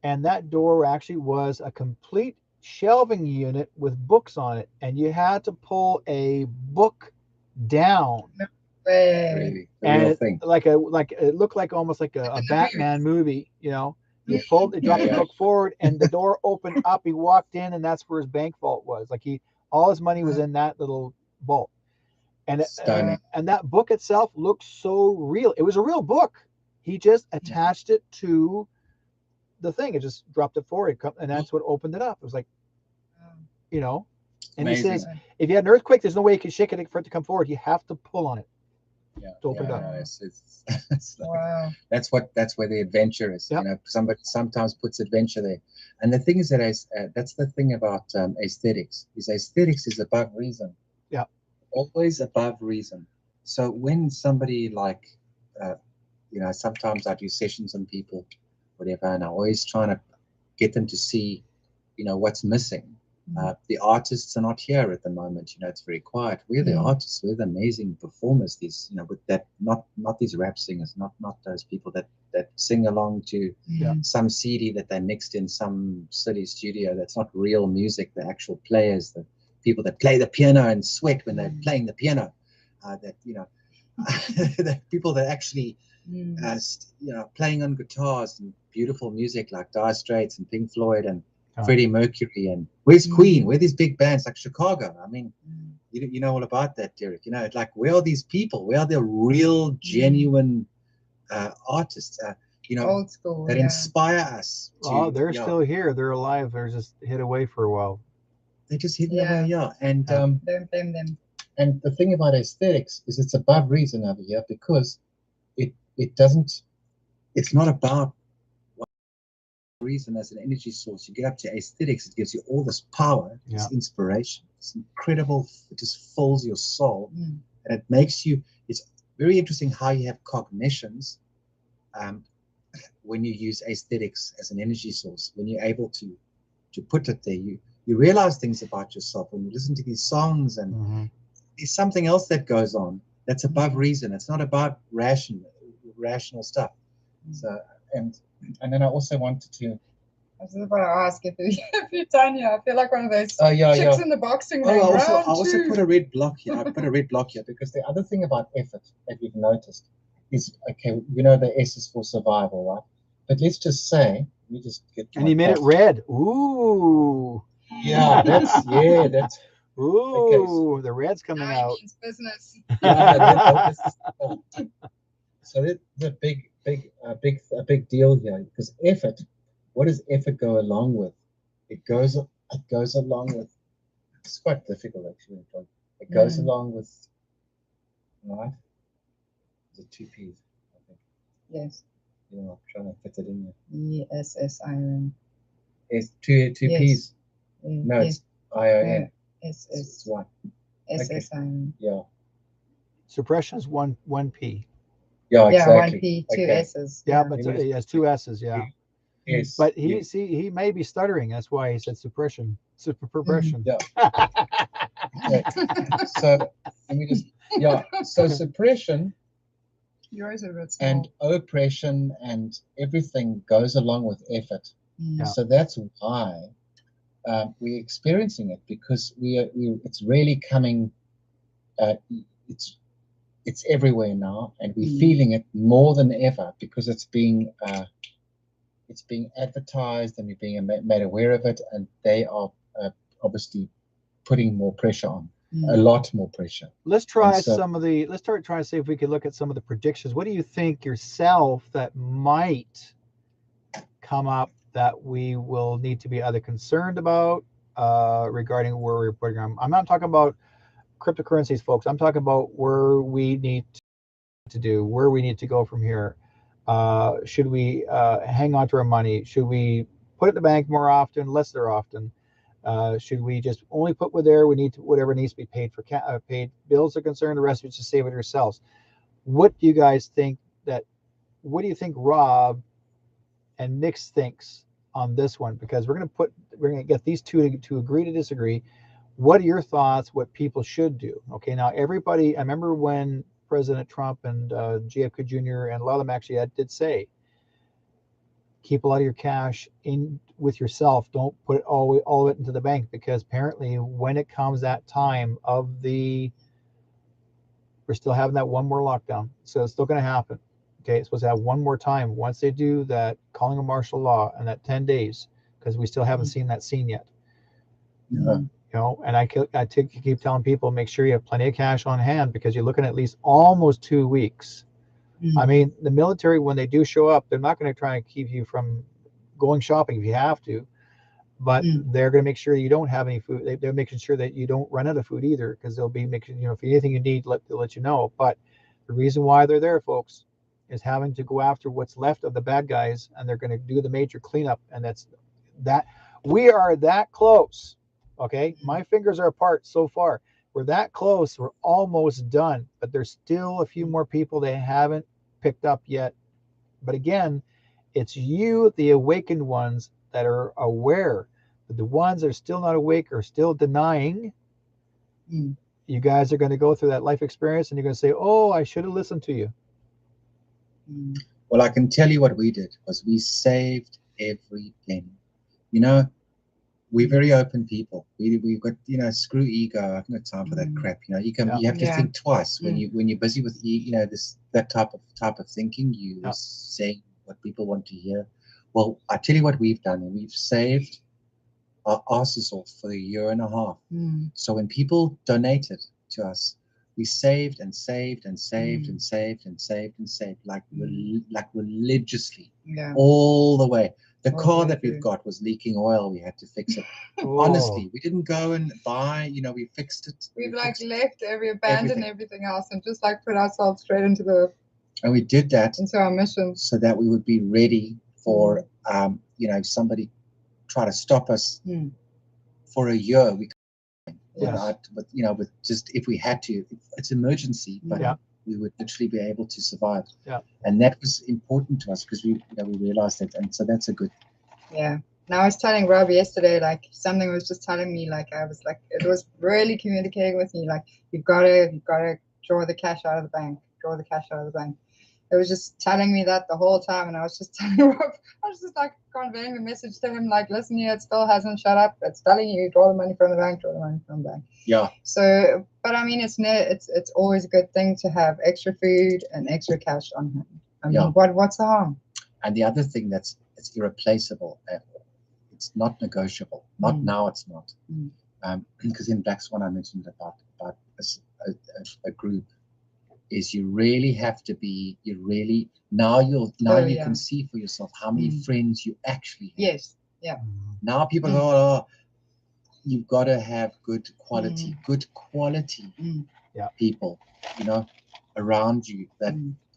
And that door actually was a complete shelving unit with books on it. And you had to pull a book down. Really, the real thing. It looked like almost like a Batman movie, you know. You dropped the book forward and the door opened up. He walked in and that's where his bank vault was. Like all his money was in that little vault. And that book itself looked so real. It was a real book. He just attached it to the thing. It just dropped it forward, and that's what opened it up. It was like, you know. And amazing. He says, if you had an earthquake, there's no way you can shake it for it to come forward. You have to pull on it. To open it up. It's like, that's where the adventure is. Yep. You know, somebody sometimes puts adventure there. And the thing is that that's the thing about aesthetics. Aesthetics is above reason. Yeah. Always above reason. So when somebody like, sometimes I do sessions on people, whatever, and I'm always trying to get them to see, what's missing. The artists are not here at the moment. It's very quiet. We're the artists. We're the amazing performers. These, with that, not these rap singers, not those people that sing along to some CD that they mixed in some silly studio. That's not real music. The actual players, the people that play the piano and sweat when they're playing the piano. The people that actually, playing on guitars and beautiful music like Dire Straits and Pink Floyd and Freddie Mercury and where's Queen? Where are these big bands like Chicago? I mean, you know all about that, Derek. Like where are these people? Where are the real, genuine artists? Old school that inspire us. They're still here. They're alive. They're just hid away for a while. They just hidden away, And don't blame them. And the thing about aesthetics is it's above reason over here because it doesn't. It's not about reason, as an energy source, you get up to aesthetics, it gives you all this power, this inspiration, this incredible, it just fills your soul, and it makes you, it's very interesting how you have cognitions when you use aesthetics as an energy source. When you're able to put it there, you realize things about yourself when you listen to these songs, and there's something else that goes on that's above reason. It's not about rational stuff. So and then I also wanted to, I was about to ask if you're done here. I feel like one of those chicks in the boxing ring. I also put a red block here. I put a red block here because the other thing about effort that we've noticed is, okay, we know the S is for survival, right? But let's just say, let me just get. And you made it red. Ooh. Yeah, that's. Ooh, okay, so the red's coming out. Means business. Yeah, so that's a big deal here, because effort. What does effort go along with? It goes along with. It's quite difficult actually. It goes along with. Right. Is it 2 P's? I think. Yes. Yeah, I'm trying to fit it in there. ESSION. It's two P's. No, it's ION. It's one. SSION. Yeah. Suppression is one P. Yeah, exactly. Yeah, 1 P, 2 S's. Yeah, but it has 2 S's. Yeah. Yes. But he may be stuttering. That's why he said suppression. Suppression. Yeah. So let me just. Yeah. So suppression. Yours are a bit small. And oppression and everything goes along with effort. So that's why we're experiencing it, because it's really coming. It's everywhere now, and we're feeling it more than ever, because it's being advertised, and we're being made aware of it, and they are obviously putting more pressure on. A lot more pressure. Let's try let's start trying to see if we can look at some of the predictions. What do you think yourself that might come up that we will need to be either concerned about regarding where we're putting them? I'm not talking about cryptocurrencies, folks. I'm talking about where we need to go from here. Should we hang on to our money? Should we put it in the bank more often, less often? Should we just only put whatever needs to be paid for paid bills are concerned? The rest of it, just save it yourselves. What do you guys think what do you think Rob and MIXX thinks on this one? Because we're going to get these two to agree to disagree. What are your thoughts? What people should do? Okay, now everybody, I remember when President Trump and JFK Jr. and a lot of them actually did say, keep a lot of your cash in with yourself. Don't put all of it into the bank, because apparently when it comes that time we're still having that one more lockdown. So it's still going to happen. Okay, it's supposed to have one more time. Once they do that, calling a martial law and that 10 days, because we still haven't seen that scene yet. Yeah. You know, and I keep telling people, make sure you have plenty of cash on hand, because you're looking at least almost 2 weeks. I mean, the military, when they do show up, they're not going to try and keep you from going shopping if you have to, but they're going to make sure you don't have any food. They're making sure that you don't run out of food either, because they'll be making, if anything you need, they'll let you know. But the reason why they're there, folks, is having to go after what's left of the bad guys, and they're going to do the major cleanup. And that we are that close. Okay, my fingers are apart so far. We're that close. We're almost done, but there's still a few more people they haven't picked up yet. But again, it's you, the awakened ones, that are aware. But the ones that are still not awake or still denying, you guys are going to go through that life experience, and you're going to say, oh, I should have listened to you. Well, I can tell you what we did was we saved every penny. We're very open people. We've got, screw ego. I haven't got time for that crap. You have to think twice when you're busy with that type of thinking. You say what people want to hear. Well, I tell you what we've done, and we've saved our asses off for a year and a half. So when people donated to us, we saved and saved and saved and saved and saved and saved like religiously, all the way. The car that we've got was leaking oil. We had to fix it. Honestly, we didn't go and buy, we fixed it. We've abandoned everything else, and just put ourselves straight into and we did that into our mission, so that we would be ready for if somebody try to stop us for a year, we could, but with just if we had to, it's emergency, but we would literally be able to survive. Yeah. And that was important to us because we realized that, and so that's a good. Yeah. Now I was telling Rob yesterday, like something was just telling me, like I was like, it was really communicating with me, like you've got to draw the cash out of the bank, draw the cash out of the bank. It was just telling me that the whole time, and I was just telling Rob, I was just like conveying the message to him, like, listen here, it still hasn't shut up. It's telling you, draw the money from the bank, draw the money from the bank. Yeah. So, but I mean, it's always a good thing to have extra food and extra cash on hand. I mean, what's the harm? And the other thing it's irreplaceable. It's not negotiable. Not now. It's not. Because in Black Swan, I mentioned about a group. Is you really have to be. You can see for yourself how many friends you actually have. Yes. Yeah. Now people go, oh, you've got to have good quality people, around you that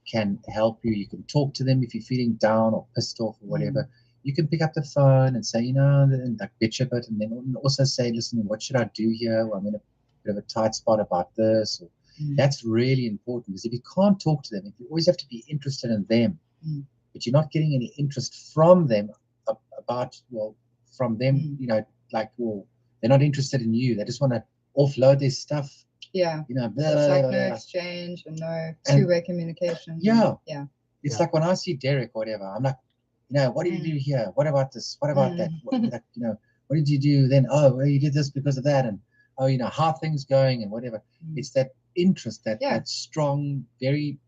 can help you. You can talk to them if you're feeling down or pissed off or whatever. You can pick up the phone and say, and like bitch a bit, and then also say, listen, what should I do here? Well, I'm in a bit of a tight spot about this. Or, that's really important, because if you can't talk to them, if you always have to be interested in them, but you're not getting any interest from them they're not interested in you. They just want to offload their stuff. Yeah. It's like no exchange and no two-way communication. Yeah. Yeah. It's like when I see Derek or whatever, I'm like, what did you do here? What about this? What about that? What did you do then? Oh, well, you did this because of that. And, how things going and whatever. It's that interest, that strong, very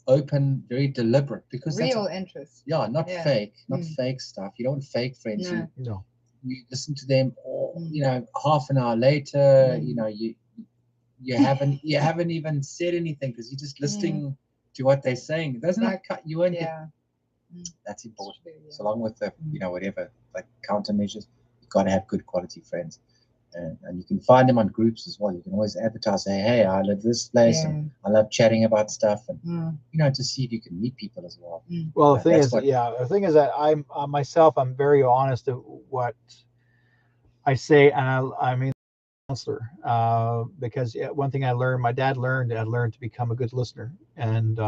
open, very deliberate. Because real interest. Yeah, not fake, not fake stuff. You don't want fake friends. No. You listen to them, or, half an hour later, you haven't even said anything because you're just listening to what they're saying. It doesn't cut you won't get. That's important. So along with the whatever like countermeasures, you've got to have good quality friends, and you can find them on groups as well. You can always advertise, say, hey, I live this place and I love chatting about stuff, and to see if you can meet people as well. Well, the thing is that I'm myself, I'm very honest of what I say, and I mean counselor, because one thing I learned, my dad learned, I learned to become a good listener, and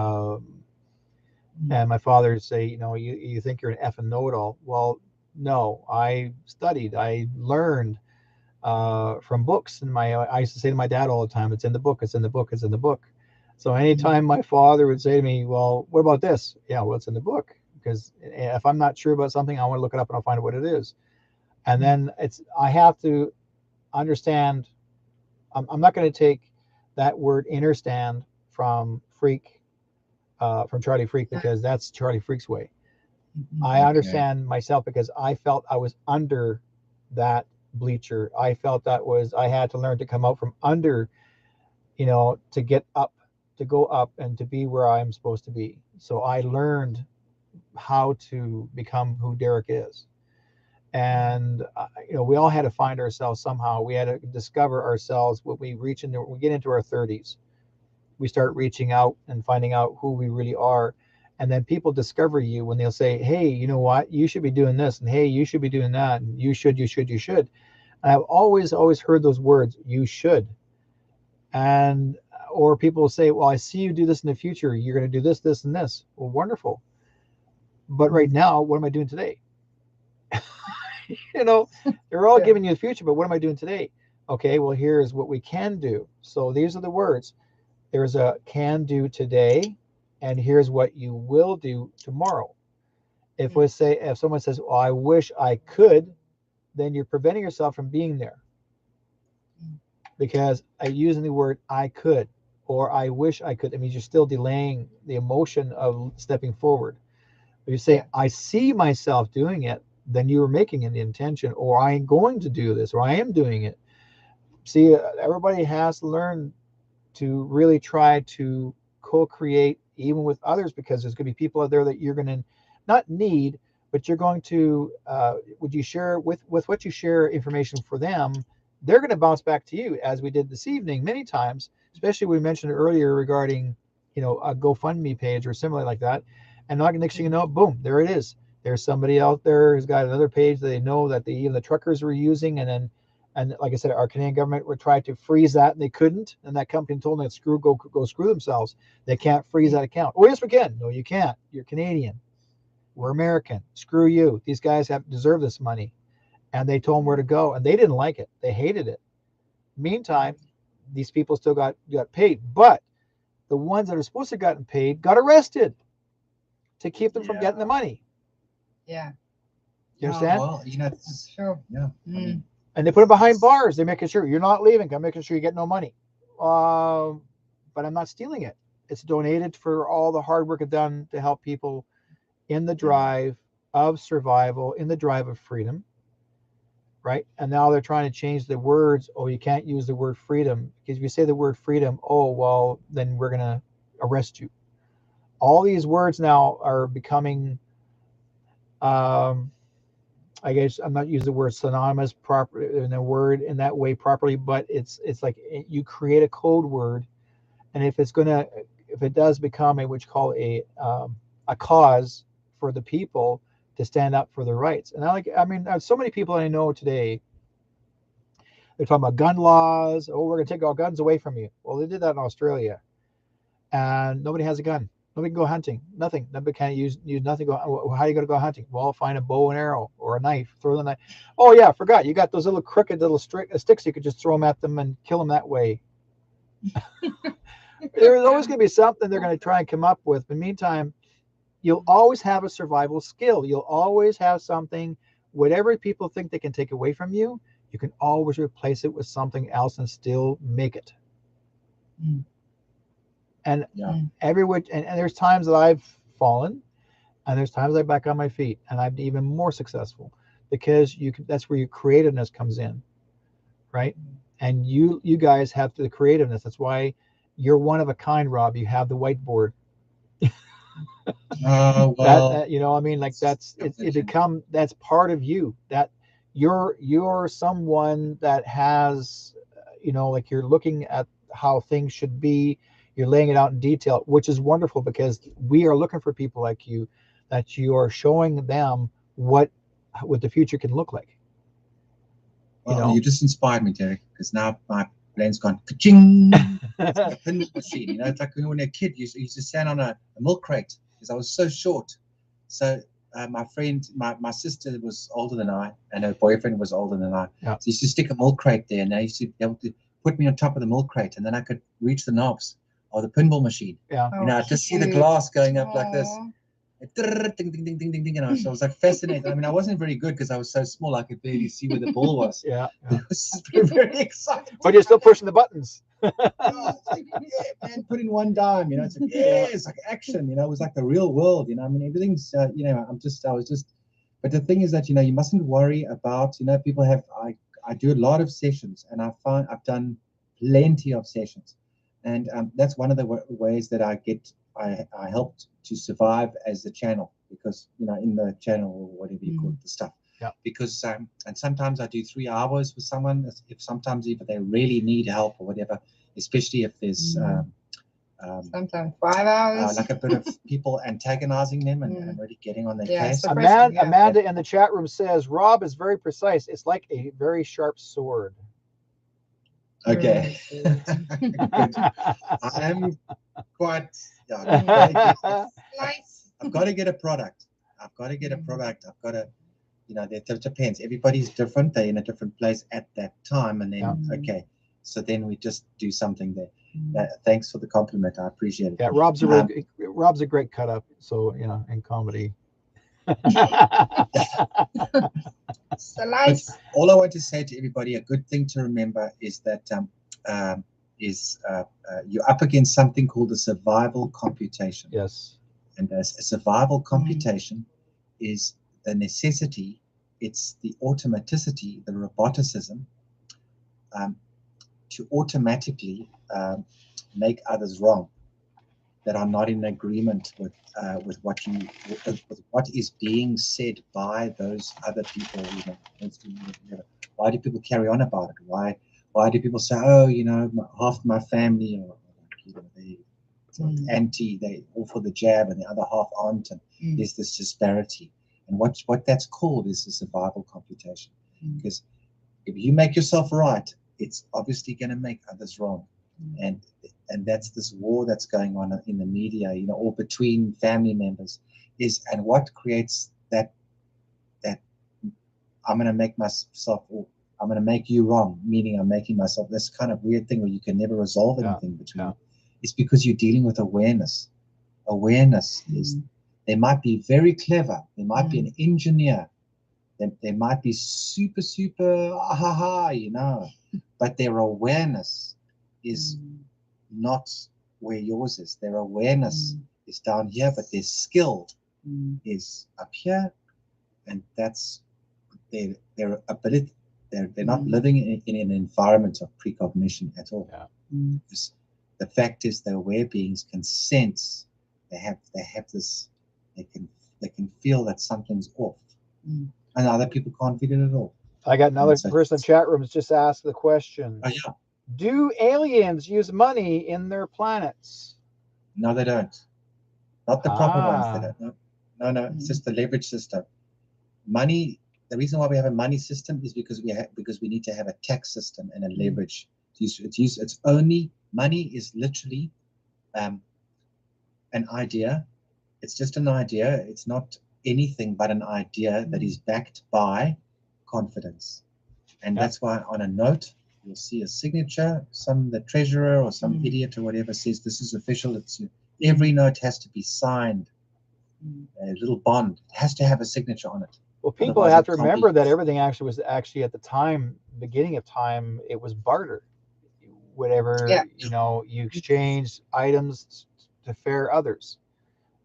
my father would say, you think you're an effing know-it-all. Well, no, I studied, I learned from books, and I used to say to my dad all the time, it's in the book, it's in the book, it's in the book. So anytime my father would say to me, well, what about this? Yeah, well, it's in the book, because if I'm not sure about something, I want to look it up and I'll find out what it is. And then I have to understand, I'm not going to take that word understand from Charlie Freak, because that's Charlie Freak's way. I understand myself because I felt I was under that bleacher. I felt I had to learn to come out from under, to get up, to go up and to be where I'm supposed to be. So I learned how to become who Derek is. And we all had to find ourselves somehow. We had to discover ourselves when we get into our 30s. We start reaching out and finding out who we really are. And then people discover you when they'll say, hey, you know what, you should be doing this, and hey, you should be doing that, and you should. And I've always heard those words, you should. Or people will say, well, I see you do this in the future, you're going to do this, this, and this. Well, wonderful. But right now, what am I doing today? They're all giving you the future, but what am I doing today? Okay, well, here's what we can do. So these are the words. There's a can do today, and here's what you will do tomorrow. If someone says, well, I wish I could, then you're preventing yourself from being there. Because using the word I could or I wish I could, it means you're still delaying the emotion of stepping forward. If you say, I see myself doing it, then you are making an intention, or I am going to do this, or I am doing it. See, everybody has to learn to really try to co-create even with others, because there's going to be people out there that you're going to not need, but you're going to, would you share with what you share information for them, they're going to bounce back to you, as we did this evening many times, especially we mentioned earlier regarding, a GoFundMe page or similar like that. And next thing you know, boom, there it is. There's somebody out there who's got another page that they know that even the truckers were using, and like I said, our Canadian government would try to freeze that, and they couldn't. And that company told them to go screw themselves. They can't freeze that account. Oh yes, we can. No, you can't. You're Canadian. We're American. Screw you. These guys deserve this money. And they told them where to go, and they didn't like it. They hated it. Meantime, these people still got paid, but the ones that are supposed to have gotten paid got arrested to keep them from getting the money. Yeah. You understand? Well, you know, Sure. yeah. I mean, And they put them behind bars. They're making sure you're not leaving. I'm making sure you get no money. But I'm not stealing it. It's donated for all the hard work done to help people in the drive of survival, in the drive of freedom. Right? And now they're trying to change the words. Oh, you can't use the word freedom, because if you say the word freedom, oh, well, then we're going to arrest you. All these words now are becoming, I guess I'm not using the word synonymous proper in a word in that way properly, but it's like you create a code word, and if it does become what you call a cause for the people to stand up for their rights. And I mean, so many people I know today, they're talking about gun laws. Oh, we're going to take all guns away from you. Well, they did that in Australia, and nobody has a gun. Nobody can go hunting. Nothing. Nobody can't use nothing. How are you going to go hunting? Well, find a bow and arrow or a knife. Throw the knife. Oh yeah, I forgot. You got those little crooked little sticks. You could just throw them at them and kill them that way. There's always going to be something they're going to try and come up with. But meantime, you'll always have a survival skill. You'll always have something. Whatever people think they can take away from you, you can always replace it with something else and still make it. And everywhere, and there's times that I've fallen, and there's times I'm back on my feet, and I'm even more successful, because that's where your creativeness comes in, right? And you guys have the creativeness. That's why you're one of a kind, Rob. You have the whiteboard. well, that you know, I mean, like that's that's part of you. That you're someone that has, like you're looking at how things should be. You're laying it out in detail, which is wonderful, because we are looking for people like you, that you are showing them what the future can look like. Well, you just inspired me, Derek, because now my brain's gone ka-ching. It's like a pinball machine. It's like when you're a kid, you used to stand on a milk crate, because I was so short. So my friend, my sister was older than I, and her boyfriend was older than I. Yeah. So he used to stick a milk crate there, and they used to be able to put me on top of the milk crate, and then I could reach the knobs of the pinball machine. Yeah. I just see the glass going up like this. Ding, ding, ding, ding, ding, ding. And I was like fascinated. I mean, I wasn't very good because I was so small, I could barely see where the ball was. Yeah. It was very exciting. But you're still pushing the buttons. It's like, yeah, man, put in one dime, It's like, yeah, it's like action, It was like the real world, I mean, everything's, I was just, but the thing is that, you mustn't worry about, people have, I do a lot of sessions, and I find I've done plenty of sessions. And that's one of the ways that I helped to survive as the channel, because, in the channel, or whatever you call it, the stuff. Yeah. Because, and sometimes I do 3 hours with someone, sometimes if they really need help or whatever, especially if there's sometimes 5 hours. like a bit of people antagonizing them and really getting on their case. Amanda in the chat room says, Rob is very precise. It's like a very sharp sword. Okay. I am quite. I've got to get a product. I've got to. That depends. Everybody's different. They're in a different place at that time, and then okay. So then we just do something there. Thanks for the compliment. I appreciate it. Yeah, Rob's a great cut up. So in comedy. All I want to say to everybody, a good thing to remember is that you're up against something called a survival computation. Yes. And a survival computation is the necessity, it's the automaticity, the roboticism, to automatically make others wrong, that are not in agreement with what is being said by those other people. Why do people carry on about it? Why do people say, half my family, or they anti, they all for the jab, and the other half aren't, and there's this disparity. And what that's called is a survival computation. Because if you make yourself right, it's obviously going to make others wrong. And that's this war that's going on in the media, you know, or between family members, and what creates that I'm going to make myself, or I'm going to make you wrong, meaning I'm making myself, this kind of weird thing where you can never resolve anything between you. It's because you're dealing with awareness. Awareness is, they might be very clever, they might be an engineer, they might be super, you know, but their awareness is not where yours is. Their awareness is down here, but their skill is up here, and that's their ability. They're not living in an environment of precognition at all. Because the fact is, the aware beings can sense. They have this. They can feel that something's off, and other people can't feel it at all. I got another person in the chat room just asked the question. Oh, yeah. Do aliens use money in their planets? No, they don't. Not the proper ones. They don't. No. It's just the leverage system. Money. The reason why we have a money system is because we need to have a tax system and a leverage. It's only money is literally an idea. It's just an idea. It's not anything but an idea that is backed by confidence. And that's why on a note, you'll see a signature, the treasurer or some idiot or whatever says this is official. Every note has to be signed. A little bond. It has to have a signature on it. Well, people have to remember that everything was actually at the time, beginning of time, it was barter. Whatever, you know, you exchange items to fare others.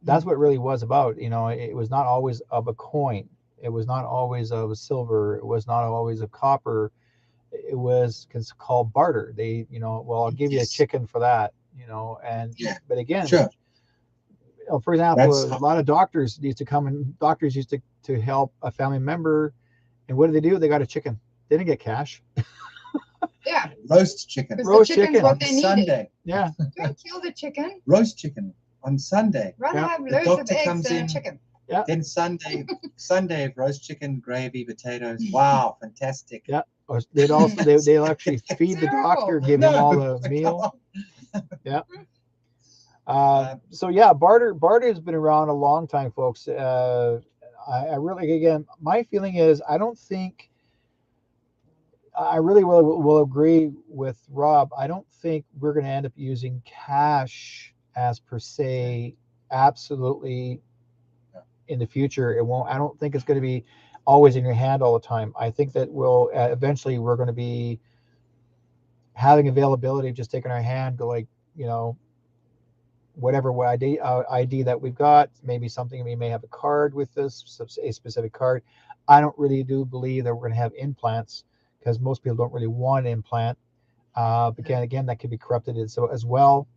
That's what it really was about. You know, it was not always of a coin. It was not always of a silver. It was not always of copper. It was called barter. They, you know, well, I'll give you a chicken for that, you know, but again, you know, for example, a lot of doctors used to come and doctors used to help a family member. And what did they do? They got a chicken. They didn't get cash. Roast chicken. Roast chicken on Sunday. Yeah. Don't kill the chicken. Roast chicken on Sunday. Rather have loads of eggs than chicken. Yeah. Then Sunday roast chicken, gravy, potatoes. Wow, fantastic. Yeah. Or they'll actually feed the doctor, give him all the meal. Yeah. So yeah, barter has been around a long time, folks. I really, again, my feeling is I really will agree with Rob. I don't think we're going to end up using cash as per se. Absolutely, in the future, it won't. I don't think it's going to be always in your hand all the time. I think that eventually we're going to be having availability of just taking our hand, go like, you know, whatever ID that we've got, maybe something, we may have a card with this, a specific card. I don't really do believe that we're going to have implants, because most people don't really want an implant. But again, that could be corrupted as well.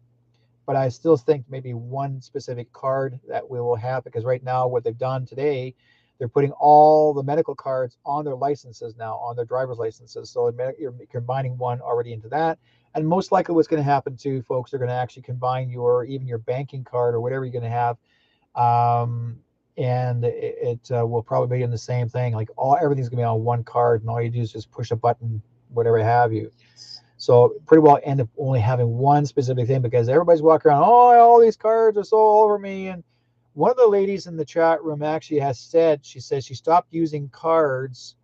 But I still think maybe one specific card that we will have, because right now what they've done today, they're putting all the medical cards on their licenses now, on their driver's licenses. So you're combining one already into that. And most likely what's going to happen to folks, they're going to actually combine even your banking card or whatever you're going to have. And it will probably be in the same thing. Like everything's going to be on one card, and all you do is just push a button, whatever have you. So pretty well end up only having one specific thing, because everybody's walking around, oh, all these cards are so all over me. And one of the ladies in the chat room actually has said, she says she stopped using cards.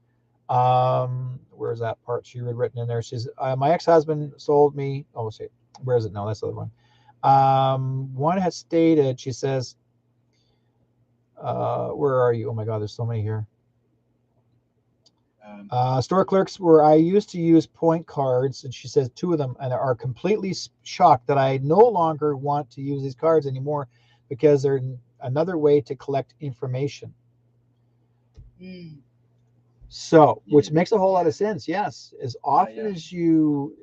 Where's that part she had written in there? She's my ex-husband sold me. Oh, see, where is it? No, that's the other one. One has stated, she says, where are you? Oh my God, there's so many here. Store clerks where I used to use point cards, and she says 2 of them, and are completely shocked that I no longer want to use these cards anymore, because they're another way to collect information. So, which makes a whole lot of sense. Yes, as often as you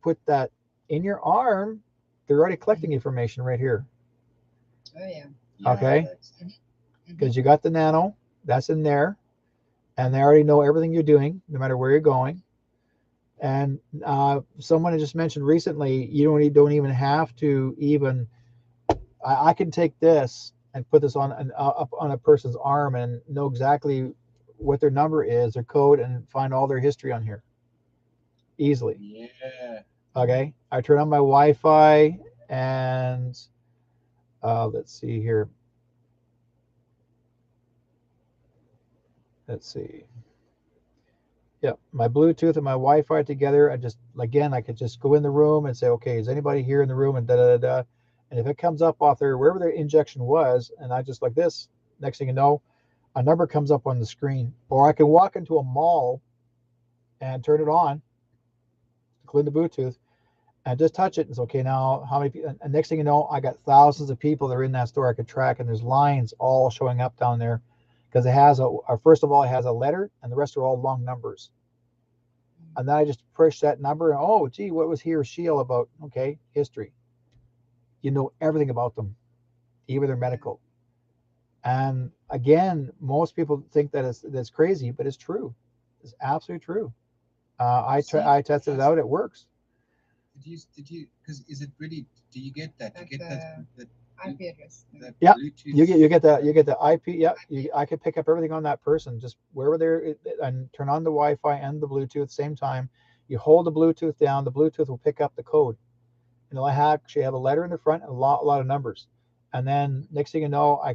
put that in your arm, they're already collecting information right here. Oh yeah. Okay, because you got the nano, that's in there, and they already know everything you're doing, no matter where you're going. And someone had just mentioned recently, you don't even have to even. I can take this and put this on up on a person's arm and know exactly what their number is, their code, and find all their history on here easily. Yeah. Okay, I turn on my Wi-Fi and let's see here. Let's see. Yeah, my Bluetooth and my Wi-Fi together. I just, again, I could just go in the room and say, okay, is anybody here in the room? And da da da da. And if it comes up off there, wherever their injection was, and I just like this, next thing you know, a number comes up on the screen. Or I can walk into a mall and turn it on, include the Bluetooth, and just touch it. And it's okay. Now, how many people? And next thing you know, I got thousands of people that are in that store I could track, and there's lines all showing up down there because it has first of all, it has a letter, and the rest are all long numbers. And then I just push that number, and oh, gee, what was he or she all about? Okay, history. You know everything about them, even their medical. And again, most people think that's crazy, but it's true. It's absolutely true. I tested it out. It works. Did you? Because is it really? Do you get that? Like You get that IP address. Yeah, Bluetooth. you get the IP. Yeah, I could pick up everything on that person just wherever they're, and turn on the Wi-Fi and the Bluetooth at the same time. You hold the Bluetooth down, the Bluetooth will pick up the code, and it'll actually have a letter in the front and a lot of numbers. And then next thing you know, I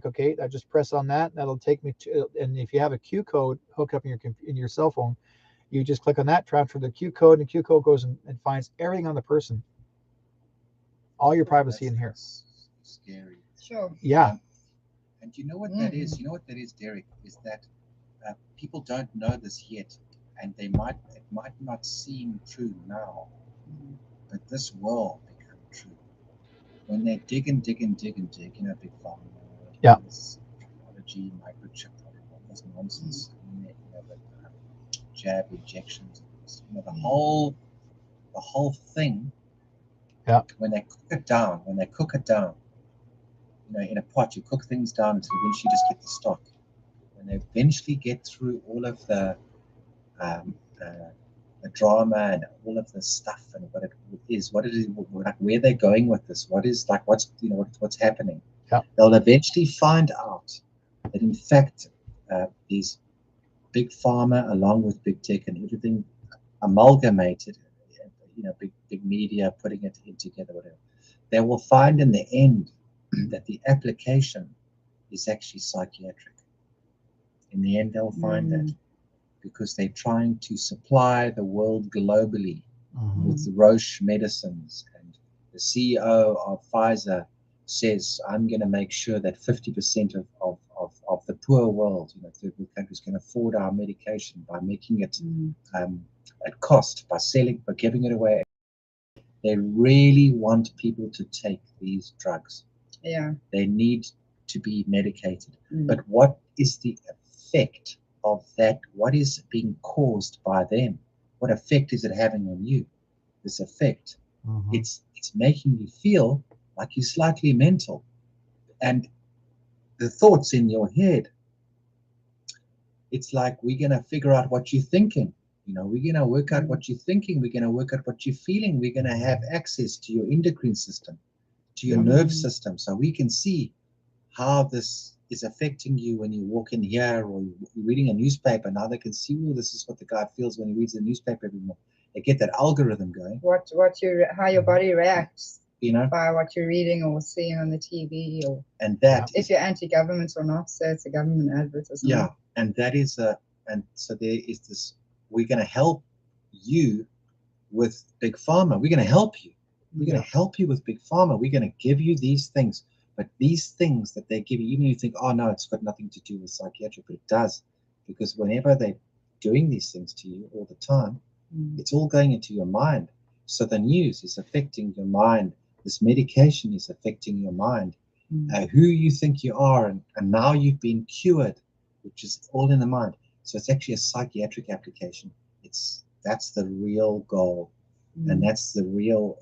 just press on that, and that'll take me to. And if you have a Q code hooked up in your cell phone, you just click on that, transfer the Q code, and the Q code goes and finds everything on the person. All your privacy in here. That's scary. Sure. Yeah. And you know what that is? You know what that is, Derek? Is that people don't know this yet, and it might not seem true now, but this will become true when they dig and dig and dig and dig. You know, big pharma, Yeah. this technology, microchip, all this nonsense. You know, the jab injections. You know, the whole thing. Yeah. When they cook it down, you know, in a pot, you cook things down until eventually you just get the stock. When they eventually get through all of the drama and all of the stuff and what it is, like where they're going with this, what's happening. Yeah. They'll eventually find out that in fact these big pharma, along with big tech and everything amalgamated, you know, big media putting it in together, whatever. They will find in the end that the application is actually psychiatric. In the end, they'll find that because they're trying to supply the world globally with Roche medicines. And the CEO of Pfizer says, I'm going to make sure that 50% of the poor world, you know, third world countries, can afford our medication by making it at cost, by giving it away. They really want people to take these drugs. Yeah. They need to be medicated. But what is the effect of that? What is being caused by them? What effect is it having on you? This effect. It's making you feel like you're slightly mental. And the thoughts in your head, it's like we're going to figure out what you're thinking. You know, we're going to work out what you're thinking. We're going to work out what you're feeling. We're going to have access to your endocrine system, to your nerve system, so we can see how this is affecting you when you walk in here or you're reading a newspaper. Now they can see, oh, this is what the guy feels when he reads the newspaper every morning. They get that algorithm going. How your body reacts, you know, by what you're reading or seeing on the TV, or and that if you're anti-government or not. So it's a government advert or something. Yeah, and that is and so there is this. We're going to help you with big pharma. We're going to help you. We're going to help you with big pharma. We're going to give you these things. But these things that they give you, even you think, oh no, it's got nothing to do with psychiatric, but it does, because whenever they're doing these things to you all the time, it's all going into your mind. So the news is affecting your mind. This medication is affecting your mind, who you think you are, and now you've been cured, which is all in the mind. So it's actually a psychiatric application. That's the real goal, and that's the real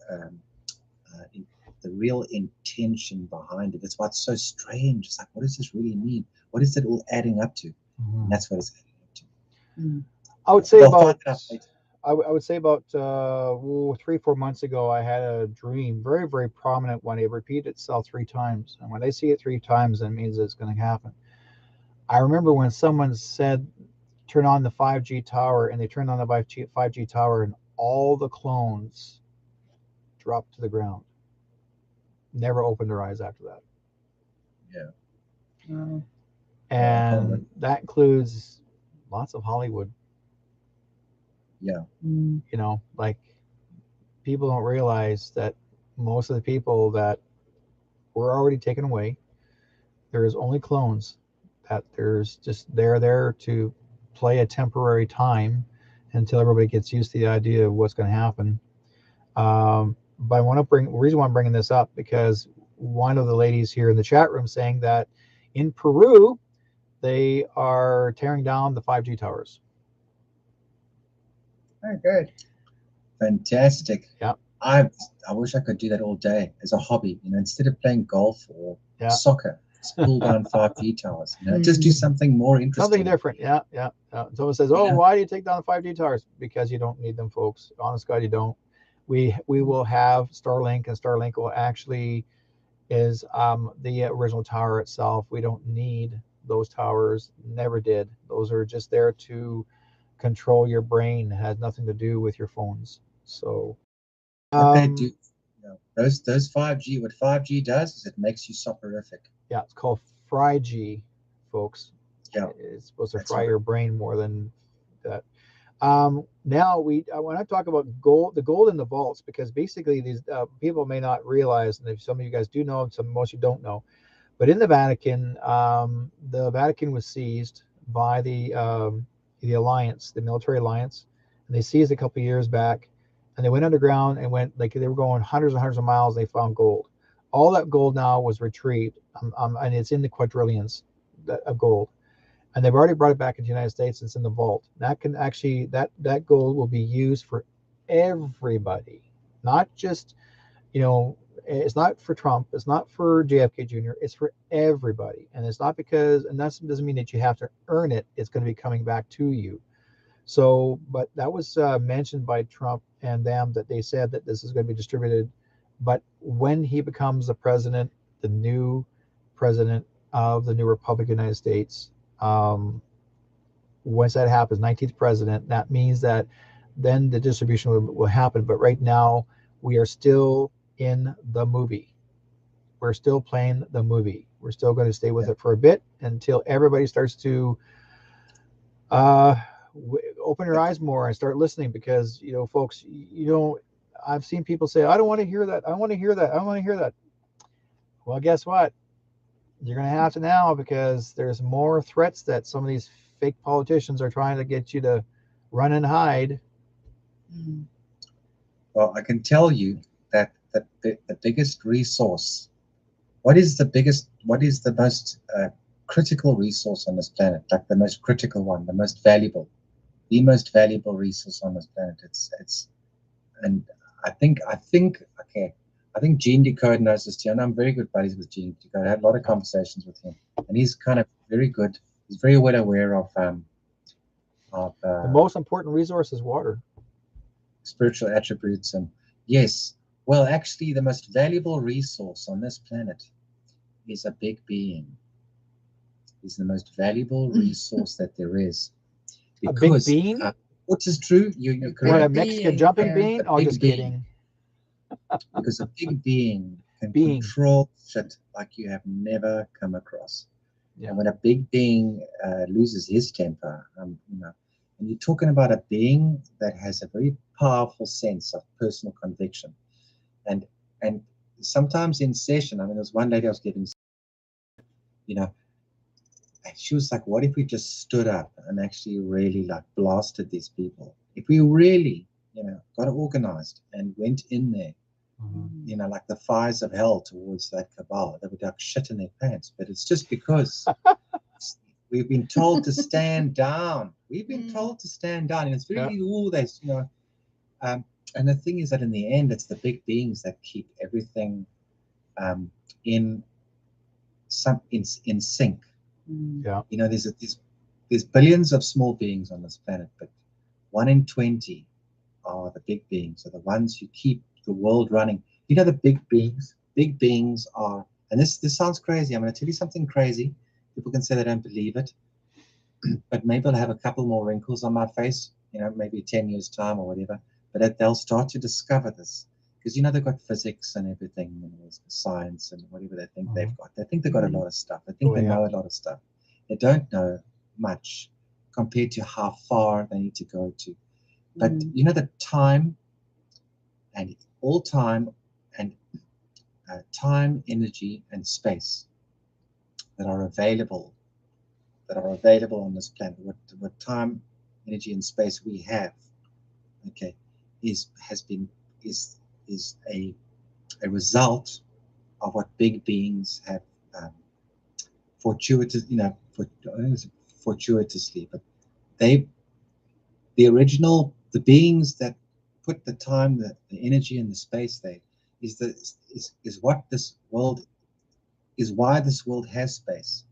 intention behind it. That's why it's so strange. It's like, what does this really mean? What is it all adding up to? And that's what it's adding up to. I would say I would say about 3-4 months ago, I had a dream, very, very prominent one. It repeated itself 3 times. And when I see it 3 times, that means it's going to happen. I remember when someone said, turn on the 5G tower, and they turned on the 5G tower, and all the clones dropped to the ground. Never opened their eyes after that. Yeah. And that includes lots of Hollywood. Yeah. You know, like, people don't realize that most of the people that were already taken away, there's only clones, that there's just they're there to play a temporary time until everybody gets used to the idea of what's going to happen. But I want to bring, the reason why I'm bringing this up, because one of the ladies here in the chat room saying that in Peru, they are tearing down the 5G towers. Oh, good. Fantastic. Yeah. I wish I could do that all day as a hobby. You know, instead of playing golf or soccer, just pull down 5G towers. You know, just do something more interesting. Something different. Yeah. Someone says, "Oh, why do you take down the 5G towers?" Because you don't need them, folks. Honest God, you don't. We will have Starlink, and Starlink will actually is the original tower itself. We don't need those towers. Never did. Those are just there to control your brain. It has nothing to do with your phones. So what they do, you know, those 5G, what 5G does is it makes you soporific. Yeah, it's called Fry-G, folks. Yeah, it's supposed to fry your brain more than that. Now when I talk about gold, the gold in the vaults, because basically these people may not realize, and if some of you guys do know, most you don't know, but in the Vatican was seized by the alliance, the military alliance, and they seized a couple of years back, and they went underground and went, like, they were going hundreds and hundreds of miles. They found gold. All that gold now was retrieved, and it's in the quadrillions of gold. And they've already brought it back into the United States. It's in the vault. That can actually, that gold will be used for everybody, not just, it's not for Trump. It's not for JFK Jr. It's for everybody. And it's not because, and that doesn't mean that you have to earn it. It's going to be coming back to you. So, but that was mentioned by Trump and them, that they said that this is going to be distributed. But when he becomes the president, the new president of the new Republic of the United States, once that happens, 19th president, that means that then the distribution will happen. But right now, we are still in the movie. We're still playing the movie. We're still going to stay with it for a bit until everybody starts to open your eyes more and start listening, because, folks, I've seen people say, I don't want to hear that. I want to hear that. I want to hear that. Well, guess what? You're going to have to now, because there's more threats that some of these fake politicians are trying to get you to run and hide. Well, I can tell you that the biggest resource, what is the most critical resource on this planet, like the most critical one, the most valuable resource on this planet. And I think Gene Decode knows this too, and I'm very good buddies with Gene Decode. I had a lot of conversations with him, and he's kind of very good. He's very well aware of the most important resource is water, spiritual attributes, and yes, well, actually, the most valuable resource on this planet is a big being. Is the most valuable resource that there is. Because, a big being? Which is true. You're correct. What, a Mexican jumping bean? Oh, just kidding. Because a big being can control shit like you have never come across. Yeah. And when a big being loses his temper, and you're talking about a being that has a very powerful sense of personal conviction, and sometimes in session, there was one lady I was getting, and she was like, what if we just stood up and actually really blasted these people? If we really, got organized and went in there, like the fires of hell towards that cabal, they would shit in their pants. But it's just because we've been told to stand down. We've been told to stand down. And it's really all this, and the thing is that in the end, it's the big beings that keep everything in sync. Yeah. There's billions of small beings on this planet, but 1 in 20 are the big beings, are the ones who keep the world running. You know, the big beings? Big beings are, and this sounds crazy. I'm going to tell you something crazy. People can say they don't believe it, but maybe I'll have a couple more wrinkles on my face, you know, maybe 10 years time or whatever, but they'll start to discover this. Because, you know, they've got physics and everything, and science and whatever they think they've got. They think they've got a lot of stuff. They think they know a lot of stuff. They don't know much compared to how far they need to go to. But, you know, the time and all time and time, energy, and space that are available on this planet, what time, energy, and space we have, okay, is a result of what big beings have fortuitously, but the beings that put the time, the energy, and the space there is what this world is, why this world has space.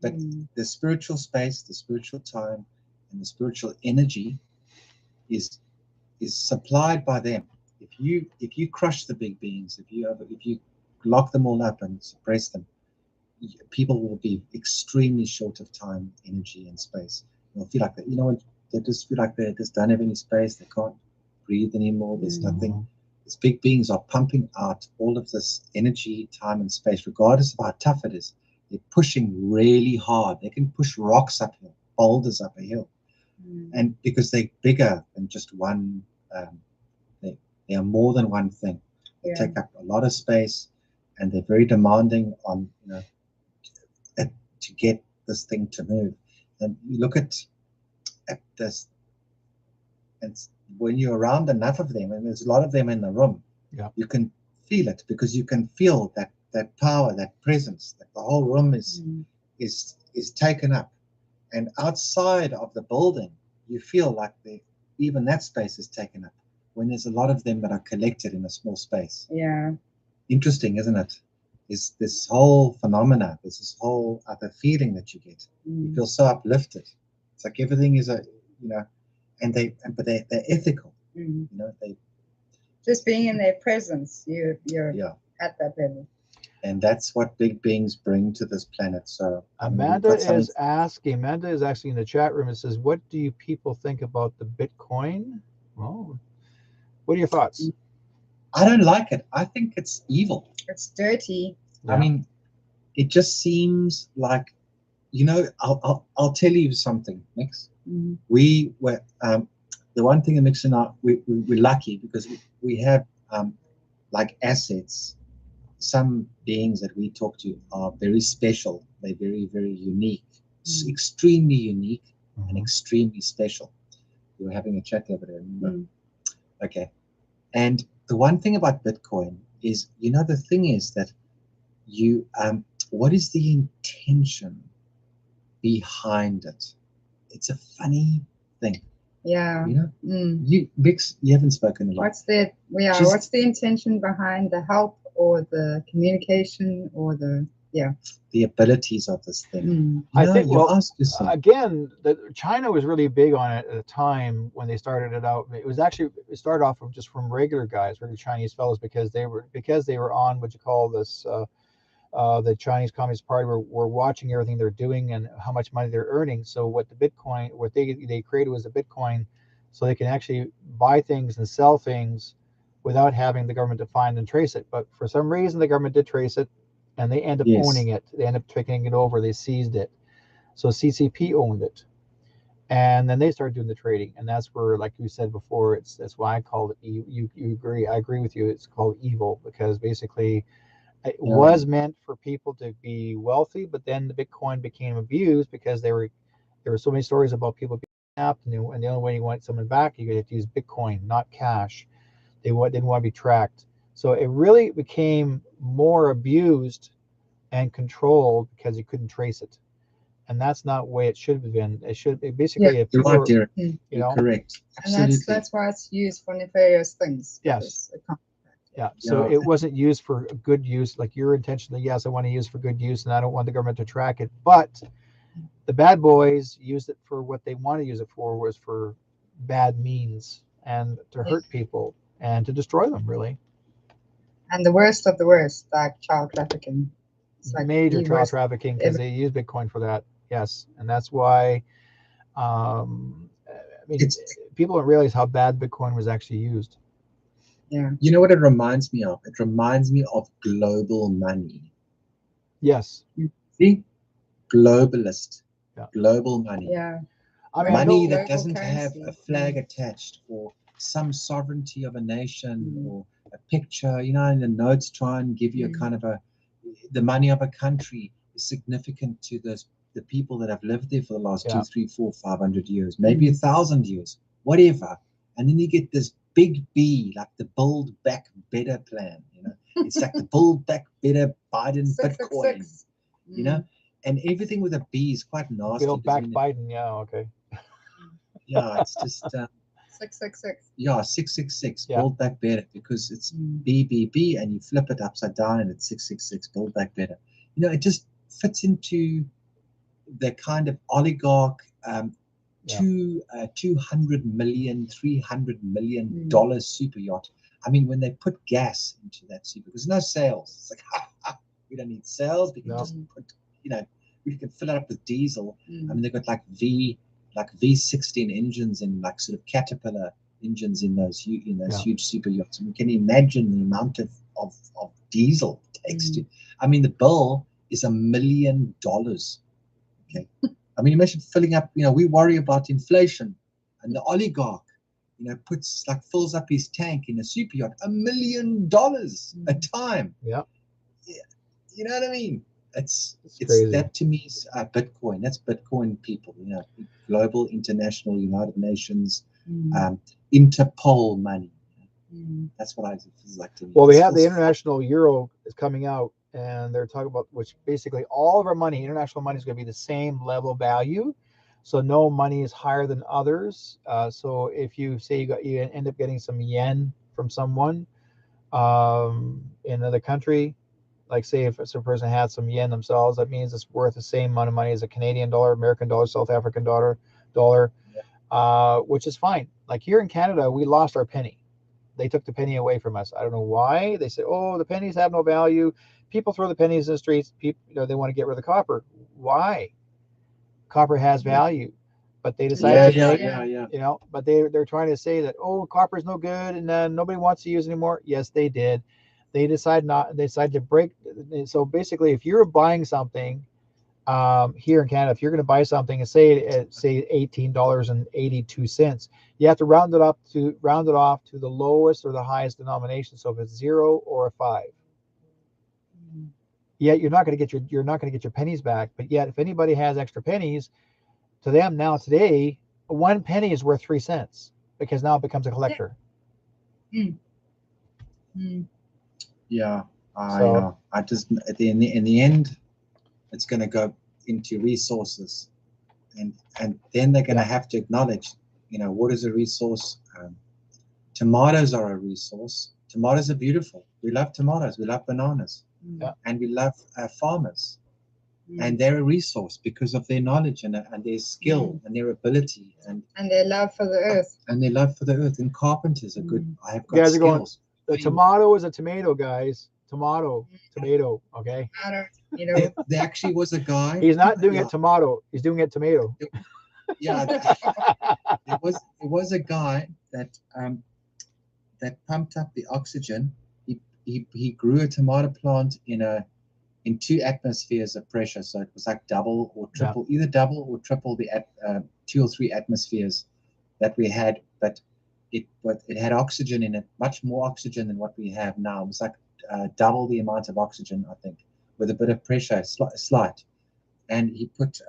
But the spiritual space, the spiritual time, and the spiritual energy is supplied by them. If you crush the big beings, if you lock them all up and suppress them, people will be extremely short of time, energy, and space. They'll feel like that. You know, they just feel like they just don't have any space. They can't breathe anymore. There's nothing. These big beings are pumping out all of this energy, time, and space, regardless of how tough it is. They're pushing really hard. They can push rocks uphill, boulders up a hill, and because they're bigger than just one. They are more than one thing. They take up a lot of space, and they're very demanding on, you know, to get this thing to move. And you look at this, and when you're around enough of them, and there's a lot of them in the room, you can feel it, because you can feel that power, that presence, that the whole room is taken up. And outside of the building, you feel like even that space is taken up, when there's a lot of them that are collected in a small space. Yeah. Interesting, isn't it? Is this whole phenomena, there's this whole other feeling that you get. You feel so uplifted. It's like everything is but they're ethical. You know, they just being in their presence, you're at that level. And that's what big beings bring to this planet. So Amanda is asking in the chat room. It says, "What do you people think about the Bitcoin?" Oh, what are your thoughts? I don't like it. I think it's evil. It's dirty. Yeah. I mean, it just seems like, you know, I'll tell you something, Mix. We were the one thing in Mix and I, we're lucky because we have like assets. Some beings that we talk to are very special. They're very, very unique, extremely unique and extremely special. We were having a chat over there, remember? Okay. And the one thing about Bitcoin is, you know, the thing is that what is the intention behind it? It's a funny thing. Yeah. You know, you haven't spoken a lot. What's the intention behind the help or the communication or the abilities of this thing? I think, again, China was really big on it at the time when they started it out. It started off just from regular guys, regular Chinese fellows, because they were on what you call this, the Chinese Communist Party were watching everything they're doing and how much money they're earning. So what they created was a Bitcoin, so they can actually buy things and sell things without having the government to find and trace it. But for some reason, the government did trace it, and they end up owning it. They end up taking it over. They seized it. So CCP owned it, and then they started doing the trading. And that's where, like you said before, that's why I called it. You agree? I agree with you. It's called evil, because basically it was meant for people to be wealthy, but then the Bitcoin became abused because there were so many stories about people being kidnapped, and the only way you want someone back, you had to use Bitcoin, not cash. They didn't want to be tracked. So it really became more abused and controlled because you couldn't trace it. And that's not the way it should have been. It should be basically, if you're right, Derek. You're correct. Absolutely. And that's why it's used for nefarious things. Yes. Yeah. So it wasn't used for good use, like your intention. Yes, I want to use for good use, and I don't want the government to track it. But the bad boys used it for what they want to use it for, was for bad means. and to hurt people and to destroy them, really. And the worst of the worst, like child trafficking. It's like Major the child worst trafficking, because ever. they use Bitcoin for that. Yes, and that's why. I mean, It's, people don't realize how bad Bitcoin was actually used. Yeah. you know what it reminds me of? It reminds me of global money. Yes. See? Globalist. Yeah. Global money. Yeah. I mean, Money Global that doesn't have currency. a flag attached, or some sovereignty of a nation, Mm. or a picture, you know, and the notes try and give you a kind of the money of a country is significant to the people that have lived there for the last 2, 3, 4, 500 years, maybe 1,000 years, whatever. And then you get this big B, like the Build Back Better plan, you know. It's like the Build Back Better Biden Bitcoin, you know. And everything with a B is quite nasty. Build back Biden, yeah, okay. Yeah, it's just 666. yeah, 666. Yeah. Build Back Better, because it's BBB, and you flip it upside down and it's 666. Build Back Better. You know, it just fits into the kind of oligarch 200 million, $300 million super yacht. I mean, when they put gas into that super, there's no sales. It's like, we don't need sales. We can just put, you know, we can fill it up with diesel. I mean, they've got like V16 engines and like sort of Caterpillar engines in those huge super yachts. And we can imagine the amount of diesel it takes to. I mean, the bill is $1 million. Okay. I mean, imagine filling up, you know, we worry about inflation, and the oligarch, you know, fills up his tank in a super yacht, $1 million a time. Yeah. You know what I mean? It's crazy. That to me is Bitcoin. That's Bitcoin people, you know, global, international, United Nations, Interpol money. That's what I feel like to me. Well, we have the international euro is coming out, and they're talking about, which basically all of our money, international money, is going to be the same level value. So no money is higher than others. So if you say you end up getting some yen from someone in another country, like say if a person had some yen themselves, that means it's worth the same amount of money as a Canadian dollar, American dollar, South African dollar, which is fine. Like here in Canada, we lost our penny. They took the penny away from us. I don't know why. They said, "Oh, the pennies have no value. People throw the pennies in the streets. People, you know, they want to get rid of the copper. Why? Copper has value." But they decided you know, but they're trying to say that, oh, copper is no good and nobody wants to use it anymore. Yes, they did. They decided to break. So basically, if you're buying something here in Canada, if you're going to buy something and say $18.82, you have to round it off to the lowest or the highest denomination. So if it's 0 or a 5, yet you're not going to get your pennies back. But yet, if anybody has extra pennies, to them now today, 1 penny is worth 3 cents because now it becomes a collector. Yeah, I just in the end, it's going to go into resources, and then they're going to have to acknowledge, you know, what is a resource. Tomatoes are a resource. Tomatoes are beautiful. We love tomatoes. We love bananas, and we love farmers, and they're a resource because of their knowledge and their skill and their ability and their love for the earth. And their love for the earth. And carpenters are good. I have got guys skills. Are going, the tomato is a tomato, guys. Tomato, okay? You know, there actually was a guy. He's not doing it tomato. He's doing it tomato. It was a guy that pumped up the oxygen. He grew a tomato plant in 2 atmospheres of pressure, so it was like double or triple, either double or triple the 2 or 3 atmospheres that we had, but it had oxygen in it, much more oxygen than what we have now. It was like double the amount of oxygen, I think, with a bit of pressure, slight. And he put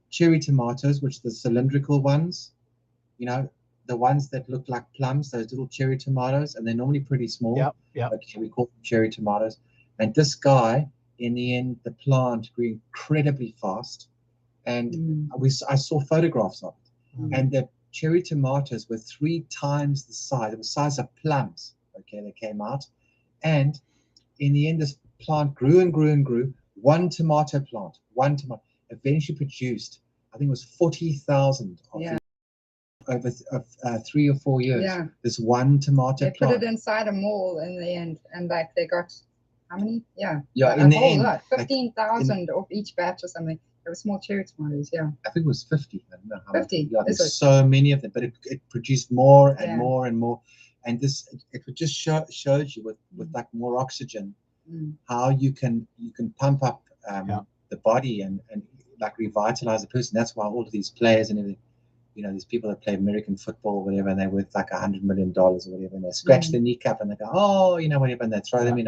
cherry tomatoes, which are the cylindrical ones, you know, the ones that look like plums, those little cherry tomatoes, and they're normally pretty small. Okay, we call them cherry tomatoes. And this guy, in the end, the plant grew incredibly fast, and I saw photographs of it. And the cherry tomatoes were 3 times the size. It was the size of plums. Okay, they came out, and in the end, this plant grew and grew and grew. One tomato plant eventually produced, I think it was 40,000 over 3 or 4 years. Yeah. This one tomato They plant. put it inside a mall in the end, and like they got how many? Yeah, In the whole end, lot, like, 15,000 off each batch or something. They were small cherry tomatoes. Yeah, I think it was 50. I don't know how 50. much. Yeah, Is there's it? so many of them, but it produced more and Yeah. more and more. And this it would just shows you with like more oxygen how you can pump up the body and like revitalize a person. That's why all of these players and everything, you know, these people that play American football or whatever, and they're worth like $100 million or whatever, and they scratch their kneecap and they go, oh, you know, whatever, and they throw them in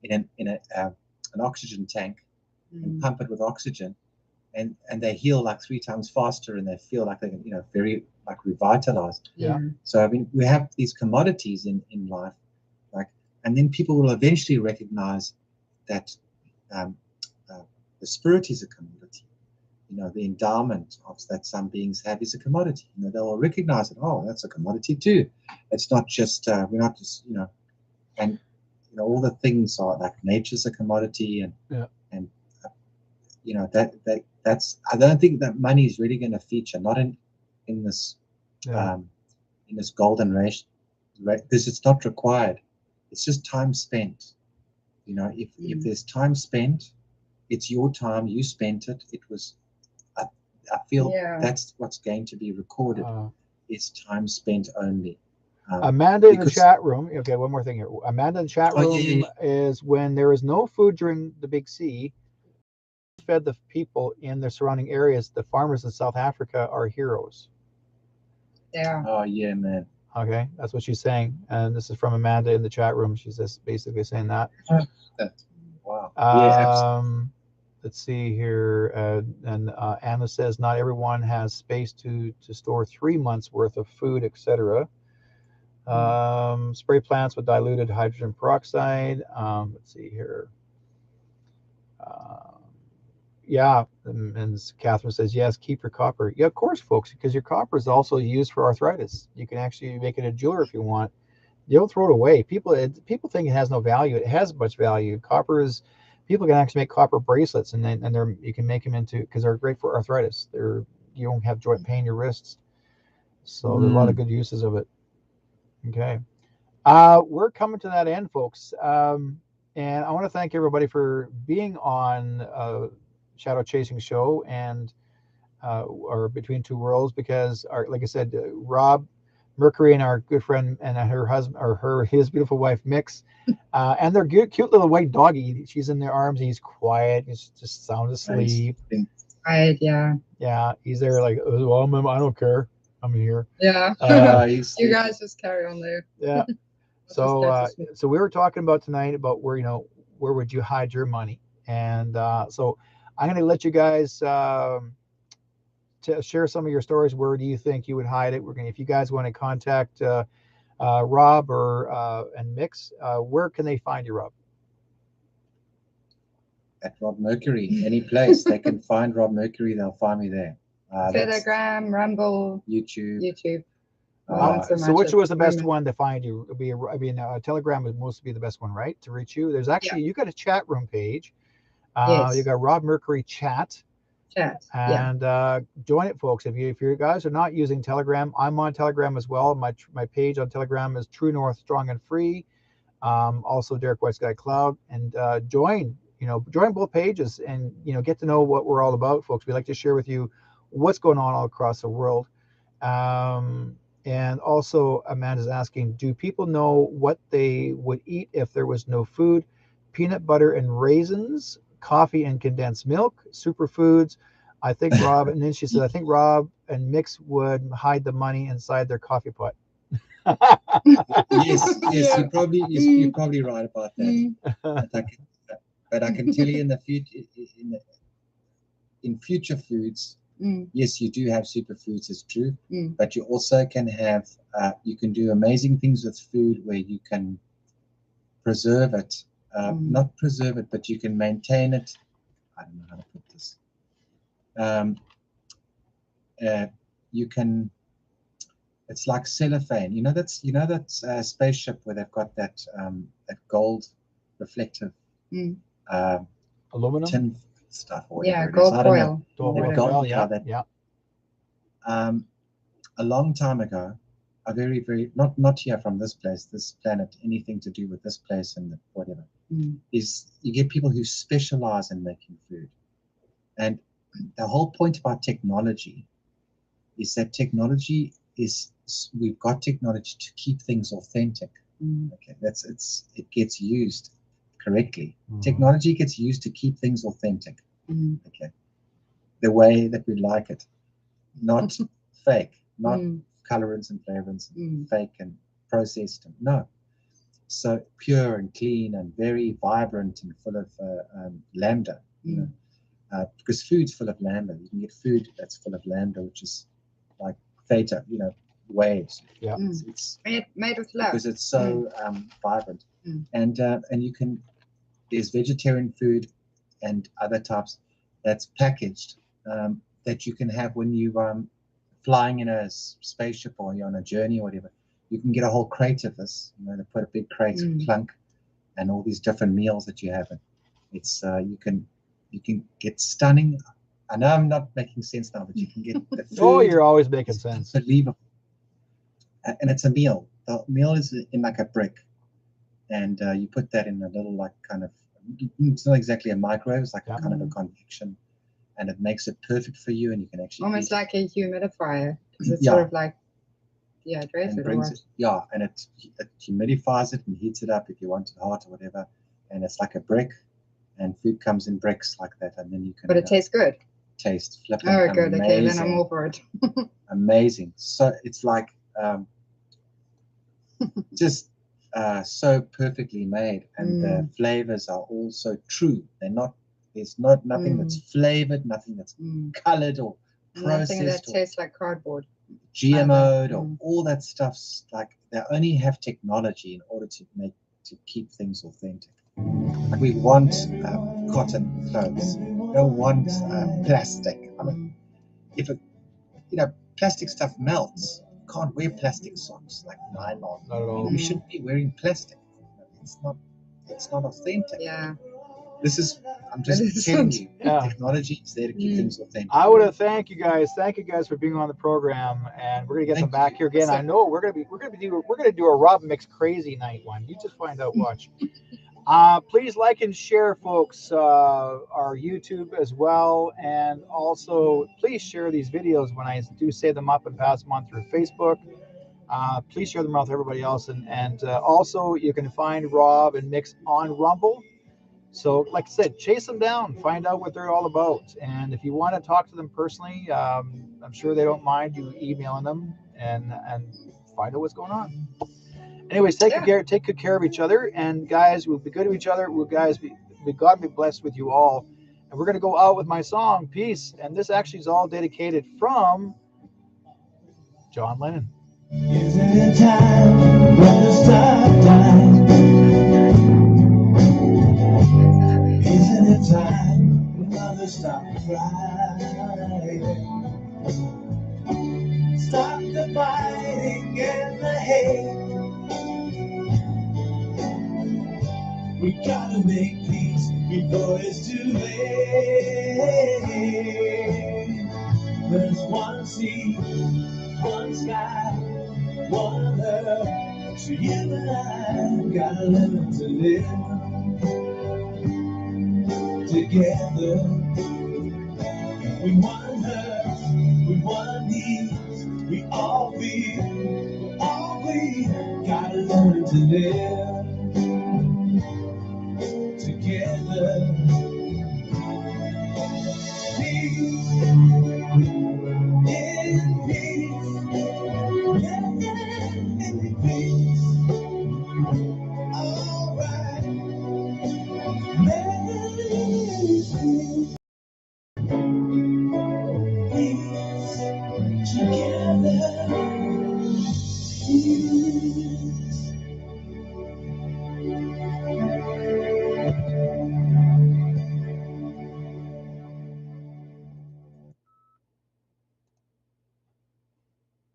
an oxygen tank and pump it with oxygen, and they heal like 3 times faster, and they feel like they can, you know, very like revitalized. Yeah. So I mean, we have these commodities in life, like, and then people will eventually recognize that the spirit is a commodity. You know, the endowment that some beings have is a commodity. You know, they'll recognize it. Oh, that's a commodity too. It's not just we're not just, you know, and you know, all the things are like nature's a commodity, and you know, that's I don't think that money is really going to feature, not in this in this golden race, because it's not required. It's just time spent. You know, if there's time spent, it's your time. You spent it. It was. I feel that's what's going to be recorded. It's time spent only. Amanda in the chat room. Okay, one more thing here. Amanda in the chat room is when there is no food during the Big C, fed the people in the surrounding areas. The farmers in South Africa are heroes. Yeah. Oh yeah, man. Okay, that's what she's saying, and this is from Amanda in the chat room. She's just basically saying that. Wow. Yeah, absolutely. Let's see here, and Anna says not everyone has space to store 3 months worth of food, etc. Spray plants with diluted hydrogen peroxide. Let's see here. Yeah, and Catherine says yes. Keep your copper. Yeah, of course, folks, because your copper is also used for arthritis. You can actually make it a jeweler if you want. You don't throw it away. People think it has no value. It has much value. Copper is. People can actually make copper bracelets, and you can make them into, because they're great for arthritis. You don't have joint pain in your wrists, so there's a lot of good uses of it. Okay, we're coming to that end, folks, and I want to thank everybody for being on Shadow Chasing Show and or Between Two Worlds, because like I said, Rob MERCURY and our good friend and her husband, or his beautiful wife MIXX, and their cute little white doggy. She's in their arms. He's quiet. He's just sound asleep. Quiet, yeah. He's there like, well, I don't care. I'm here. Yeah. You guys just carry on there. Yeah. So we were talking about tonight about where would you hide your money, and so I'm going to let you guys to share some of your stories. Where do you think you would hide it? If you guys want to contact Rob and MIXX, where can they find you, Rob? At Rob MERCURY, any place they can find Rob MERCURY, they'll find me there. Telegram, Rumble, YouTube. So which was the best one to find you? Telegram would mostly be the best one, right, to reach you. There's actually you got a chat room page. Yes. You got Rob MERCURY chat. And join it, folks. If you guys are not using Telegram, I'm on Telegram as well. My page on Telegram is True North Strong and Free. Also Derek White Sky Cloud, and join both pages, and get to know what we're all about, folks. We like to share with you what's going on all across the world. And also, Amanda's asking, do people know what they would eat if there was no food? Peanut butter and raisins, coffee and condensed milk, superfoods. I think Rob, and then she said, I think Rob and MIXX would hide the money inside their coffee pot. Yes, you're probably right about that. But I can tell you in the future, in future foods, yes, you do have superfoods, it's true. But you also can have, you can do amazing things with food where you can preserve it. Not preserve it, but you can maintain it. I don't know how to put this. You can. It's like cellophane. You know that spaceship where they've got that gold reflective aluminum tin stuff or whatever. Gold foil. Gold foil. Yeah. a long time ago, a very not here from this place, this planet, anything to do with this place and whatever, is you get people who specialize in making food. And the whole point about technology is that technology is, we've got technology to keep things authentic. Okay, it gets used correctly. Technology gets used to keep things authentic. Okay, the way that we like it, not fake, not colorants and flavorants, fake and processed. No, so pure and clean and very vibrant and full of lambda. You know, because food's full of lambda. You can get food that's full of lambda, which is like theta, you know, waves. Yeah, it's made with love because it's so vibrant. And you can, there's vegetarian food and other types that's packaged that you can have when you flying in a spaceship or you're on a journey or whatever. You can get a whole crate of this. You know, they put a big crate, clunk, and all these different meals that you have. It's you can get stunning. I know I'm not making sense now, but you can get the food. Oh, you're always making sense. Unbelievable. And it's a meal. The meal is in like a brick, and you put that in a little like kind of, it's not exactly a microwave, it's like a kind of a convection, and it makes it perfect for you, and you can actually almost like a humidifier, because it's sort of like dehydrated or what? And it humidifies it and heats it up if you want it hot or whatever, and it's like a brick, and food comes in bricks like that, and then you can. But it tastes good. Taste flipping. Oh, good. Amazing. Okay, then I'm all for it. Amazing. So it's like just so perfectly made, and the flavors are also true. They're not. There's not nothing that's flavored, nothing that's colored or processed. Nothing that tastes like cardboard. GMO'd or all that stuff's like, they only have technology in order to keep things authentic. Like we want cotton clothes. We don't want plastic. I mean, if it, plastic stuff melts. You can't wear plastic socks like nylon. Not at all. We shouldn't be wearing plastic. It's not authentic. Yeah. I'm just telling you, technology is there to keep things authentic. I want to thank you guys. Thank you guys for being on the program, and we're gonna get them back here again. I know we're gonna do a Rob Mix crazy night one. You just find out. Watch. Please like and share, folks, our YouTube as well, and also please share these videos when I do save them up and pass them on through Facebook. Please share them out with everybody else, and also you can find Rob and MIXX on Rumble. So, like I said, chase them down, find out what they're all about. And if you want to talk to them personally, I'm sure they don't mind you emailing them and find out what's going on. Anyways, take good care of each other. And guys, we'll be good to each other. God be blessed with you all. And we're going to go out with my song, Peace. And this actually is all dedicated from John Lennon. Isn't it time when the star dies? Isn't it time when others stop crying? Stop the fighting and the hate. We gotta make peace before it's too late. There's one sea, one sky, one earth. So you and I gotta learn to live together. We one earth, we one needs, we all feel, we gotta learn to live together.